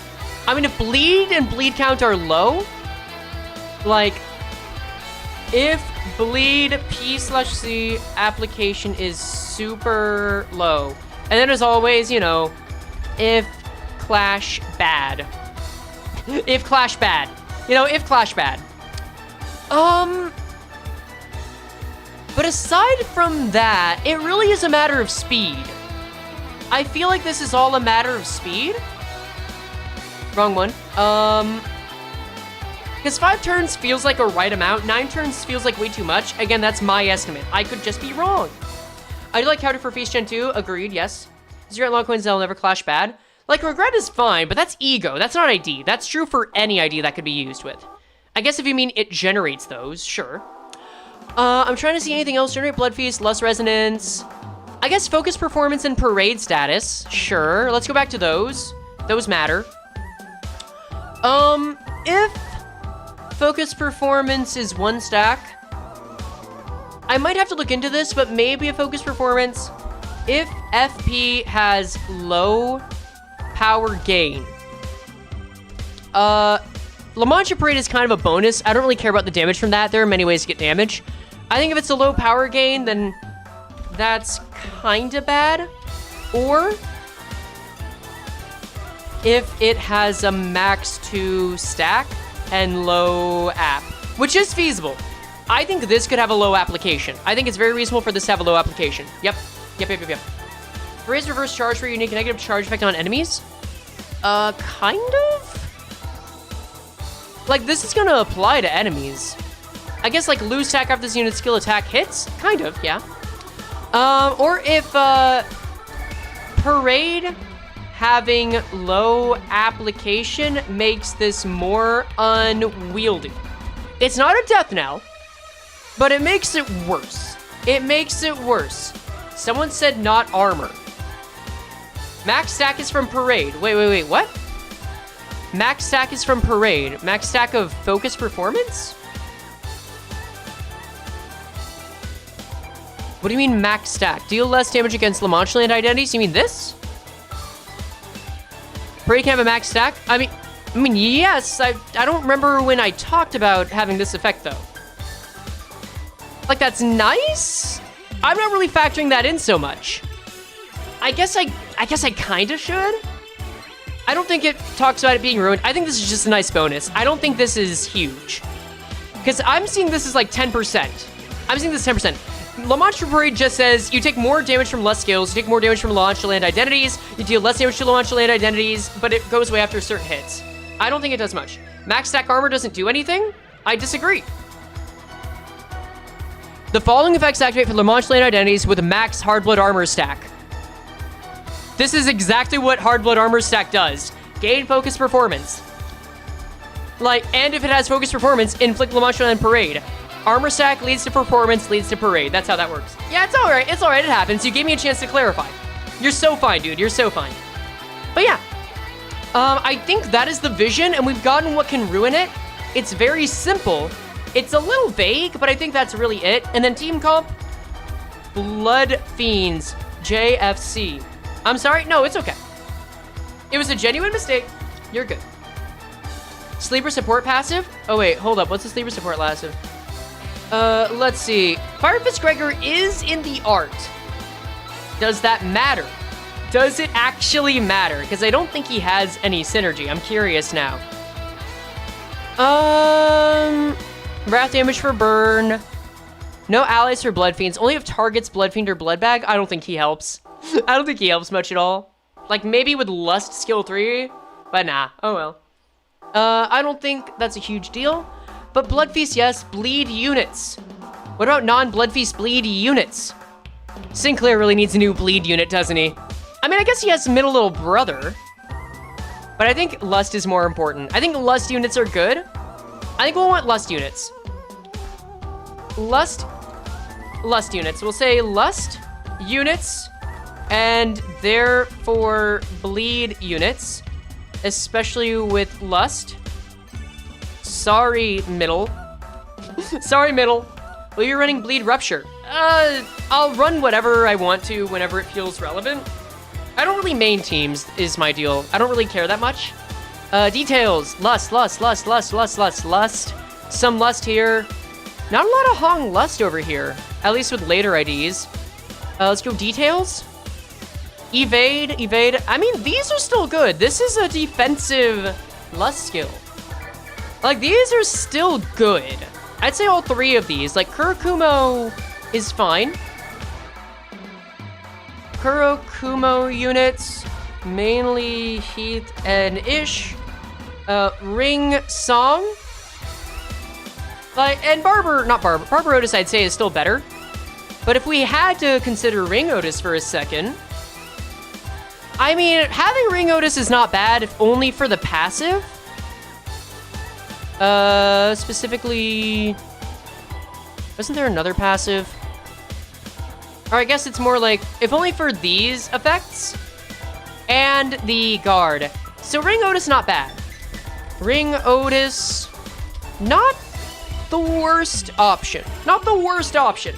I mean, if bleed and bleed count are low, like, if bleed P/C application is super low, and then as always, you know, if clash bad. If clash bad. You know, if clash bad. But aside from that, it really is a matter of speed. I feel like this is all a matter of speed. Wrong one. Because 5 turns feels like a right amount. 9 turns feels like way too much. Again, that's my estimate. I could just be wrong. I do like counter for Feast Gen 2. Agreed, yes. 0 long coins, they'll never clash bad. Like, regret is fine, but that's e.g.o. That's not ID. That's true for any ID that could be used with. I guess if you mean it generates those, sure. I'm trying to see anything else. Generate Blood Feast, Lust Resonance. I guess Focus Performance and Parade Status. Sure, let's go back to those. Those matter. If Focus Performance is 1 stack, I might have to look into this, but maybe a Focus Performance if FP has low power gain. La Mancha Parade is kind of a bonus. I don't really care about the damage from that. There are many ways to get damage. I think if it's a low power gain, then that's kind of bad. Or if it has a max 2 stack and low app, which is feasible. I think this could have a low application. I think it's very reasonable for this to have a low application. Yep. Raise reverse charge for unique negative charge effect on enemies? Kind of? Like, this is gonna apply to enemies. I guess, like, lose stack after this unit's skill attack hits? Kind of, yeah. Or if, Parade having low application makes this more unwieldy. It's not a death knell, but it makes it worse. It makes it worse. Someone said not armor. Max stack is from Parade. Wait, what? Max stack is from Parade. Max stack of Focus Performance? What do you mean max stack? Deal less damage against La Mancha land identities? You mean this? Parade can have a max stack? I mean, yes. I don't remember when I talked about having this effect, though. Like, that's nice? I'm not really factoring that in so much. I guess I kind of should. I don't think it talks about it being ruined. I think this is just a nice bonus. I don't think this is huge. Because I'm seeing this as like 10%. I'm seeing this 10%. La Mancha Parade just says you take more damage from less skills, you take more damage from La Mancha land identities, you deal less damage to La Mancha land identities, but it goes away after certain hits. I don't think it does much. Max stack armor doesn't do anything? I disagree. The following effects activate for La Mancha land identities with a max Hardblood armor stack. This is exactly what Hardblood armor stack does. Gain focus performance. Like, and if it has focus performance, inflict La Mancha land parade. Armor stack leads to performance, leads to parade. That's how that works. Yeah, it's alright. It's alright. It happens. You gave me a chance to clarify. You're so fine, dude. You're so fine. But yeah. I think that is the vision, and we've gotten what can ruin it. It's very simple. It's a little vague, but I think that's really it. And then team comp, Bloodfiends, JFC. I'm sorry, no, it's okay. It was a genuine mistake. You're good. Sleeper support passive? Oh wait, hold up, what's the sleeper support passive? Let's see. Fire Fist Gregor is in the art. Does that matter? Does it actually matter? Because I don't think he has any synergy. I'm curious now. Wrath damage for burn. No allies for Bloodfiends. Only if targets Bloodfiend or Bloodbag. I don't think he helps. I don't think he helps much at all. Like, maybe with Lust skill 3, but nah. Oh well. I don't think that's a huge deal. But Bloodfeast, yes. Bleed units. What about non-Bloodfeast bleed units? Sinclair really needs a new bleed unit, doesn't he? I mean, I guess he has middle little brother. But I think Lust is more important. I think Lust units are good. I think we'll want Lust units. Lust units. We'll say Lust units and therefore bleed units, especially with Lust. Sorry, middle. Sorry, middle. Well, you're running bleed rupture. I'll run whatever I want to whenever it feels relevant. I don't really main teams is my deal. I don't really care that much. Details. Lust. Some Lust here. Not a lot of Hong Lust over here. At least with later IDs. Let's go details. Evade. I mean, these are still good. This is a defensive Lust skill. Like, these are still good. I'd say all three of these. Like, Kurokumo is fine. Kurokumo units, mainly Heath and Ish. Ring Song. And Barber Otis I'd say is still better. But if we had to consider Ring Otis for a second, I mean, having Ring Otis is not bad, if only for the passive. Specifically, wasn't there another passive? Or I guess it's more like, if only for these effects and the guard. So Ring Otis, not bad. Ring Otis, not the worst option. Not the worst option.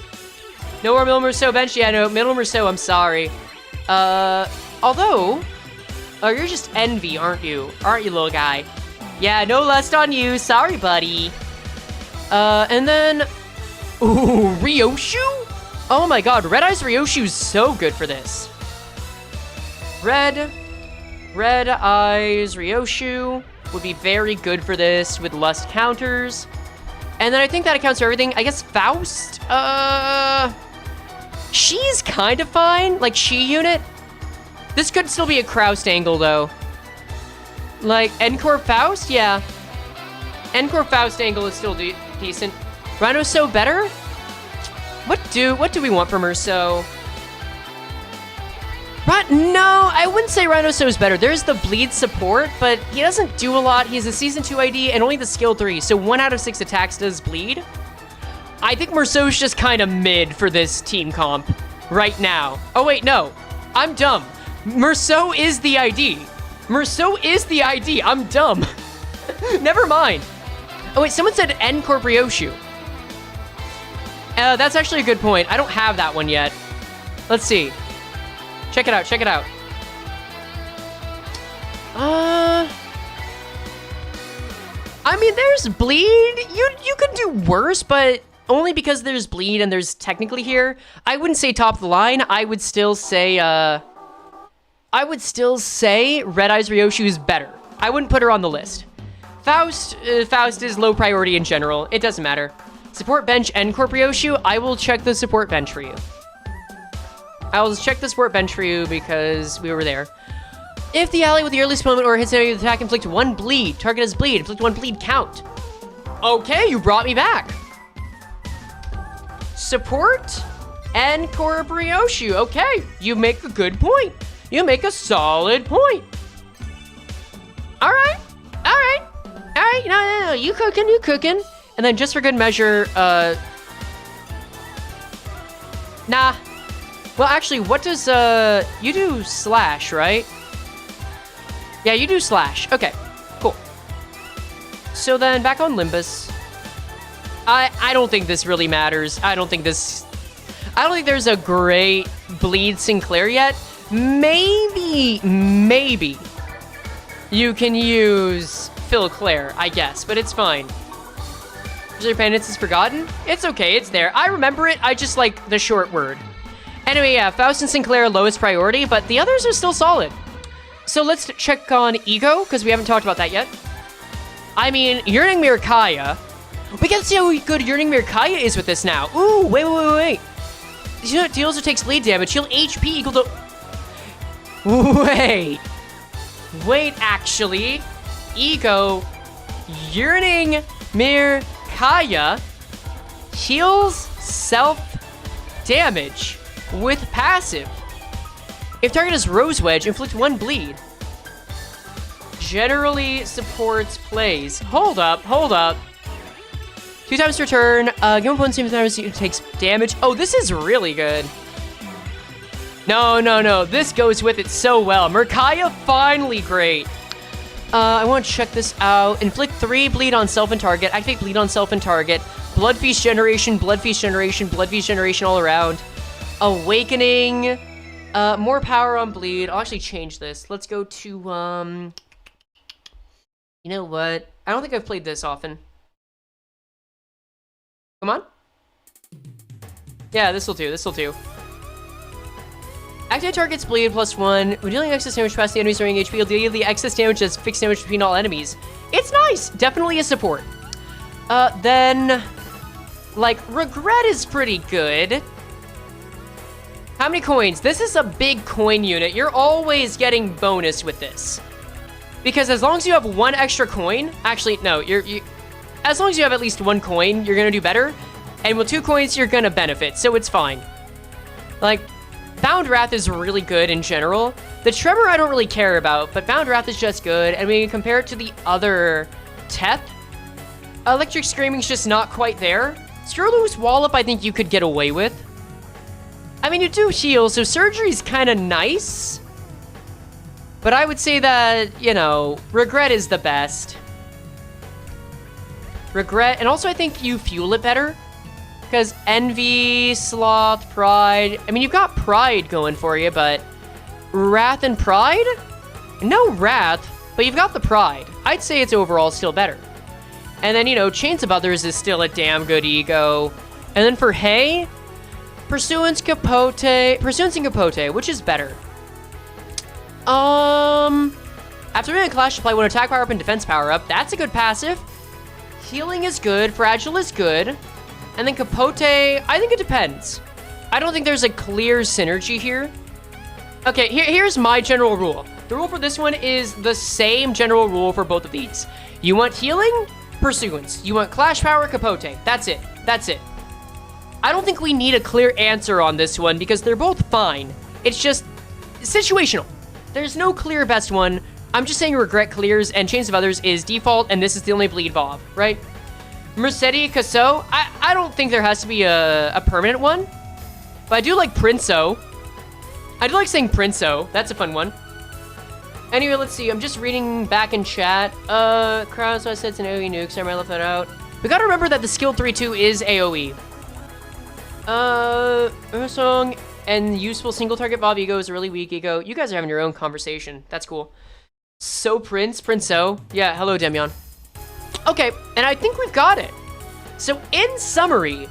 No more Middle Meursault bench? Yeah, no, Middle Meursault, I'm sorry. Although, oh, you're just Envy, aren't you? Aren't you, little guy? Yeah, no Lust on you. Sorry, buddy. And then, ooh, Ryoshu? Oh my god, Red Eyes Ryoshu's so good for this. Red Eyes Ryoshu would be very good for this with Lust counters. And then I think that accounts for everything. I guess Faust, she's kind of fine, like she unit. This could still be a Kraust angle though. Like Encore Faust, yeah. Encore Faust angle is still decent. Rhino's so better? What do we want from Meursault? No, I wouldn't say Rhinoso is better. There's the bleed support, but he doesn't do a lot. He's a Season 2 ID and only the skill 3, so 1 out of 6 attacks does bleed. I think Meursault's just kind of mid for this team comp right now. Oh wait, no. I'm dumb. Meursault is the ID. Meursault is the ID. I'm dumb. Never mind. Oh wait, someone said N Corp Ryoshu. That's actually a good point. I don't have that one yet. Let's see. Check it out, check it out. I mean, there's bleed. You could do worse, but only because there's bleed and there's technically here. I wouldn't say top of the line. I would still say Red Eyes Ryoshu is better. I wouldn't put her on the list. Faust is low priority in general. It doesn't matter. Support bench N Corp Ryoshu. I will check the support bench for you. I will check the support bench for you because we were there. If the ally with the earliest moment or hits area of attack inflict 1 bleed, target has bleed, inflict 1 bleed count. Okay, you brought me back. Support N Corp Ryoshu. Okay, you make a good point. You make a solid point. All right. No, you cooking. And then just for good measure, nah. Well, actually, what does, you do slash, right? Yeah, you do slash. Okay, cool. So then back on Limbus. I don't think this really matters. I don't think there's a great bleed Sinclair yet. Maybe you can use Phil Claire, I guess, but it's fine. Your Penance is forgotten? It's okay, it's there. I remember it, I just like the short word. Anyway, yeah, Faust and Sinclair are lowest priority, but the others are still solid. So let's check on e.g.o, because we haven't talked about that yet. I mean, Yearning Mirkaya. We get to see how good Yearning Mirkaya is with this now. Ooh, wait. You know, it deals or takes bleed damage. Heal HP equal to... Wait, actually. e.g.o, Yearning Mirkaya heals self-damage with passive. If target is Rose Wedge, inflict 1 bleed. Generally supports plays. Hold up. 2 times per turn. Give opponent same times it takes damage. Oh, this is really good. No. This goes with it so well. Mirkaya, finally great. I want to check this out. Inflict 3 bleed on self and target. Activate bleed on self and target. Blood Feast generation all around. Awakening. More power on bleed. I'll actually change this. Let's go to, you know what? I don't think I've played this often. Come on. Yeah, this'll do. Activate target's bleed +1. When dealing excess damage past the enemy's remaining HP, you'll deal the excess damage as fixed damage between all enemies. It's nice! Definitely a support. Then... like, Regret is pretty good. How many coins? This is a big coin unit. You're always getting bonus with this. Because as long as you have 1 extra coin... Actually, no, as long as you have at least 1 coin, you're gonna do better. And with 2 coins, you're gonna benefit, so it's fine. Like... Bound Wrath is really good in general. The Tremor I don't really care about, but Bound Wrath is just good, and when you compare it to the other Teth, Electric Screaming's just not quite there. Skirlu's Wallop I think you could get away with. I mean, you do heal, so Surgery's kind of nice. But I would say that, you know, Regret is the best. Regret, and also I think you fuel it better. Because Envy, Sloth, Pride... I mean, you've got Pride going for you, but... Wrath and Pride? No Wrath, but you've got the Pride. I'd say it's overall still better. And then, you know, Chains of Others is still a damn good e.g.o. And then for Hay... Pursuance and Capote, which is better? After doing a Clash, apply 1 attack power-up and defense power-up. That's a good passive. Healing is good. Fragile is good. And then Capote, I think it depends. I don't think there's a clear synergy here. Okay, here's my general rule. The rule for this one is the same general rule for both of these. You want healing? Pursuance. You want Clash Power? Capote. That's it. I don't think we need a clear answer on this one because they're both fine. It's just situational. There's no clear best one. I'm just saying Regret clears and Chains of Others is default and this is the only bleed Bob, right? Mercedes Casso, I don't think there has to be a permanent one, but I do like Princeau. I do like saying Princeau. That's a fun one. Anyway, let's see. I'm just reading back in chat. Crowd, so I said it's an AoE nuke. Sorry, I left that out. We gotta remember that the skill 3-2 is AoE. Ursong and useful single target Bob e.g.o is really weak e.g.o. You guys are having your own conversation. That's cool. So Princeau. Yeah, hello, Demion. Okay, and I think we've got it. So in summary,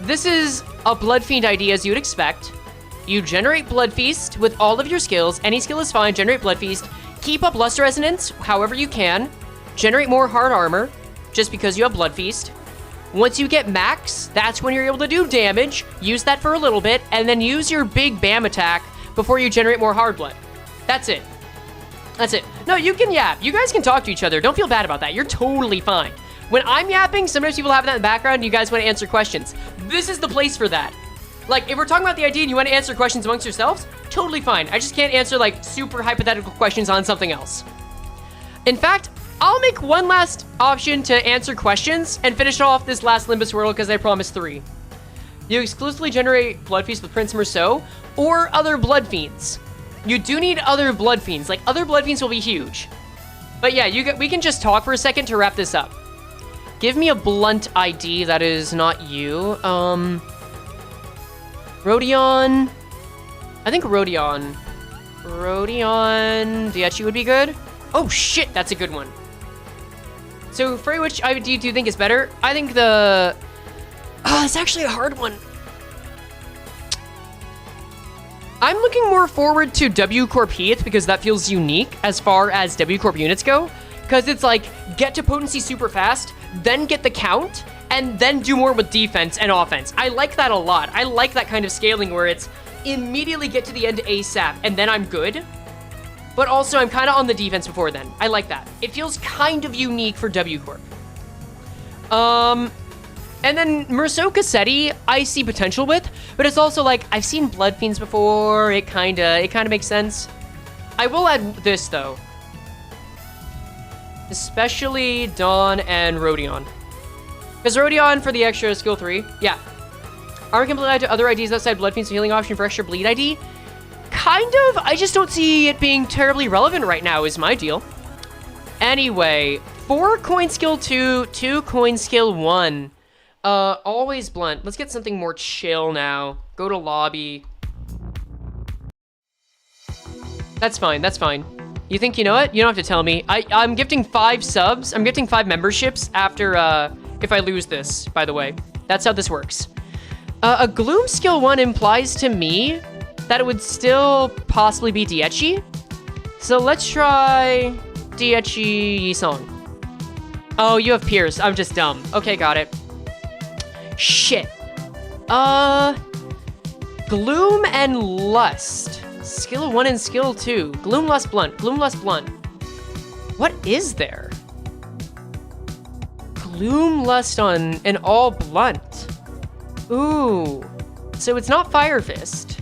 this is a Bloodfiend ID as you'd expect. You generate Blood Feast with all of your skills. Any skill is fine, generate Blood Feast. Keep up Luster Resonance however you can. Generate more hard armor, just because you have Blood Feast. Once you get max, that's when you're able to do damage. Use that for a little bit, and then use your big BAM attack before you generate more hard blood. That's it. No, you can yap. You guys can talk to each other. Don't feel bad about that. You're totally fine. When I'm yapping, sometimes people have that in the background and you guys want to answer questions. This is the place for that. Like, if we're talking about the idea and you want to answer questions amongst yourselves, totally fine. I just can't answer, like, super hypothetical questions on something else. In fact, I'll make one last option to answer questions and finish off this last Limbus world because I promised 3. You exclusively generate Blood Feast with Prince Meursault or other Blood Fiends. You do need other blood fiends. Like, other blood fiends will be huge. But yeah, we can just talk for a second to wrap this up. Give me a blunt ID that is not you. Rodion. I think Rodion. Rodion Diachi would be good. Oh shit, that's a good one. So Frey, which ID do you think is better? I think the... Oh, it's actually a hard one. I'm looking more forward to W Corp Heath because that feels unique as far as W Corp units go. Because it's like, get to potency super fast, then get the count, and then do more with defense and offense. I like that a lot. I like that kind of scaling where it's immediately get to the end ASAP, and then I'm good. But also, I'm kind of on the defense before then. I like that. It feels kind of unique for W Corp. And then Meursault Cassetti, I see potential with, but it's also like, I've seen Blood Fiends before, it kinda makes sense. I will add this, though. Especially Dawn and Rodion. Because Rodion for the extra skill 3, yeah. Armor can bleed to other IDs outside Blood Fiends, healing option for extra bleed ID. Kind of, I just don't see it being terribly relevant right now is my deal. Anyway, 4 coin skill 2, 2 coin skill 1. Always blunt. Let's get something more chill now. Go to lobby. That's fine, that's fine. You think you know it? You don't have to tell me. I'm gifting 5 subs. I'm gifting 5 memberships after, if I lose this, by the way. That's how this works. A Gloom skill 1 implies to me that it would still possibly be Dietchi. So let's try Dietchi Yisong. Oh, you have Pierce. I'm just dumb. Okay, got it. Shit. Gloom and Lust. Skill 1 and skill 2. Gloom, Lust, Blunt. Gloom, Lust, Blunt. What is there? Gloom, Lust on an all Blunt. Ooh. So it's not Fire Fist.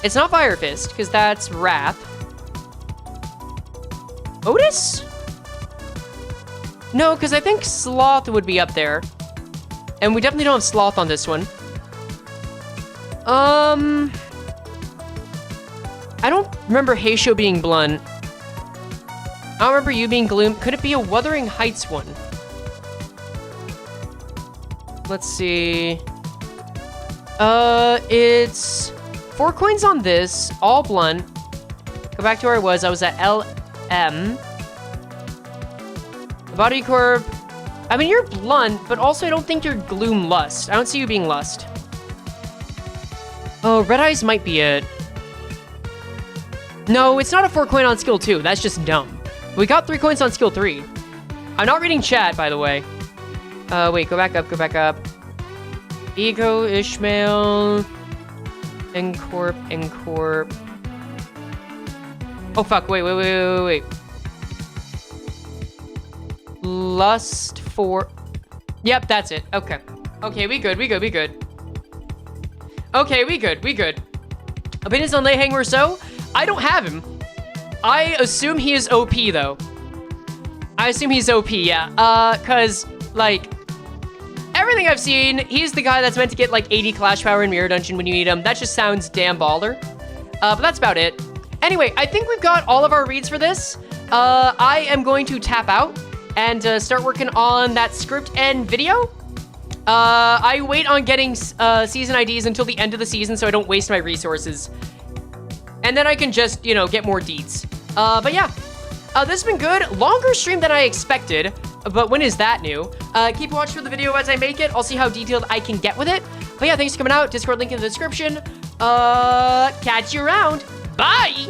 It's not Fire Fist, because that's Wrath. Otis? No, because I think Sloth would be up there. And we definitely don't have Sloth on this one. I don't remember Heisho being Blunt. I don't remember you being Gloom. Could it be a Wuthering Heights one? Let's see. It's 4 coins on this, all Blunt. Go back to where I was at LM. Body Corp. I mean, you're Blunt, but also I don't think you're Gloom Lust. I don't see you being Lust. Oh, Red Eyes might be it. No, it's not a 4 coin on skill 2. That's just dumb. We got 3 coins on skill 3. I'm not reading chat, by the way. Wait, go back up, go back up. e.g.o, Ishmael, N-Corp. Oh, fuck, wait. Lust 4. Yep, that's it. Okay. Okay, we good. Okay, we good. Opinions on Limbus Meursault? I don't have him. I assume he is OP, though. I assume he's OP, yeah. Cause, like, everything I've seen, he's the guy that's meant to get, like, 80 Clash Power in Mirror Dungeon when you need him. That just sounds damn baller. But that's about it. Anyway, I think we've got all of our reads for this. I am going to tap out and start working on that script and video. I wait on getting season IDs until the end of the season so I don't waste my resources. And then I can just, you know, get more deeds. But yeah, this has been good. Longer stream than I expected, but when is that new? Keep watching for the video as I make it. I'll see how detailed I can get with it. But yeah, thanks for coming out. Discord link in the description. Catch you around. Bye!